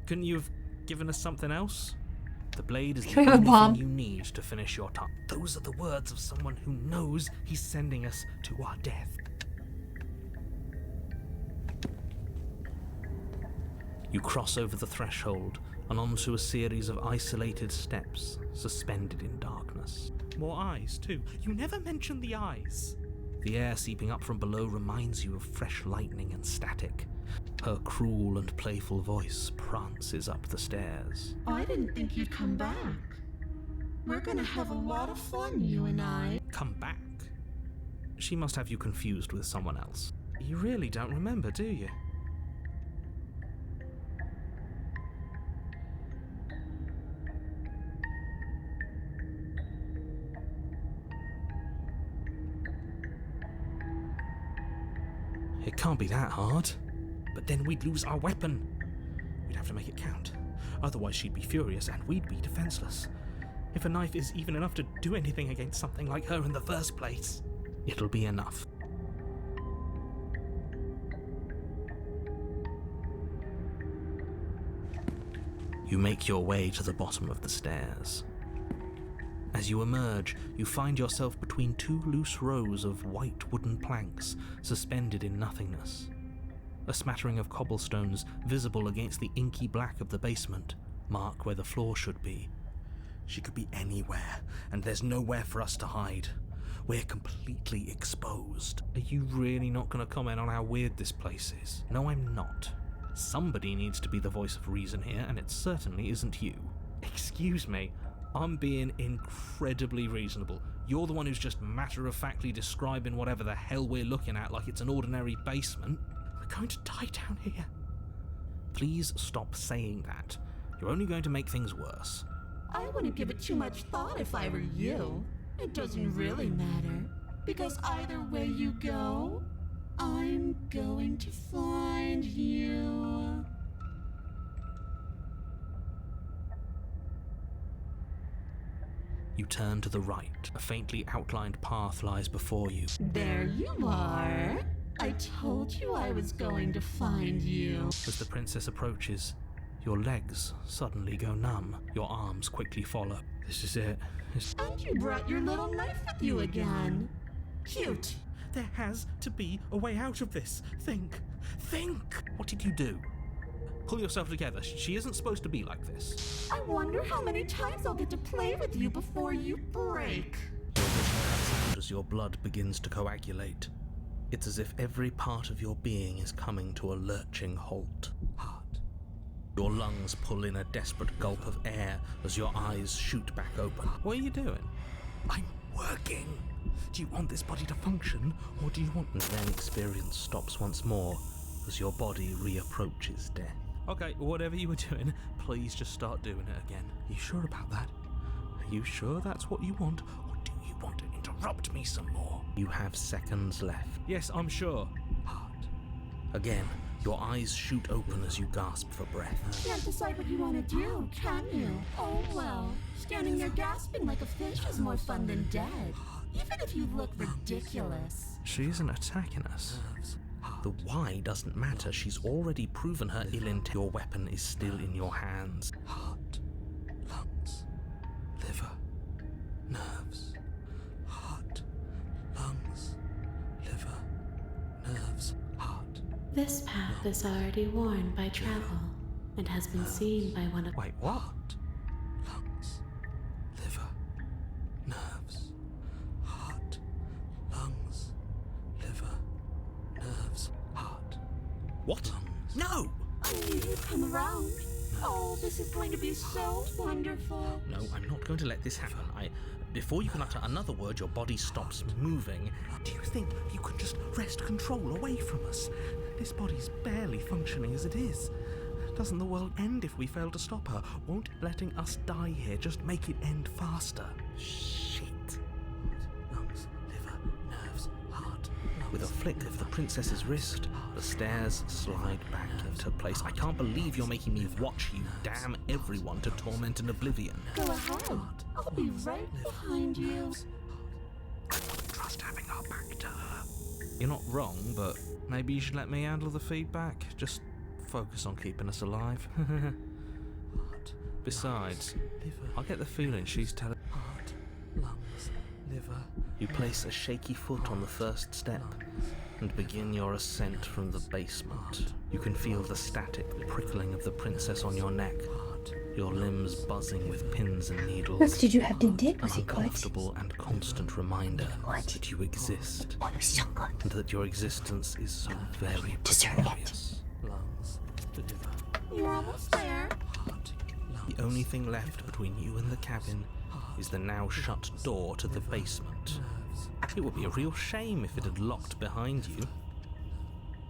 Couldn't you have given us something else? The blade is Give the him a only bomb. thing you need to finish your task. Those are the words of someone who knows he's sending us to our death. You cross over the threshold and onto a series of isolated steps, suspended in darkness. More eyes, too. You never mentioned the eyes. The air seeping up from below reminds you of fresh lightning and static. Her cruel and playful voice prances up the stairs. I didn't think you'd come back. We're gonna have a lot of fun, you and I. Come back? She must have you confused with someone else. You really don't remember, do you? It can't be that hard. But then we'd lose our weapon. We'd have to make it count. Otherwise she'd be furious and we'd be defenseless. If a knife is even enough to do anything against something like her in the first place. It'll be enough. You make your way to the bottom of the stairs. As you emerge, you find yourself between two loose rows of white wooden planks suspended in nothingness. A smattering of cobblestones visible against the inky black of the basement mark where the floor should be. She could be anywhere, and there's nowhere for us to hide. We're completely exposed. Are you really not going to comment on how weird this place is? No, I'm not. Somebody needs to be the voice of reason here, and it certainly isn't you. Excuse me, I'm being incredibly reasonable. You're the one who's just matter-of-factly describing whatever the hell we're looking at like it's an ordinary basement. We're going to die down here. Please stop saying that. You're only going to make things worse. I wouldn't give it too much thought if I were you. It doesn't really matter, because either way you go, I'm going to find you. You turn to the right. A faintly outlined path lies before you. There you are. I told you I was going to find you. As the princess approaches, your legs suddenly go numb. Your arms quickly follow. This is it. And you brought your little knife with you again. Cute. There has to be a way out of this. Think. What did you do? Pull yourself together. She isn't supposed to be like this. I wonder how many times I'll get to play with you before you break. As your blood begins to coagulate, it's as if every part of your being is coming to a lurching halt. Your lungs pull in a desperate gulp of air as your eyes shoot back open. What are you doing? I'm working. Do you want this body to function, or do you want... And then experience stops once more as your body reapproaches death. Okay, whatever you were doing, please just start doing it again. You sure about that? Are you sure that's what you want, or do you want to interrupt me some more? You have seconds left. Yes, I'm sure. Again, your eyes shoot open as you gasp for breath. Can't decide what you want to do, can you? Oh well, standing there gasping like a fish is more fun than dead. Even if you look ridiculous. She isn't attacking us. The why doesn't matter. She's already proven her ill intent. Your weapon is still in your hands. Heart, lungs, liver, nerves. Heart, lungs, liver, nerves, heart. This path is already worn by travel and has been seen by one of... Wait, what? Lungs, liver, nerves, heart, lungs, liver, nerves, heart. What? No! I knew you'd come around. Oh, this is going to be so wonderful. No, I'm not going to let this happen. Before you can utter another word, your body stops moving. Do you think you could just wrest control away from us? This body's barely functioning as it is. Doesn't the world end if we fail to stop her? Won't letting us die here just make it end faster? Shit. Lungs, liver, nerves, heart. Lungs, With a flick of the princess's wrist, the stairs slide back into place. I can't believe you're making me watch you damn everyone to torment and oblivion. Go ahead. I'll be right behind you. I wouldn't trust having our back to her. You're not wrong, but maybe you should let me handle the feedback. Just focus on keeping us alive. Besides, I get the feeling she's telling... Heart, lungs, liver... You place a shaky foot on the first step and begin your ascent from the basement. You can feel the static prickling of the princess on your neck, your limbs buzzing with pins and needles. What did you have to do? Was An it good? uncomfortable and constant reminder that you exist, and that your existence is so very precarious. Lungs, liver... You're almost there. Heart, lungs... The only thing left between you and the cabin is the now shut door to the basement. It would be a real shame if it had locked behind you.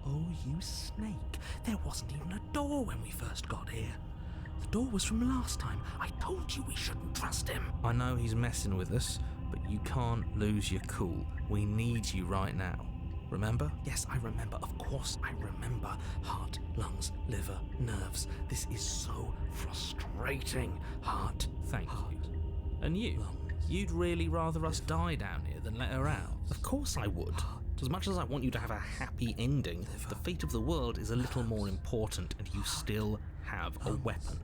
Oh, you snake. There wasn't even a door when we first got here. The door was from last time. I told you we shouldn't trust him. I know he's messing with us, but you can't lose your cool. We need you right now. Remember? Yes, I remember. Of course I remember. Heart, lungs, liver, nerves. This is so frustrating. Heart, Thank you. And you? You'd really rather us die down here than let her out? Of course I would. As much as I want you to have a happy ending, the fate of the world is a little more important, and you still have a weapon.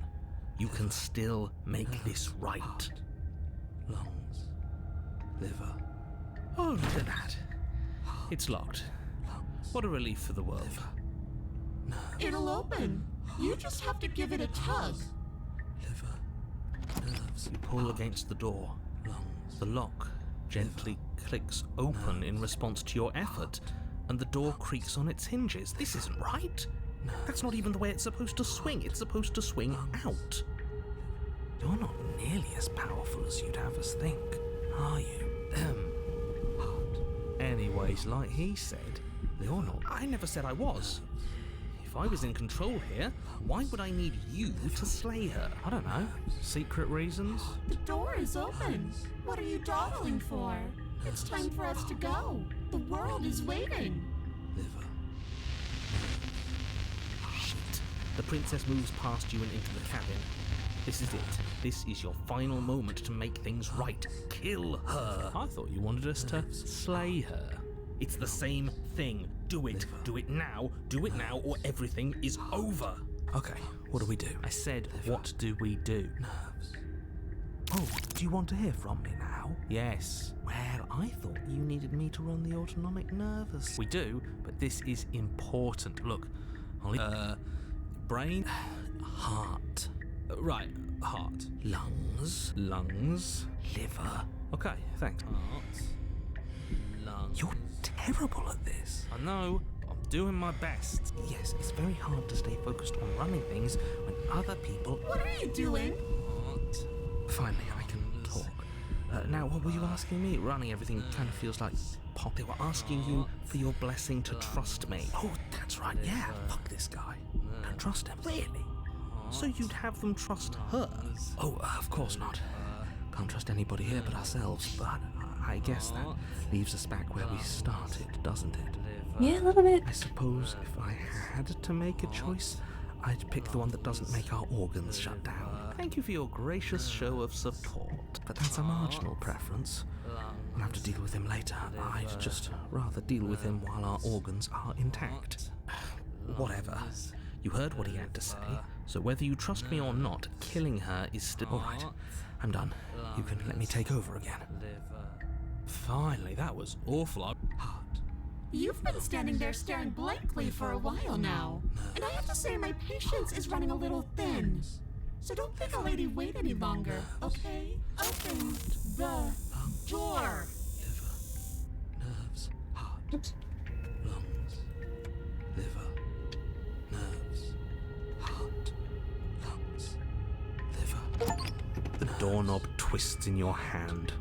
You can still make this right. lungs, liver... Oh, look at that. It's locked. What a relief for the world. It'll open. You just have to give it a tug. Liver, nerves... You pull against the door. The lock gently clicks open in response to your effort, and the door creaks on its hinges. This isn't right. That's not even the way it's supposed to swing. It's supposed to swing out. You're not nearly as powerful as you'd have us think, are you? Anyways, like he said, you're not. I never said I was. If I was in control here, why would I need you to slay her? I don't know. Secret reasons? The door is open. What are you dawdling for? It's time for us to go. The world is waiting. Liver... Shit. The princess moves past you and into the cabin. This is it. This is your final moment to make things right. Kill her. I thought you wanted us to slay her. It's the same thing. Do it. Do it now. Do it now, or everything is over. Okay, what do we do? I said, what do we do? Nerves. Oh, do you want to hear from me now? Yes. Well, I thought you needed me to run the autonomic nervous. We do, but this is important. Look, brain, Heart. right, heart, Lungs. lungs, Liver. okay, thanks. Heart, lungs. You're terrible at this. I know, I'm doing my best. Yes, it's very hard to stay focused on running things when other people... What are you doing? Heart, Finally, I can talk. Now, what were you asking me? Running everything kind of feels like pop. they were asking you for your blessing to trust me. Oh, that's right. Yeah, fuck this guy. Don't trust him. Really? So you'd have them trust her? Oh, of course not. Can't trust anybody here but ourselves, but I guess that leaves us back where we started, doesn't it? Yeah, a little bit. I suppose if I had to make a choice, I'd pick the one that doesn't make our organs shut down. Thank you for your gracious show of support. But that's a marginal preference. We'll have to deal with him later. I'd just rather deal with him while our organs are intact. Whatever. You heard what he had to say, so whether you trust me or not, killing her is still... All right, I'm done. You can let me take over again. Finally, that was awful. Heart. You've been standing there staring blankly for a while now. And I have to say my patience is running a little thin. So don't make a lady wait any longer, okay? Open the door. Liver. Nerves. Heart. Lungs. Liver. Nerves. Heart. Lungs. Liver. The doorknob twists in your hand,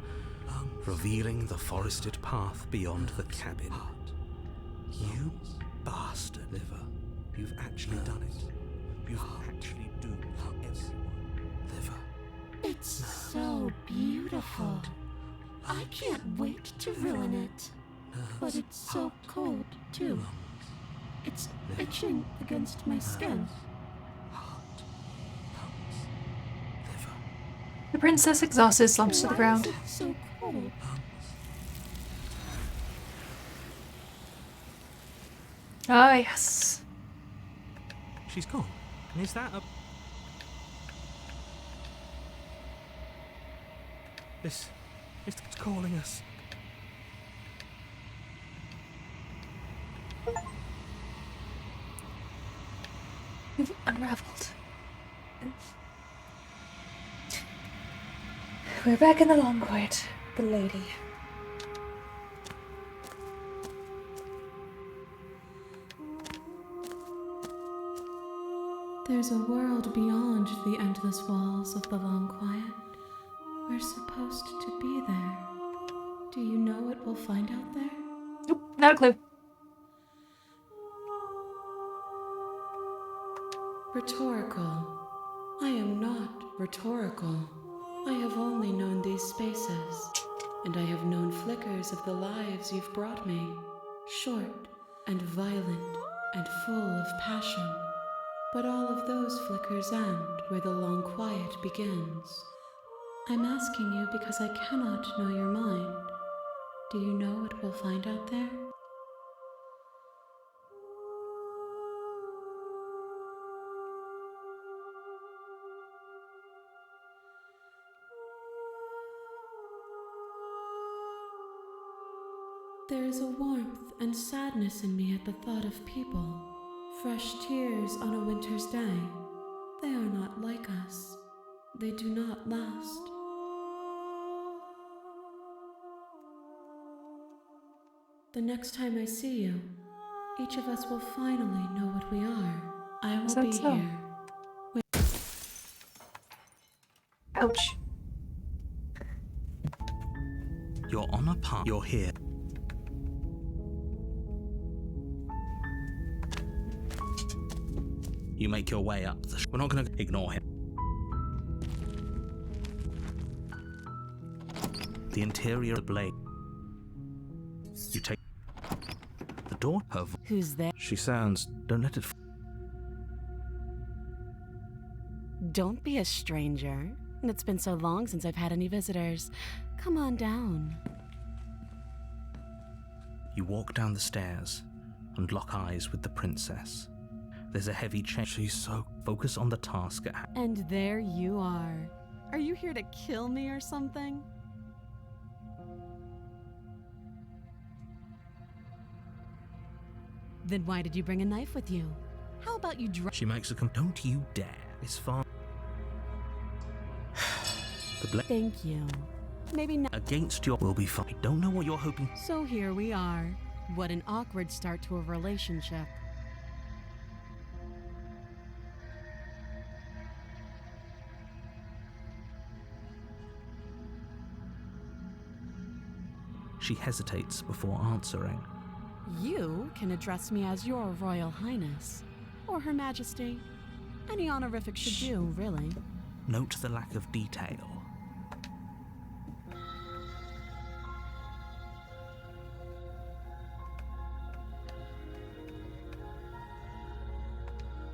revealing the forested path beyond the cabin. Heart. You bastard. Liver. You've actually done it. You've actually doomed everyone. Liver. It's so beautiful. I can't wait to ruin it. But it's so cold, too. It's itching against my skin. Heart. Lungs. Liver. The princess, exhausted, slumps to the Why ground. is it so cold? Ah, yes. She's gone. And is that a... It's calling us. We've unraveled. We're back in the long quiet. The lady. There's a world beyond the endless walls of the long quiet. We're supposed to be there. Do you know what we'll find out there? Nope, not a clue. Rhetorical. I am not rhetorical. I have only known these spaces, and I have known flickers of the lives you've brought me. Short and violent and full of passion. But all of those flickers end where the long quiet begins. I'm asking you because I cannot know your mind. Do you know what we'll find out there? There is a warmth and sadness in me at the thought of people. Fresh tears on a winter's day. They are not like us. They do not last. The next time I see you, each of us will finally know what we are. I will be so? here. Ouch. You're on a path. You're here. You make your way up the... We're not going to ignore him. The interior of the blade. You take... The door... Her vo- Who's there? She sounds... Don't let it... Don't be a stranger. And it's been so long since I've had any visitors. Come on down. You walk down the stairs and lock eyes with the princess. There's a heavy chain. She's so focused on the task at hand. And there you are. Are you here to kill me or something? Then why did you bring a knife with you? How about you drop? She makes a don't you dare. It's far. Thank you. Maybe not. Against your will be fine. I don't know what you're hoping. So here we are. What an awkward start to a relationship. She hesitates before answering. You can address me as Your Royal Highness, or Her Majesty. Any honorific should do, really. Note the lack of detail.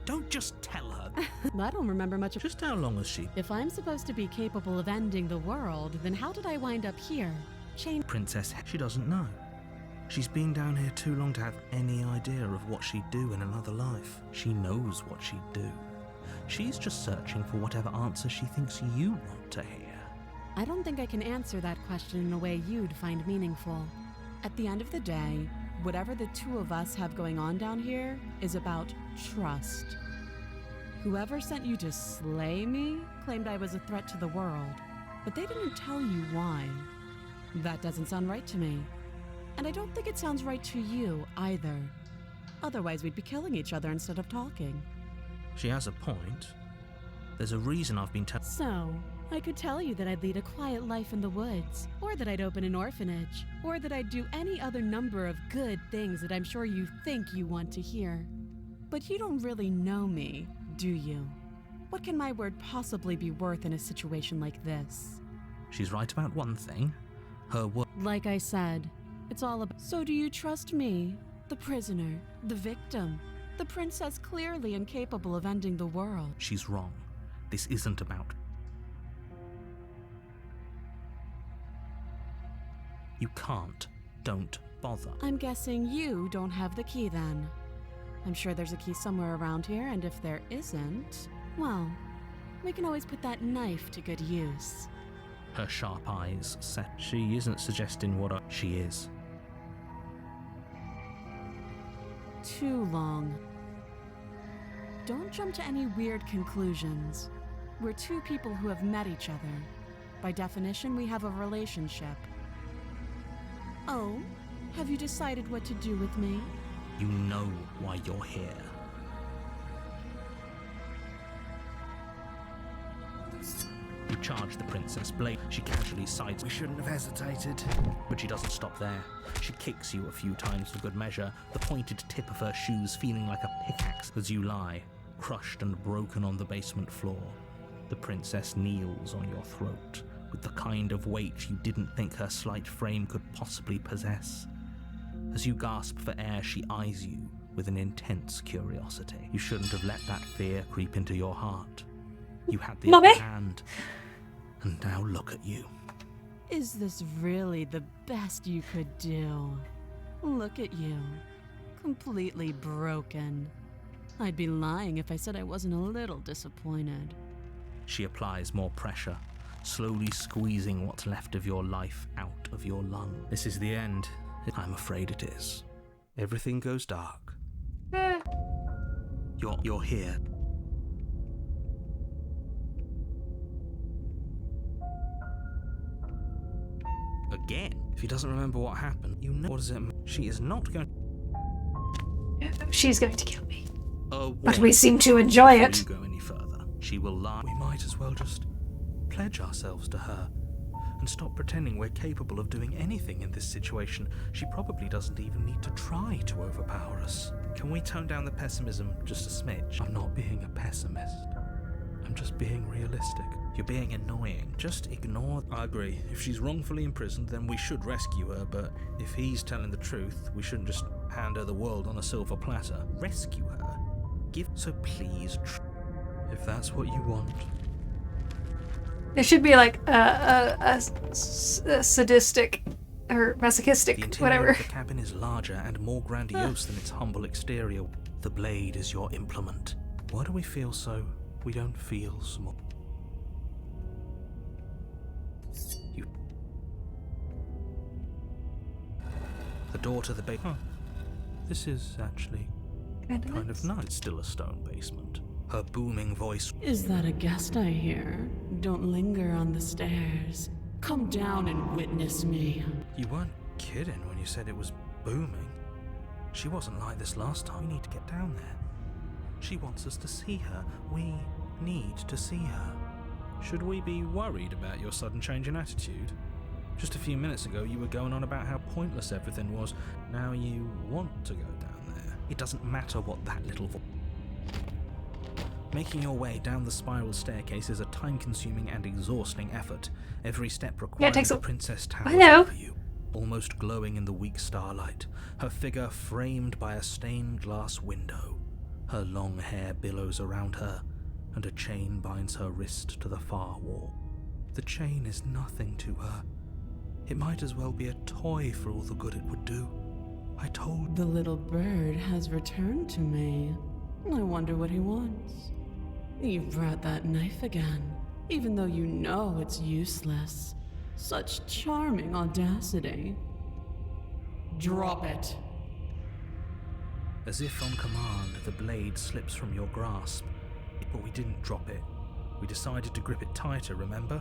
Don't just tell her. I don't remember much of. Just how long has she? If I'm supposed to be capable of ending the world, then how did I wind up here? Princess, she doesn't know. She's been down here too long to have any idea of what she'd do in another life. She knows what she'd do. She's just searching for whatever answer she thinks you want to hear. I don't think I can answer that question in a way you'd find meaningful. At the end of the day, whatever the two of us have going on down here is about trust. Whoever sent you to slay me claimed I was a threat to the world, but they didn't tell you why. That doesn't sound right to me. And I don't think it sounds right to you either. Otherwise, we'd be killing each other instead of talking. She has a point. There's a reason I've been telling. So, I could tell you that I'd lead a quiet life in the woods, or that I'd open an orphanage, or that I'd do any other number of good things that I'm sure you think you want to hear. But you don't really know me, do you? What can my word possibly be worth in a situation like this? She's right about one thing. Her word. Like I said, it's all about. So do you trust me, the prisoner, the victim, the princess clearly incapable of ending the world? She's wrong. This isn't about. You can't. Don't bother. I'm guessing you don't have the key then. I'm sure there's a key somewhere around here, and if there isn't, well, we can always put that knife to good use. Her sharp eyes set. She isn't suggesting what she is. Too long. Don't jump to any weird conclusions. We're two people who have met each other. By definition, we have a relationship. Oh, have you decided what to do with me? You know why you're here. You charge the princess blade. She casually sides. We shouldn't have hesitated. But she doesn't stop there. She kicks you a few times for good measure, the pointed tip of her shoes feeling like a pickaxe as you lie, crushed and broken on the basement floor. The princess kneels on your throat, with the kind of weight you didn't think her slight frame could possibly possess. As you gasp for air, she eyes you with an intense curiosity. You shouldn't have let that fear creep into your heart. You had the upper hand, and now look at you. Is this really the best you could do? Look at you. Completely broken. I'd be lying if I said I wasn't a little disappointed. She applies more pressure, slowly squeezing what's left of your life out of your lung. This is the end. I'm afraid it is. Everything goes dark. You're here. Again? If he doesn't remember what happened, you know what does it mean? She is not going. She's going to kill me. But But we seem to enjoy it. Before you go any further, she will lie. We might as well just pledge ourselves to her and stop pretending we're capable of doing anything in this situation. She probably doesn't even need to try to overpower us. Can we tone down the pessimism just a smidge? I'm not being a pessimist. I'm just being realistic. You're being annoying. Just ignore. I agree. If she's wrongfully imprisoned, then we should rescue her, but if he's telling the truth, we shouldn't just hand her the world on a silver platter. Rescue her? So please, If that's what you want. It should be like a sadistic or masochistic, The interior whatever. of the cabin is larger and more grandiose than its humble exterior. The blade is your implement. Why do we feel so? We don't feel small. The door to the basement. This is actually kind of nice. It's still a stone basement. Her booming voice. Is that a guest I hear? Don't linger on the stairs. Come down and witness me. You weren't kidding when you said it was booming. She wasn't like this last time. We need to get down there. She wants us to see her. We need to see her. Should we be worried about your sudden change in attitude? Just a few minutes ago, you were going on about how pointless everything was. Now you want to go down there. It doesn't matter what that little voice. Making your way down the spiral staircase is a time-consuming and exhausting effort. Every step requires the princess towers over you, almost glowing in the weak starlight. Her figure framed by a stained glass window. Her long hair billows around her, and a chain binds her wrist to the far wall. The chain is nothing to her. It might as well be a toy for all the good it would do. I told... The little bird has returned to me. I wonder what he wants. You brought that knife again, even though you know it's useless. Such charming audacity. Drop it. As if on command, the blade slips from your grasp. But we didn't drop it. We decided to grip it tighter, remember?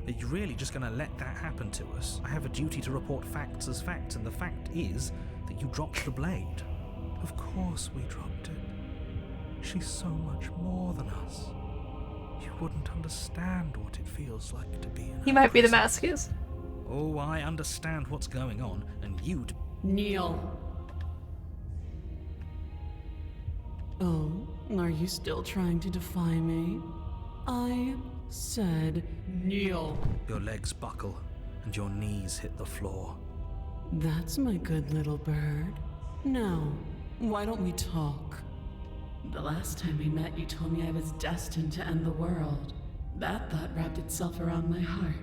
Are you really just going to let that happen to us? I have a duty to report facts as facts, and the fact is that you dropped the blade. Of course we dropped it. She's so much more than us. You wouldn't understand what it feels like to be in He her might be the presence. masochist. Oh, I understand what's going on, and you'd... Kneel. Oh, are you still trying to defy me? I said kneel. Your legs buckle, and your knees hit the floor. That's my good little bird. Now, why don't we talk? The last time we met, you told me I was destined to end the world. That thought wrapped itself around my heart.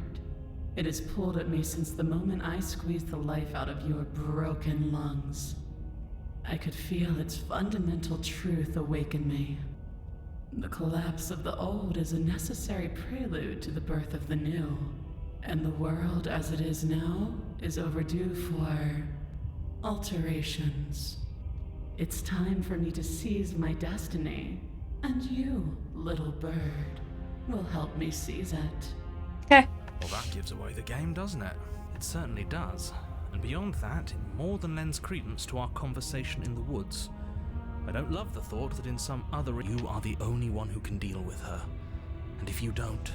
It has pulled at me since the moment I squeezed the life out of your broken lungs. I could feel its fundamental truth awaken me. The collapse of the old is a necessary prelude to the birth of the new. And the world as it is now is overdue for alterations. It's time for me to seize my destiny. And you, little bird, will help me seize it. Okay. Well, that gives away the game, doesn't it? It certainly does. And beyond that, it more than lends credence to our conversation in the woods. I don't love the thought that in some other... You are the only one who can deal with her. And if you don't,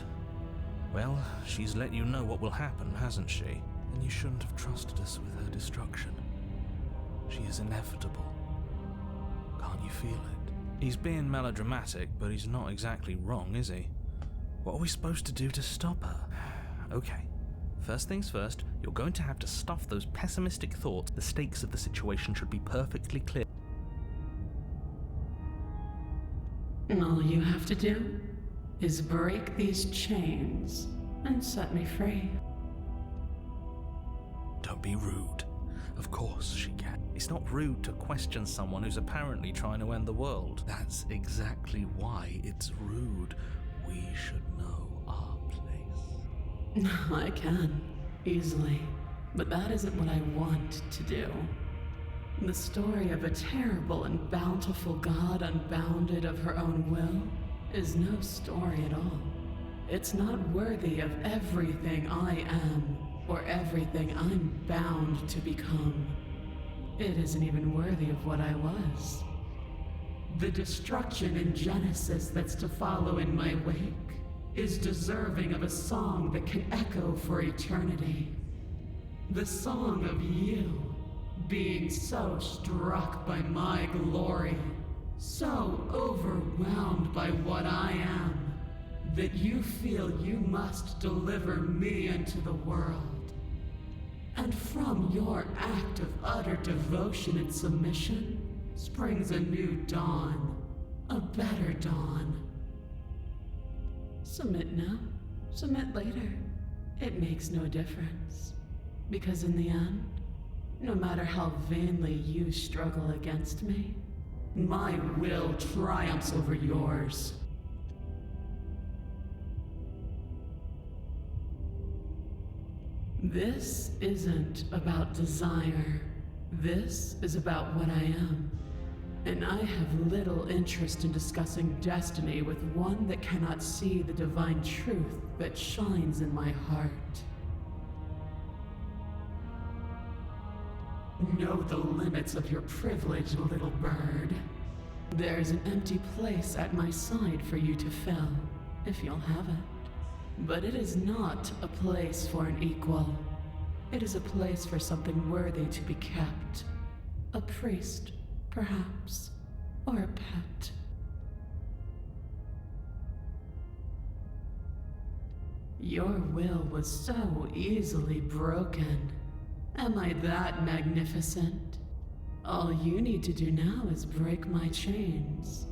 well, she's let you know what will happen, hasn't she? And you shouldn't have trusted us with her destruction. She is inevitable. Can't you feel it? He's being melodramatic, but he's not exactly wrong, is he? What are we supposed to do to stop her? Okay. First things first, you're going to have to stuff those pessimistic thoughts. The stakes of the situation should be perfectly clear. And all you have to do is break these chains and set me free. Don't be rude. Of course she can. It's not rude to question someone who's apparently trying to end the world. That's exactly why it's rude. We should know our place. I can, easily. But that isn't what I want to do. The story of a terrible and bountiful god unbounded of her own will is no story at all. It's not worthy of everything I am, or everything I'm bound to become. It isn't even worthy of what I was. The destruction in Genesis that's to follow in my wake is deserving of a song that can echo for eternity. The song of you, being so struck by my glory, so overwhelmed by what I am, that you feel you must deliver me into the world. And from your act of utter devotion and submission springs a new dawn, a better dawn. Submit now, submit later. It makes no difference. Because in the end, no matter how vainly you struggle against me, my will triumphs over yours. This isn't about desire. This is about what I am. And I have little interest in discussing destiny with one that cannot see the divine truth that shines in my heart. Know the limits of your privilege, little bird. There's an empty place at my side for you to fill, if you'll have it. But it is not a place for an equal. It is a place for something worthy to be kept. A priest, perhaps, or a pet. Your will was so easily broken. Am I that magnificent? All you need to do now is break my chains.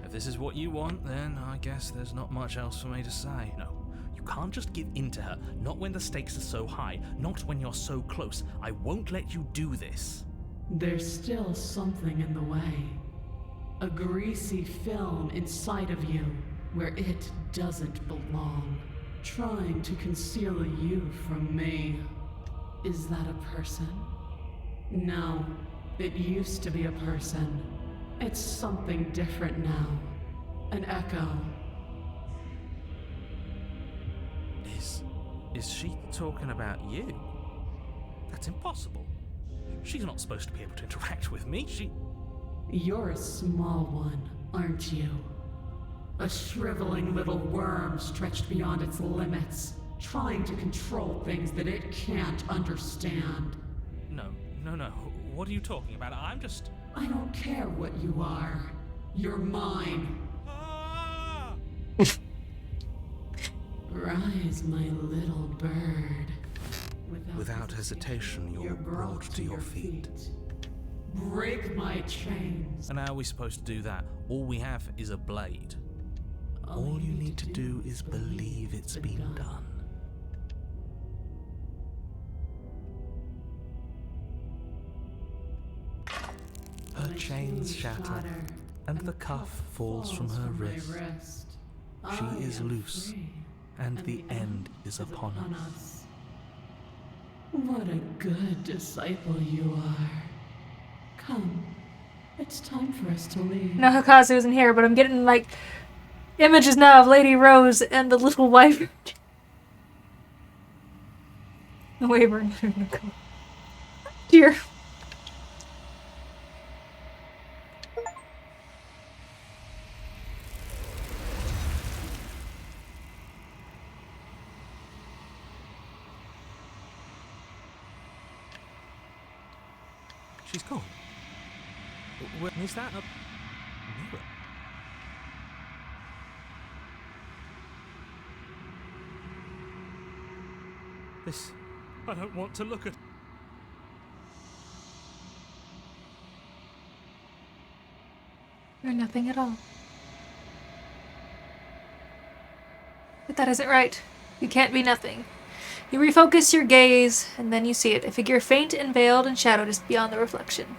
If this is what you want, then I guess there's not much else for me to say. No, you can't just give in to her. Not when the stakes are so high. Not when you're so close. I won't let you do this. There's still something in the way. A greasy film inside of you where it doesn't belong. Trying to conceal you from me. Is that a person? No, it used to be a person. It's something different now. An echo. Is she talking about you? That's impossible. She's not supposed to be able to interact with me. You're a small one, aren't you? A shriveling little worm stretched beyond its limits, trying to control things that it can't understand. No. What are you talking about? I don't care what you are. You're mine. Rise, my little bird. Without hesitation, you're brought to your feet. Break my chains. And how are we supposed to do that? All we have is a blade. All you need to do is believe it's been done. Her chains shatter, and the cuff falls from her wrist. She is loose, and the end is upon us. What a good disciple you are. Come, it's time for us to leave. No, Hikazu isn't here, but I'm getting, like, images now of Lady Rose and the little wife. The Wyvern. Dear. She's gone. Is that a mirror? I don't want to look at. You're nothing at all. But that isn't right. You can't be nothing. You refocus your gaze, and then you see it. A figure faint and veiled and shadow just beyond the reflection.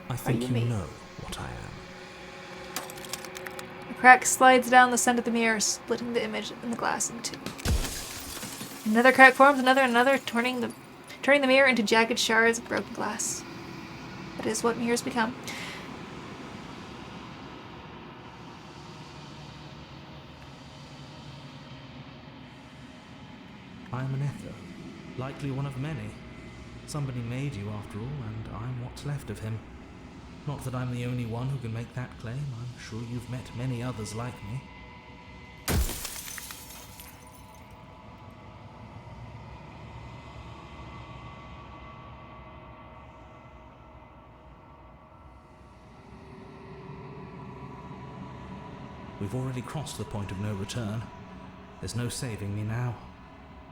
I think you know what I am. The crack slides down the center of the mirror, splitting the image and the glass in two. Another crack forms, another, turning the mirror into jagged shards of broken glass. That is what mirrors become. I am an echo, likely one of many. Somebody made you after all, and I'm what's left of him. Not that I'm the only one who can make that claim. I'm sure you've met many others like me. We've already crossed the point of no return. There's no saving me now.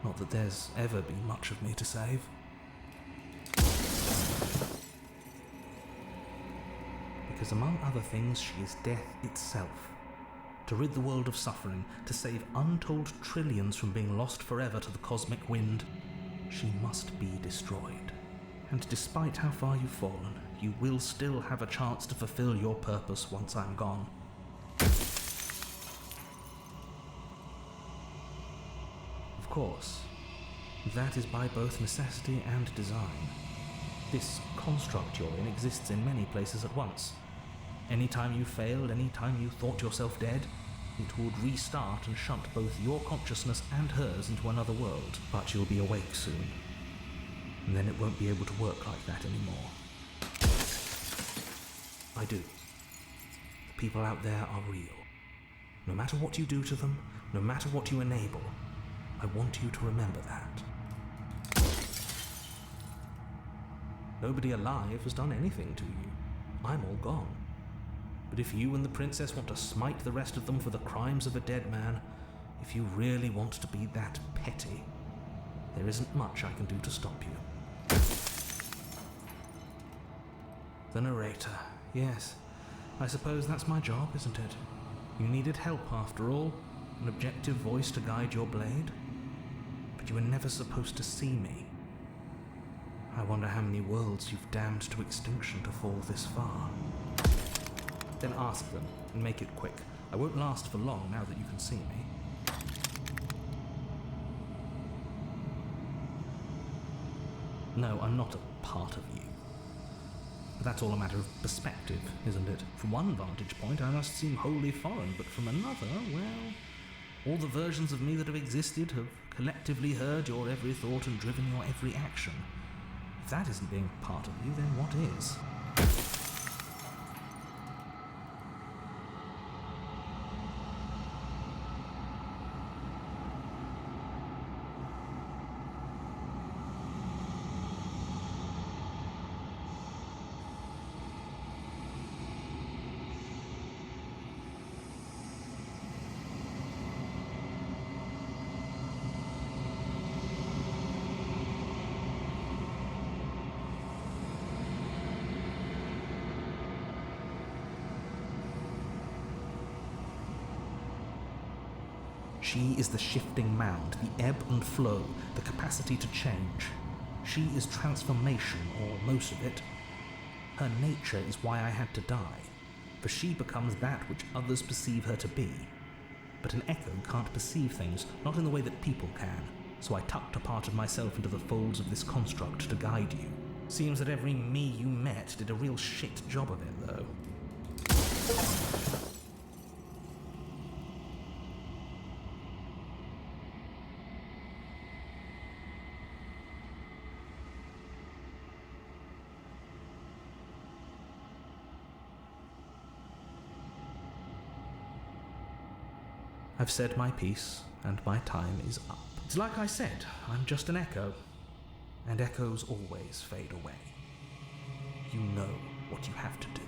Not that there's ever been much of me to save. Because among other things, she is death itself. to rid the world of suffering, to save untold trillions from being lost forever to the cosmic wind, she must be destroyed. And despite how far you've fallen, you will still have a chance to fulfill your purpose once I'm gone. Of course, that is by both necessity and design. This construct you're in exists in many places at once. Anytime you failed, anytime you thought yourself dead, it would restart and shunt both your consciousness and hers into another world. But you'll be awake soon, and then it won't be able to work like that anymore. I do. The people out there are real. No matter what you do to them, no matter what you enable, I want you to remember that. Nobody alive has done anything to you. I'm all gone. But if you and the princess want to smite the rest of them for the crimes of a dead man, if you really want to be that petty, there isn't much I can do to stop you. The narrator. Yes, I suppose that's my job, isn't it? You needed help after all, an objective voice to guide your blade. But you were never supposed to see me. I wonder how many worlds you've damned to extinction to fall this far. Then ask them, and make it quick. I won't last for long now that you can see me. No, I'm not a part of you. But that's all a matter of perspective, isn't it? From one vantage point, I must seem wholly foreign, but from another, well, all the versions of me that have existed have collectively heard your every thought and driven your every action. If that isn't being part of you, then what is? She is the shifting mound, the ebb and flow, the capacity to change. She is transformation, or most of it. Her nature is why I had to die, for she becomes that which others perceive her to be. But an echo can't perceive things, not in the way that people can, so I tucked a part of myself into the folds of this construct to guide you. Seems that every me you met did a real shit job of it, though. I've said my piece, and my time is up. It's like I said, I'm just an echo, and echoes always fade away. You know what you have to do.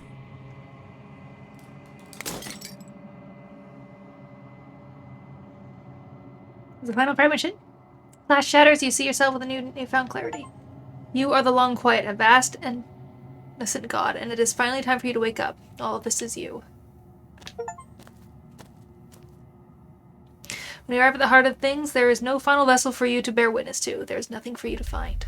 The final premonition. Glass shatters, you see yourself with a newfound clarity. You are the long quiet, a vast and innocent god, and it is finally time for you to wake up. All of this is you. When you arrive at the heart of things, there is no final vessel for you to bear witness to. There is nothing for you to find.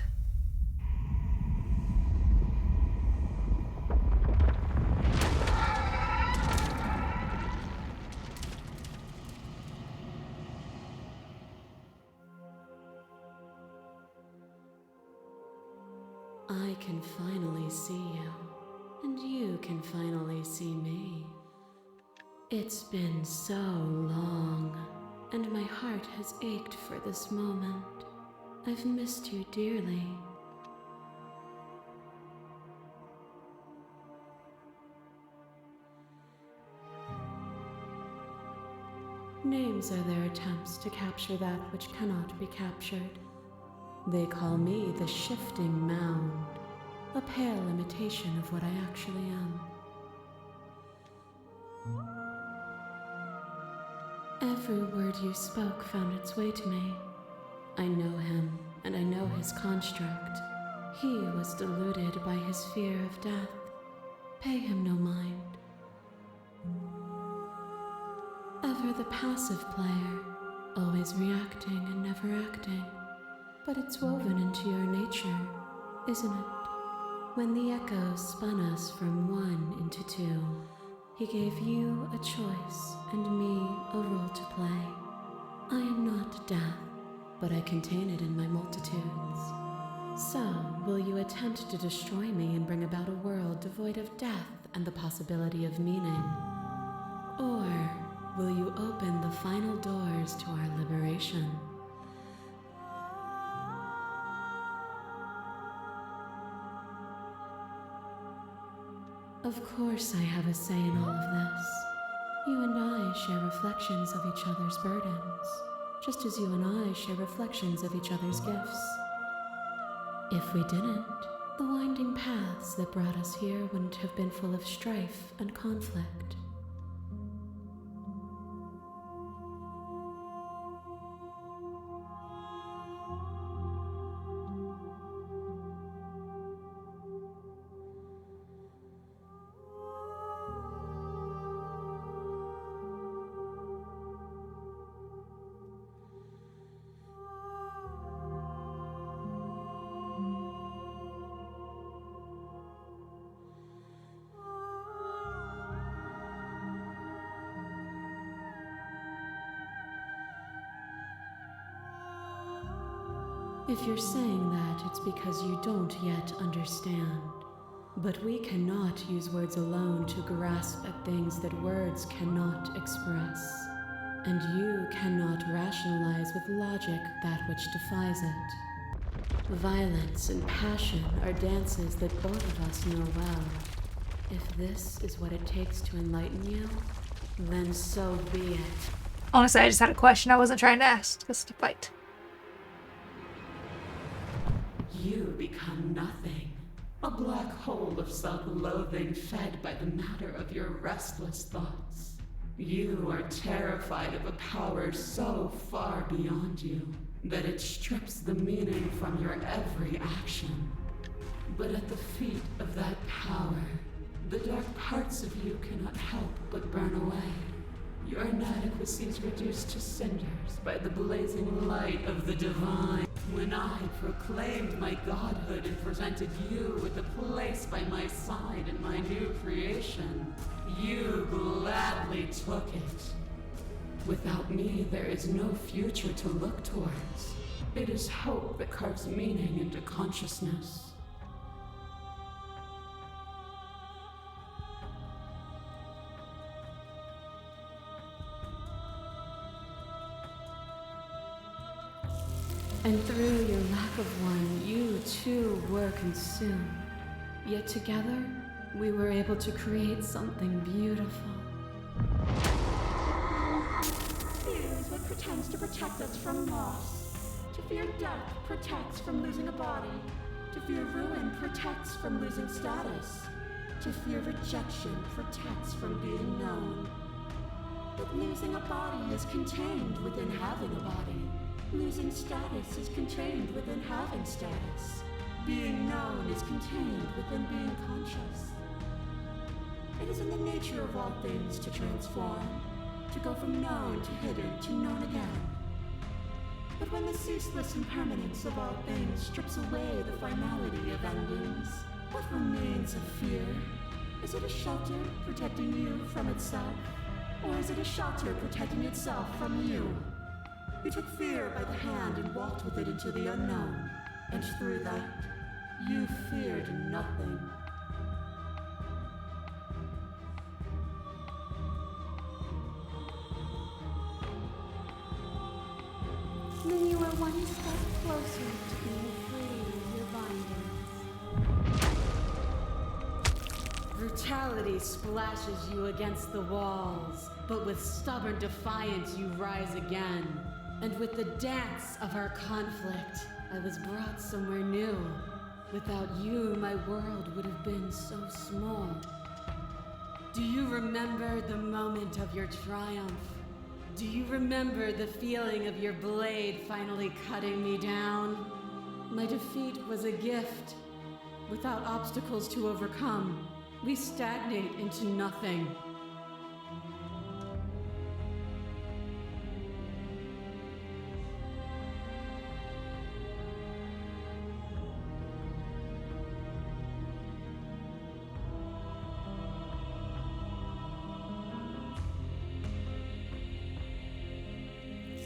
I can finally see you, and you can finally see me. It's been so long, and my heart has ached for this moment. I've missed you dearly. Names are their attempts to capture that which cannot be captured. They call me the Shifting Mound, a pale imitation of what I actually am. Every word you spoke found its way to me. I know him, and I know his construct. He was deluded by his fear of death. Pay him no mind. Ever the passive player, always reacting and never acting. But it's woven into your nature, isn't it? When the echo spun us from one into two, he gave you a choice and me a role to play. I am not death, but I contain it in my multitudes. So, will you attempt to destroy me and bring about a world devoid of death and the possibility of meaning? Or will you open the final doors to our liberation? Of course I have a say in all of this. You and I share reflections of each other's burdens, just as you and I share reflections of each other's gifts. If we didn't, the winding paths that brought us here wouldn't have been full of strife and conflict. If you're saying that, it's because you don't yet understand. But we cannot use words alone to grasp at things that words cannot express. And you cannot rationalize with logic that which defies it. Violence and passion are dances that both of us know well. If this is what it takes to enlighten you, then so be it. Honestly, I just had a question I wasn't trying to ask, just to fight. You become nothing. A black hole of self-loathing fed by the matter of your restless thoughts. You are terrified of a power so far beyond you that it strips the meaning from your every action. But at the feet of that power, the dark parts of you cannot help but burn away. Your inadequacy is reduced to cinders by the blazing light of the divine. When I proclaimed my godhood and presented you with a place by my side in my new creation, you gladly took it. Without me, there is no future to look towards. It is hope that carves meaning into consciousness. And through your lack of one, you too were consumed. Yet together, we were able to create something beautiful. Fear is what pretends to protect us from loss. To fear death protects from losing a body. To fear ruin protects from losing status. To fear rejection protects from being known. But losing a body is contained within having a body. Losing status is contained within having status. Being known is contained within being conscious. It is in the nature of all things to transform, to go from known to hidden to known again. But when the ceaseless impermanence of all things strips away the finality of endings, what remains of fear? Is it a shelter protecting you from itself? Or is it a shelter protecting itself from you? You took fear by the hand and walked with it into the unknown, and through that, you feared nothing. Then you are one step closer to being free of your bindings. Brutality splashes you against the walls, but with stubborn defiance you rise again. And with the dance of our conflict, I was brought somewhere new. Without you, my world would have been so small. Do you remember the moment of your triumph? Do you remember the feeling of your blade finally cutting me down? My defeat was a gift. Without obstacles to overcome, we stagnate into nothing.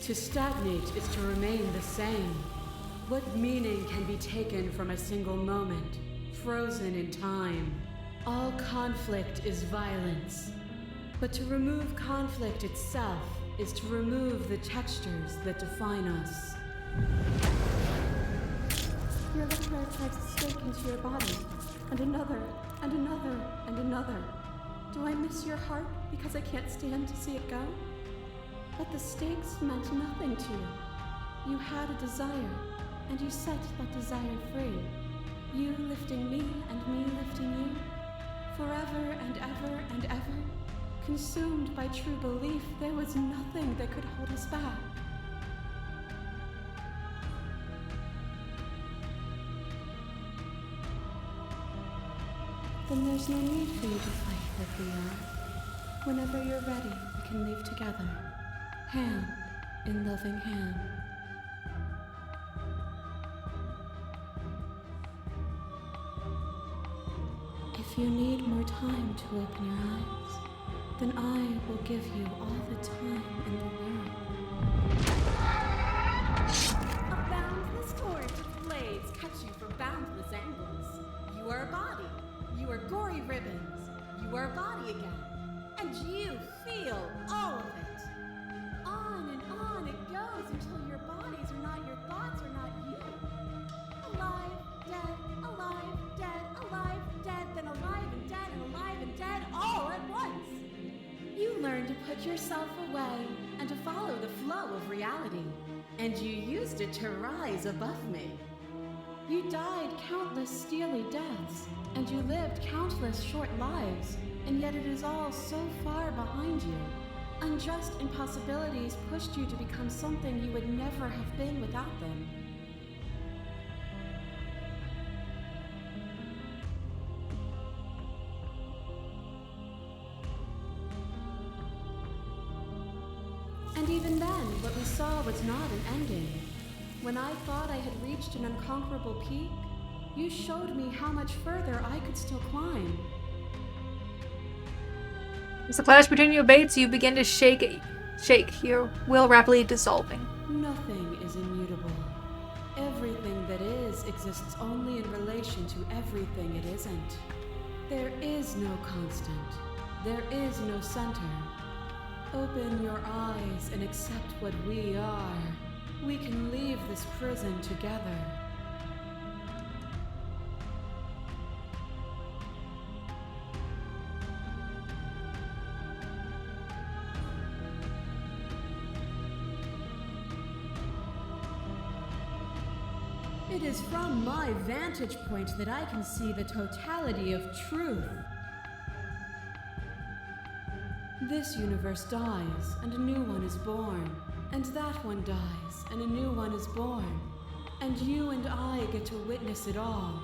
To stagnate is to remain the same. What meaning can be taken from a single moment, frozen in time? All conflict is violence. But to remove conflict itself is to remove the textures that define us. Your little bird drives a stake into your body, and another, and another, and another. Do I miss your heart because I can't stand to see it go? But the stakes meant nothing to you. You had a desire, and you set that desire free. You lifting me and me lifting you. Forever and ever and ever. Consumed by true belief, there was nothing that could hold us back. Then there's no need for you to fight like we are. Whenever you're ready, we can leave together. Hand in loving hand. If you need more time to open your eyes, then I will give you all the time in the world. A boundless torrent of blades cut you from boundless angles. You are a body. You are gory ribbons. You are a body again. And you feel all of it. On and on it goes until your bodies are not your thoughts, are not you. Alive, dead, alive, dead, alive, dead, then alive and dead and alive and dead all at once. You learn to put yourself away and to follow the flow of reality. And you used it to rise above me. You died countless steely deaths, and you lived countless short lives, and yet it is all so far behind you. Unjust impossibilities pushed you to become something you would never have been without them. And even then, what we saw was not an ending. When I thought I had reached an unconquerable peak, you showed me how much further I could still climb. As the clash between you abates, you begin to shake, your will rapidly dissolving. Nothing is immutable. Everything that is exists only in relation to everything it isn't. There is no constant. There is no center. Open your eyes and accept what we are. We can leave this prison together. It is from my vantage point that I can see the totality of truth. This universe dies, and a new one is born. And that one dies, and a new one is born. And you and I get to witness it all,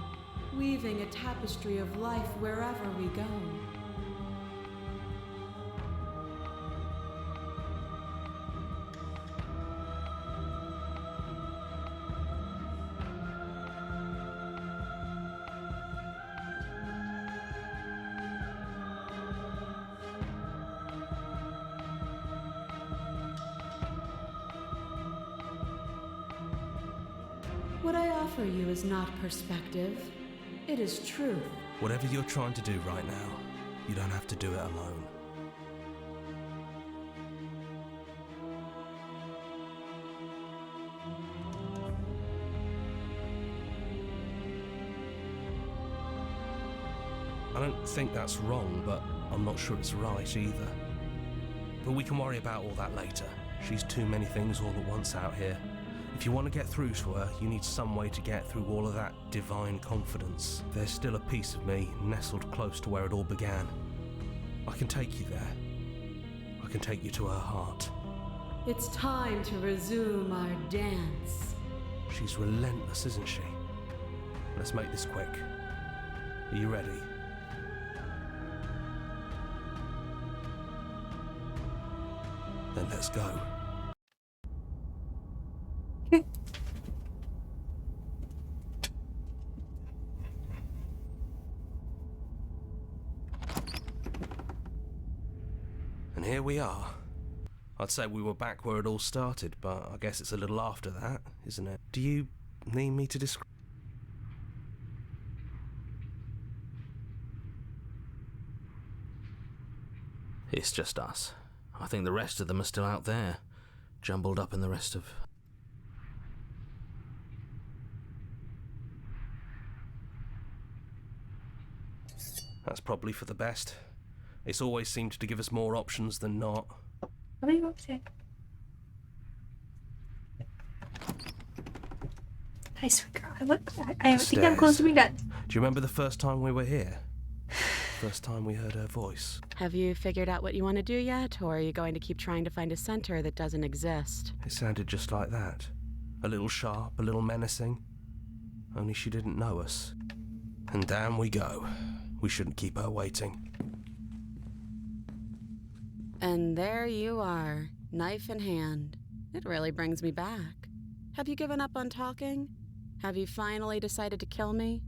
weaving a tapestry of life wherever we go. What I offer you is not perspective. It is truth. Whatever you're trying to do right now, you don't have to do it alone. I don't think that's wrong, but I'm not sure it's right either. But we can worry about all that later. She's too many things all at once out here. If you want to get through to her, you need some way to get through all of that divine confidence. There's still a piece of me nestled close to where it all began. I can take you there. I can take you to her heart. It's time to resume our dance. She's relentless, isn't she? Let's make this quick. Are you ready? Then let's go. And here we are. I'd say we were back where it all started, but I guess it's a little after that, isn't it? Do you need me to describe? It's just us. I think the rest of them are still out there, jumbled up in the rest of... That's probably for the best. It's always seemed to give us more options than not. What are you up to? Nice, sweet girl. I think I'm close to being done. Do you remember the first time we were here? First time we heard her voice. Have you figured out what you want to do yet, or are you going to keep trying to find a center that doesn't exist? It sounded just like that. A little sharp, a little menacing. Only she didn't know us. And down we go. We shouldn't keep her waiting. And there you are, knife in hand. It really brings me back. Have you given up on talking? Have you finally decided to kill me?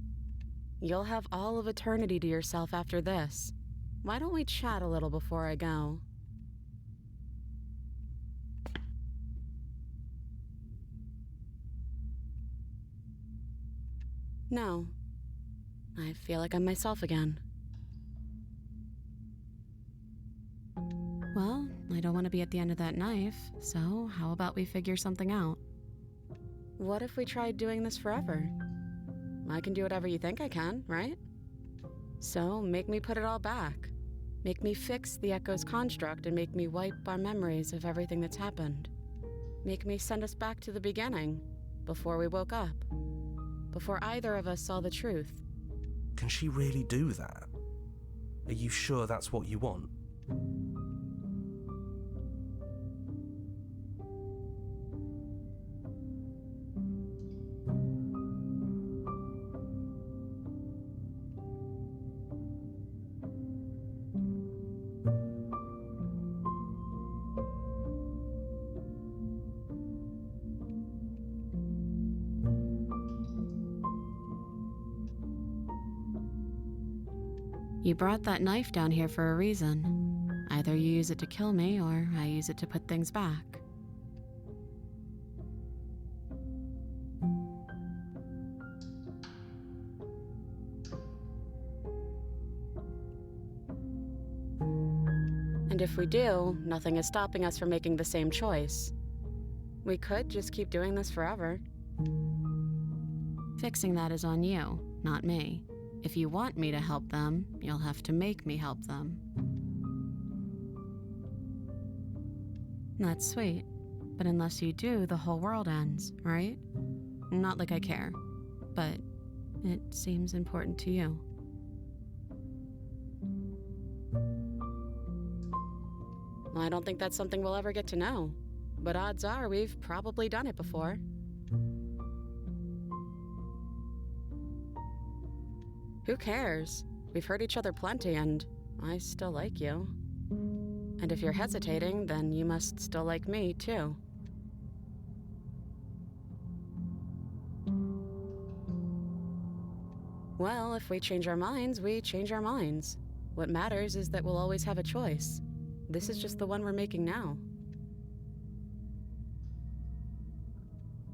You'll have all of eternity to yourself after this. Why don't we chat a little before I go? No. I feel like I'm myself again. Well, I don't want to be at the end of that knife, so how about we figure something out? What if we tried doing this forever? I can do whatever you think I can, right? So make me put it all back. Make me fix the Echo's construct and make me wipe our memories of everything that's happened. Make me send us back to the beginning, before we woke up. Before either of us saw the truth. Can she really do that? Are you sure that's what you want? You brought that knife down here for a reason. Either you use it to kill me, or I use it to put things back. And if we do, nothing is stopping us from making the same choice. We could just keep doing this forever. Fixing that is on you, not me. If you want me to help them, you'll have to make me help them. That's sweet, but unless you do, the whole world ends, right? Not like I care, but it seems important to you. I don't think that's something we'll ever get to know, but odds are we've probably done it before. Who cares? We've hurt each other plenty, and I still like you. And if you're hesitating, then you must still like me, too. Well, if we change our minds, we change our minds. What matters is that we'll always have a choice. This is just the one we're making now.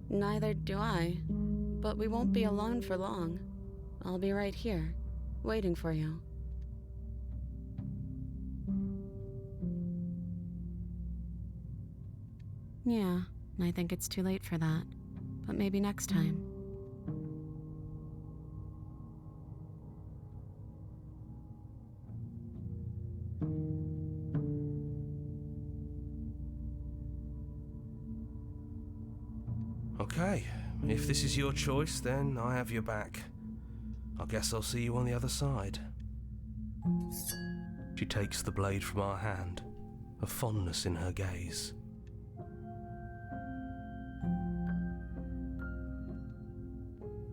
Neither do I, but we won't be alone for long. I'll be right here, waiting for you. Yeah, I think it's too late for that, but maybe next time. Okay, if this is your choice, then I have your back. I guess I'll see you on the other side. She takes the blade from our hand, a fondness in her gaze.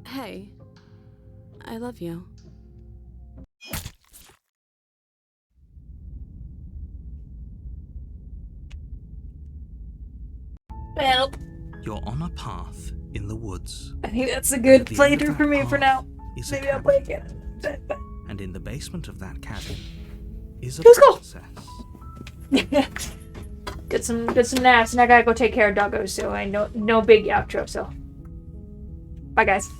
Hey, I love you. Well, You're on a path in the woods. I think that's a good At the end of playthrough for that me for now. is a Maybe I'll play cabin. again. And in the basement of that cabin is a Let's go. princess. Good get some naps, and I gotta go take care of doggos, so I no big outro, so bye guys.